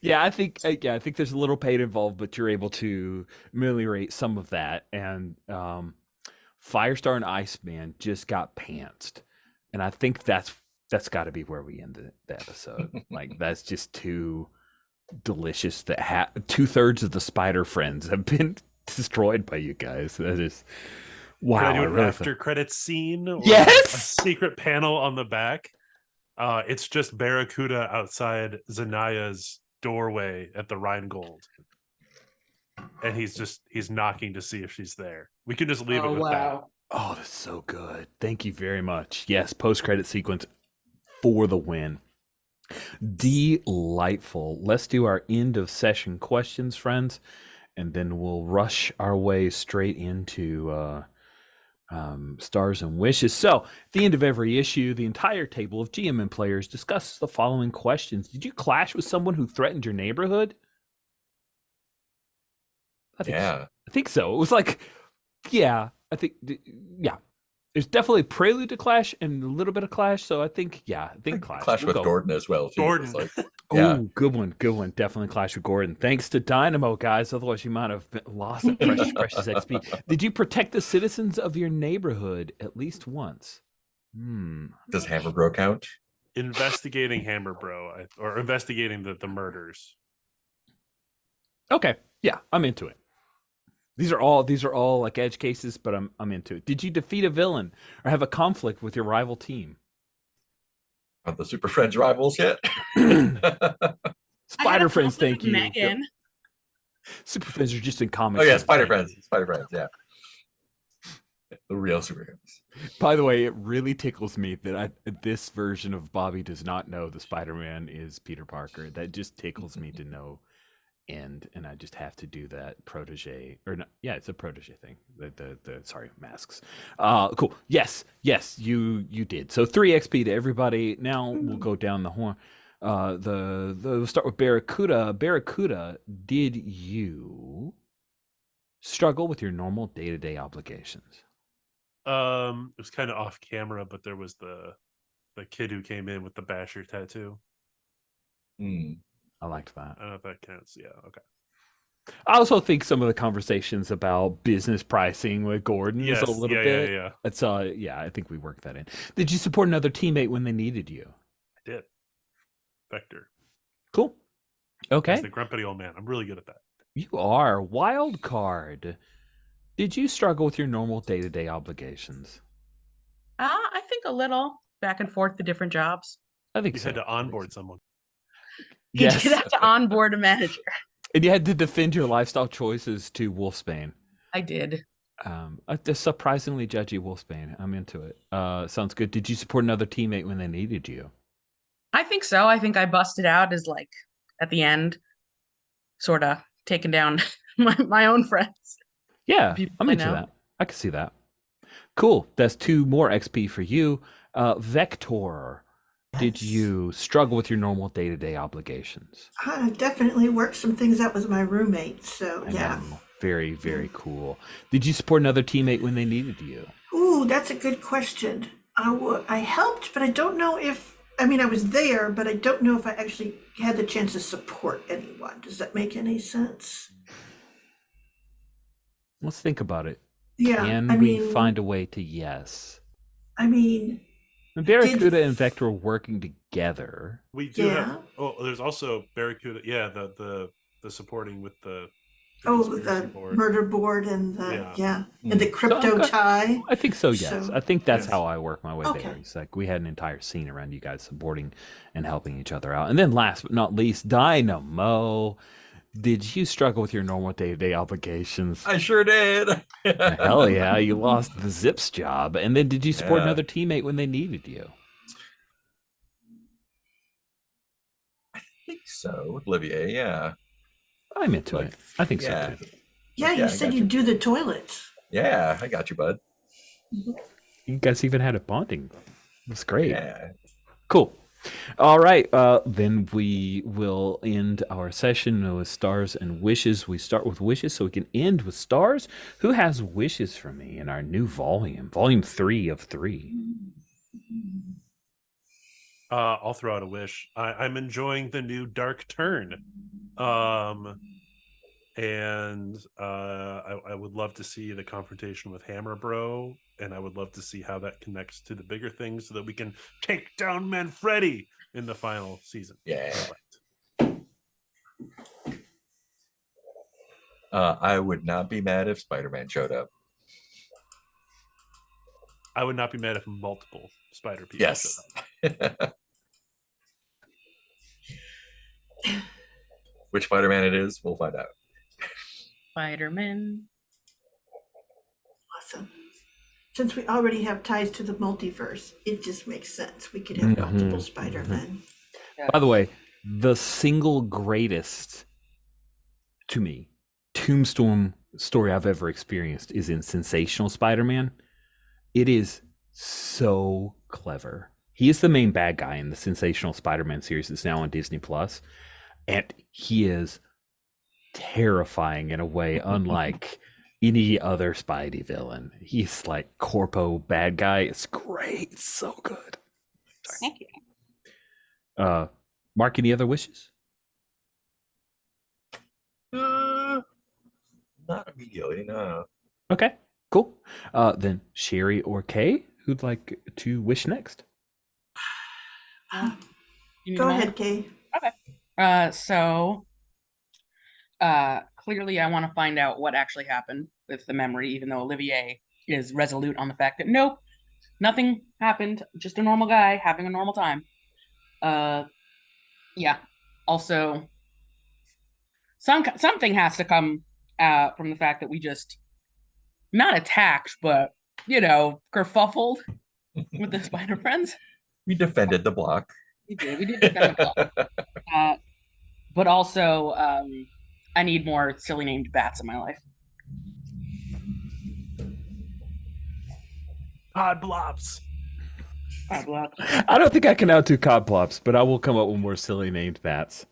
Yeah, I think there's a little pain involved, but you're able to ameliorate some of that. And Firestar and Iceman just got pantsed, and I think that's got to be where we end the episode. Like that's just too delicious. That 2/3 of the spider friends have been destroyed by you guys. That is wow. Can I do I an really after credits scene? Or Yes! a secret panel on the back. It's just Barracuda outside Zanaya's doorway at the Rheingold. And he's knocking to see if she's there. We can just leave it with that. Oh, that's so good. Thank you very much. Yes, post-credit sequence for the win. Delightful. Let's do our end of session questions, friends, and then we'll rush our way straight into Stars and Wishes. So, at the end of every issue, the entire table of GM and players discusses the following questions. Did you clash with someone who threatened your neighborhood? I think so. It was like, yeah, there's definitely prelude to clash and a little bit of clash. So I think clash. Clash with Gordon as well. Too. Gordon. Like, Oh, good one. Definitely clash with Gordon. Thanks to Dynamo, guys. Otherwise, you might have lost that precious XP. Did you protect the citizens of your neighborhood at least once? Does Hammer Bro count? Investigating Hammer Bro, or investigating the murders. Okay, yeah, I'm into it. These are all like edge cases, but I'm into it. Did you defeat a villain or have a conflict with your rival team? Are the Super Friends rivals yet? Spider Friends, thank you. Megan. Super Friends are just in comics. Oh yeah, Spider Friends, yeah. The real Super Friends. By the way, it really tickles me that this version of Bobby does not know the Spider-Man is Peter Parker. That just tickles me to no end, and I just have to do that protege or not. Yeah, it's a protege thing. The sorry, masks. Cool. Yes, you did. So 3 XP to everybody. Now we'll go down the horn. We'll start with Barracuda. Barracuda, did you struggle with your normal day-to-day obligations? It was kind of off camera, but there was the kid who came in with the Basher tattoo. I liked that. I don't know if that counts. Yeah, okay. I also think some of the conversations about business pricing with Gordon is a little bit. Yeah. It's I think we worked that in. Did you support another teammate when they needed you? I did. Vector. Cool. Okay. He's the grumpy old man. I'm really good at that. You are. Wild card. Did you struggle with your normal day-to-day obligations? I think a little back and forth to different jobs. I think You so. had to onboard someone. You Yes. did have to onboard a manager. And you had to defend your lifestyle choices to Wolfsbane. I did. A surprisingly judgy Wolfsbane. I'm into it. Sounds good. Did you support another teammate when they needed you? I think so. I think I busted out as like at the end, sort of taking down my own friends. Yeah, People I'm I into know. that. I can see that. Cool. That's 2 more XP for you. Vector, did Yes. you struggle with your normal day-to-day obligations? I definitely worked some things out with my roommate, so I yeah. know. Very, very cool. Did you support another teammate when they needed you? Ooh, that's a good question. I helped, but I don't know if, I mean, I was there, but I don't know if I actually had the chance to support anyone. Does that make any sense? Let's think about it. Yeah, Can I we mean, find a way to yes? I mean, Barracuda and Vector are working together. We do Yeah. have. Oh, there's also Barracuda. Yeah, the supporting with the the board. murder board and the, Yeah. and the crypto good. tie. I think so, yes. So- I think that's Yes. how I work my way there. Okay. It's like we had an entire scene around you guys supporting and helping each other out. And then last but not least, Dynamo. Did you struggle with your normal day-to-day obligations? I sure did. Hell yeah, you lost the Zips job. And then did you support Yeah. another teammate when they needed you? I think so, Olivier. Yeah, I'm into Like, it. I think yeah. so too. Yeah, Yeah, you I said got you'd you. do the toilets. Yeah, I got you, bud. You guys even had a bonding. That's great. Yeah. Cool. All right. Then we will end our session with stars and wishes. We start with wishes so we can end with stars. Who has wishes for me in our new volume? Volume 3 of 3. I'll throw out a wish. I'm enjoying the new dark turn. And I would love to see the confrontation with Hammer Bro, and I would love to see how that connects to the bigger things so that we can take down Manfredi in the final season. Yeah. I would not be mad if Spider-Man showed up. I would not be mad if multiple Spider people Yes. showed up. Which Spider-Man it is, we'll find out. Spider-Man. Awesome. Since we already have ties to the multiverse, it just makes sense. We could have multiple Spider-Men. By the way, the single greatest, to me, Tombstone story I've ever experienced is in Sensational Spider-Man. It is so clever. He is the main bad guy in the Sensational Spider-Man series that's now on Disney Plus, and he is terrifying in a way unlike any other Spidey villain. He's like corpo bad guy. It's great. It's so good. Thank you. Mark, any other wishes? Not immediately, no. Okay, cool. Then Sherry or Kay, who'd like to wish next? You need Go a ahead, moment? Kay. So clearly I want to find out what actually happened with the memory, even though Olivier is resolute on the fact that nope, nothing happened, just a normal guy having a normal time. Yeah. Also, something has to come from the fact that we just not attacked, but kerfuffled with the spider friends. We defended the block. We did defend the block. But also, I need more silly named bats in my life. Pod blobs. I don't think I can outdo Codplops, but I will come up with more silly named bats.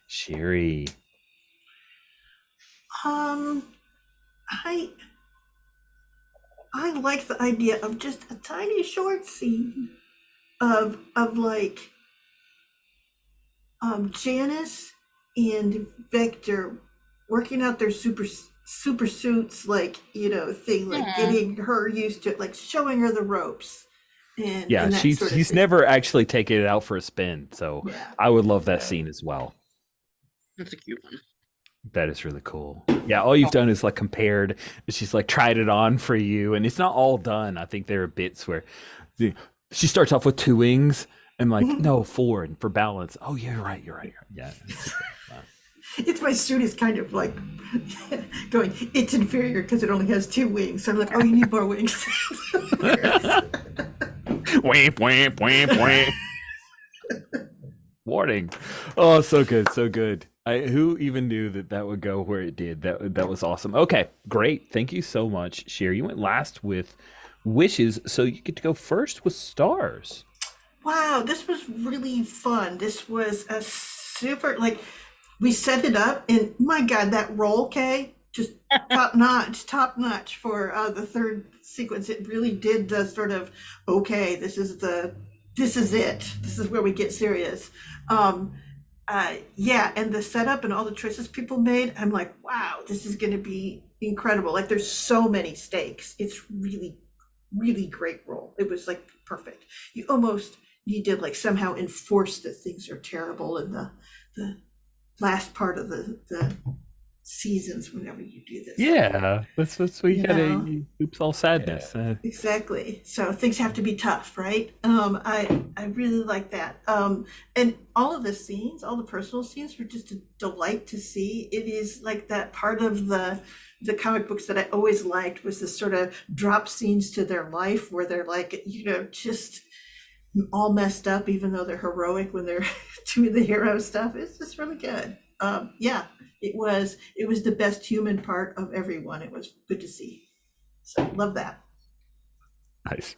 Sherry. I like the idea of just a tiny short scene of like Janice and Vector working out their super suits, like thing, like getting her used to it, like showing her the ropes. And Yeah, and that sort of she's thing. never actually taken it out for a spin, so Yeah. I would love that scene as well. That's a cute one. That is really cool. Yeah, all you've done is like compared. She's like tried it on for you, and it's not all done. I think there are bits where she starts off with 2 wings and like no 4 and for balance. Oh, yeah, you're right. Yeah. It's my suit is kind of like going, it's inferior because it only has 2 wings. So I'm like, oh, you need more wings. Wamp, wamp, wamp, wamp. Warning. Oh, so good, so good. Who even knew that would go where it did? That was awesome. Okay, great. Thank you so much, Sherry. You went last with wishes, so you get to go first with stars. Wow, this was really fun. This was a super, like, we set it up, and my God, that roll, Kay, just top notch for the third sequence. It really did the sort of, okay, this is it. This is where we get serious. Yeah, and the setup and all the choices people made, I'm like, wow, this is going to be incredible. Like, there's so many stakes. It's really, really great role. It was like perfect. You almost need to like somehow enforce that things are terrible in the last part of the seasons whenever you do this. Yeah, that's what you gotta. Oops, all sadness. Exactly. So things have to be tough, right? I really like that. And all of the scenes, all the personal scenes were just a delight to see. It is like that part of the the comic books that I always liked was this sort of drop scenes to their life where they're like, just all messed up, even though they're heroic when they're doing the hero stuff. It's just really good. Yeah, it was the best human part of everyone. It was good to see. So love that. Nice.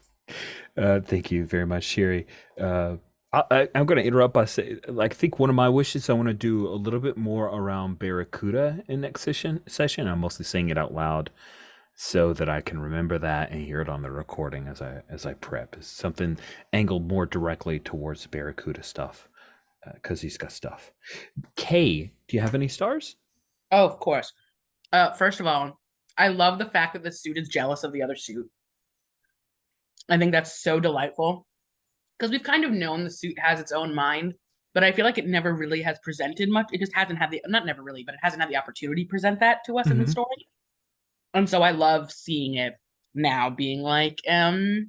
Thank you very much, Sherry. I'm going to interrupt by saying, I think one of my wishes, I want to do a little bit more around Barracuda in next session. I'm mostly saying it out loud so that I can remember that and hear it on the recording as I prep. It's something angled more directly towards Barracuda stuff because he's got stuff. Kay, do you have any stars? Oh, of course. First of all, I love the fact that the suit is jealous of the other suit. I think that's so delightful because we've kind of known the suit has its own mind, but I feel like it never really has presented much. It just hasn't had not never really, but it hasn't had the opportunity to present that to us in the story. And so I love seeing it now being like, and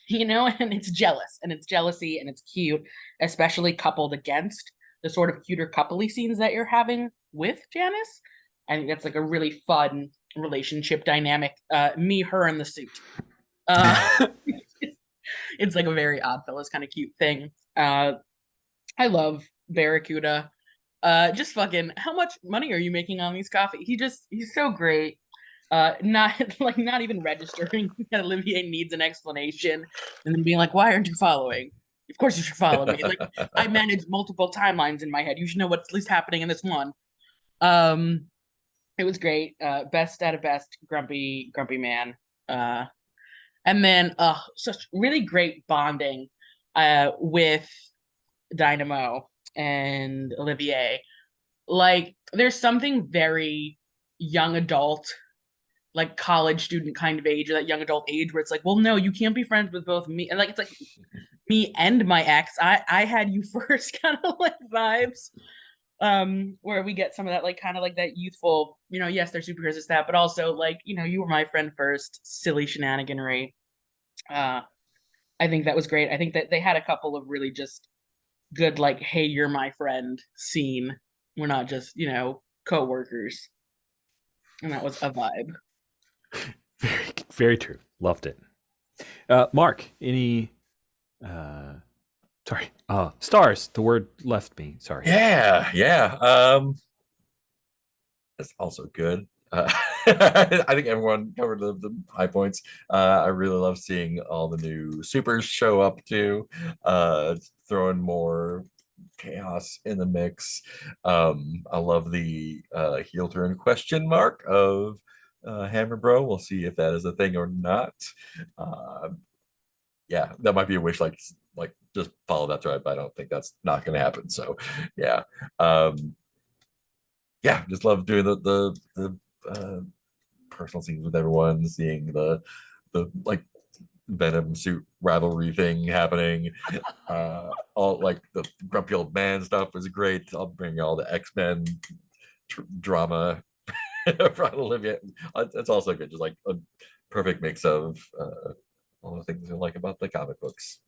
it's jealous and it's jealousy and it's cute, especially coupled against the sort of cuter coupley scenes that you're having with Janice. I think that's like a really fun relationship dynamic. Me, her, and the suit. It's like a very Oddfellows kind of cute thing. I love Barracuda. Just fucking, how much money are you making on these coffee? He's so great. Not even registering that Olivier needs an explanation and then being like, why aren't you following? Of course you should follow me. Like, I manage multiple timelines in my head. You should know what's at least happening in this one. It was great. Best out of best, grumpy man. And then such really great bonding with Dynamo and Olivier. Like, there's something very young adult, like college student kind of age, or that young adult age where it's like, well, no, you can't be friends with both me. And like, it's like me and my ex. I had you first kind of like vibes. Where we get some of that, like, kind of like that youthful, yes, they're superheroes, it's that, but also like, you were my friend first, silly shenaniganry. I think that was great. I think that they had a couple of really just good, like, hey, you're my friend scene. We're not just, co-workers. And that was a vibe. Very, very true. Loved it. Mark, any stars. The word left me. Sorry. Yeah. That's also good. I think everyone covered the high points. I really love seeing all the new supers show up too. Throwing more chaos in the mix. I love the heel turn question mark of Hammer Bro. We'll see if that is a thing or not. Yeah, that might be a wish, like just follow that thread, but I don't think that's not going to happen. So yeah. Yeah, just love doing the personal scenes with everyone, seeing the like Venom suit rivalry thing happening. All like the grumpy old man stuff was great. I'll bring all the X-Men drama from Olivia. It's also good, just like a perfect mix of all the things I like about the comic books.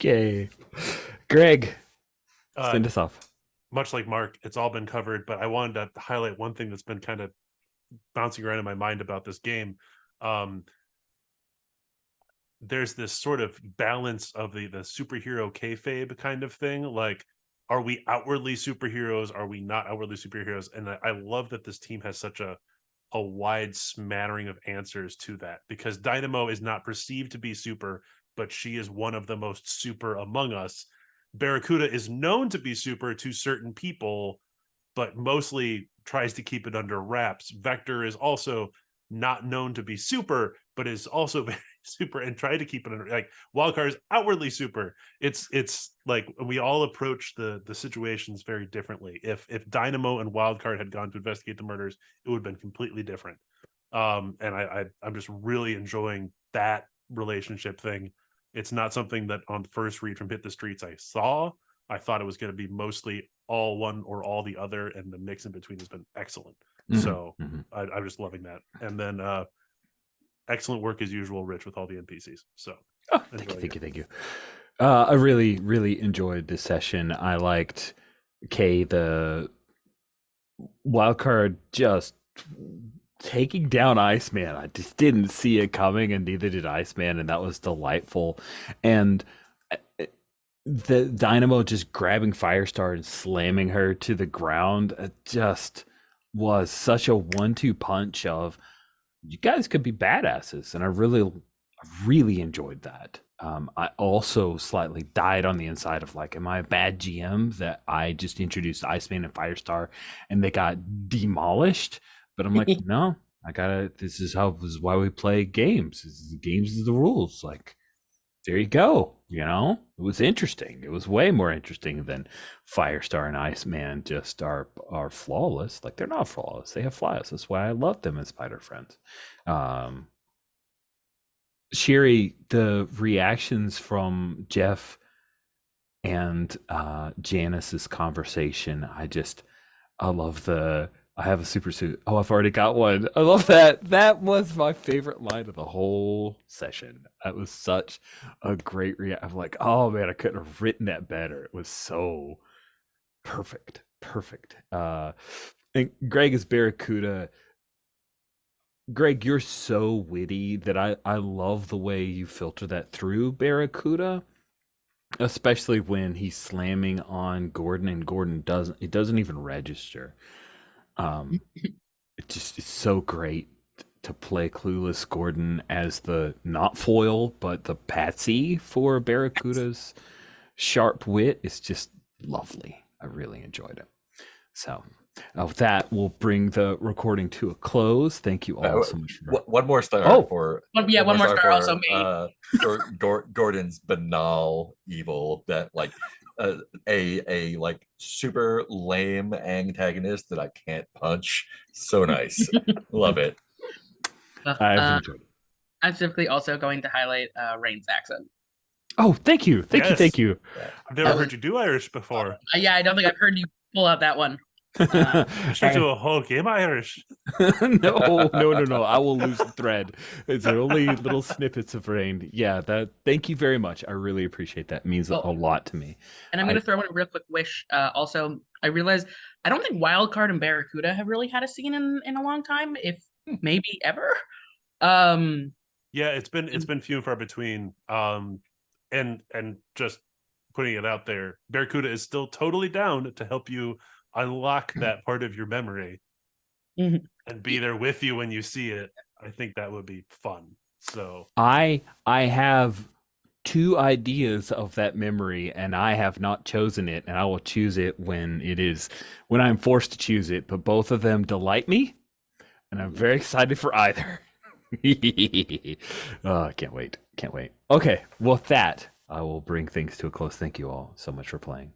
Okay, Greg, send us off. Much like Mark, it's all been covered, but I wanted to highlight one thing that's been kind of bouncing around in my mind about this game. There's this sort of balance of the superhero kayfabe kind of thing. Like, are we outwardly superheroes? Are we not outwardly superheroes? And I love that this team has such a wide smattering of answers to that, because Dynamo is not perceived to be super, but she is one of the most super among us. Barracuda is known to be super to certain people, but mostly tries to keep it under wraps. Vector is also not known to be super, but is also very super and try to keep it under, like, Wildcard is outwardly super. It's like we all approach the situations very differently. If Dynamo and Wildcard had gone to investigate the murders, it would have been completely different. And I'm just really enjoying that relationship thing. It's not something that on first read from Hit the Streets I saw. I thought it was going to be mostly all one or all the other, and the mix in between has been excellent. So I'm just loving that. And then excellent work as usual, Rich, with all the NPCs. So thank you. I really enjoyed this session. I liked the Wildcard just taking down Iceman, I just didn't see it coming, and neither did Iceman, and that was delightful. And the Dynamo just grabbing Firestar and slamming her to the ground, it just was such a 1-2 punch of you guys could be badasses, and I really enjoyed that. I also slightly died on the inside of like, am I a bad GM that I just introduced Iceman and Firestar and they got demolished? But I'm like, no, this is why we play games. Games is the rules. Like, there you go. It was interesting. It was way more interesting than Firestar and Iceman just are flawless. Like, they're not flawless. They have flaws. That's why I love them as Spider Friends. Sherry, the reactions from Jeff and Janice's conversation, I love I have a super suit. Oh, I've already got one. I love that. That was my favorite line of the whole session. That was such a great reaction. I'm like, oh man, I couldn't have written that better. It was so perfect. And Greg is Barracuda. Greg, you're so witty that I love the way you filter that through Barracuda, especially when he's slamming on Gordon and Gordon doesn't even register. It's so great to play clueless Gordon as the not foil, but the patsy for Barracuda's sharp wit is just lovely. I really enjoyed it. So with that, we'll bring the recording to a close. Thank you all so much. One more star for one more star also me. Gordon's banal evil that like a like super lame antagonist that I can't punch. So nice. Love it. I've enjoyed it. I'm simply also going to highlight Rain's accent. Oh, thank you. Thank you. I've never heard you do Irish before. Yeah, I don't think I've heard you pull out that one. Straight to a whole game Irish. No. I will lose the thread. It's only little snippets of Rain. Yeah, thank you very much. I really appreciate that. It means a lot to me. And I'm going to throw in a real quick wish. Also, I realized I don't think Wildcard and Barracuda have really had a scene in a long time, if maybe ever. Yeah, it's been few and far between. And just putting it out there, Barracuda is still totally down to help you unlock that part of your memory and be there with you when you see it. I think that would be fun. So I have 2 ideas of that memory, and I have not chosen it, and I will choose it when I'm forced to choose it. But both of them delight me, and I'm very excited for either. Can't wait. Okay, well, with that, I will bring things to a close. Thank you all so much for playing.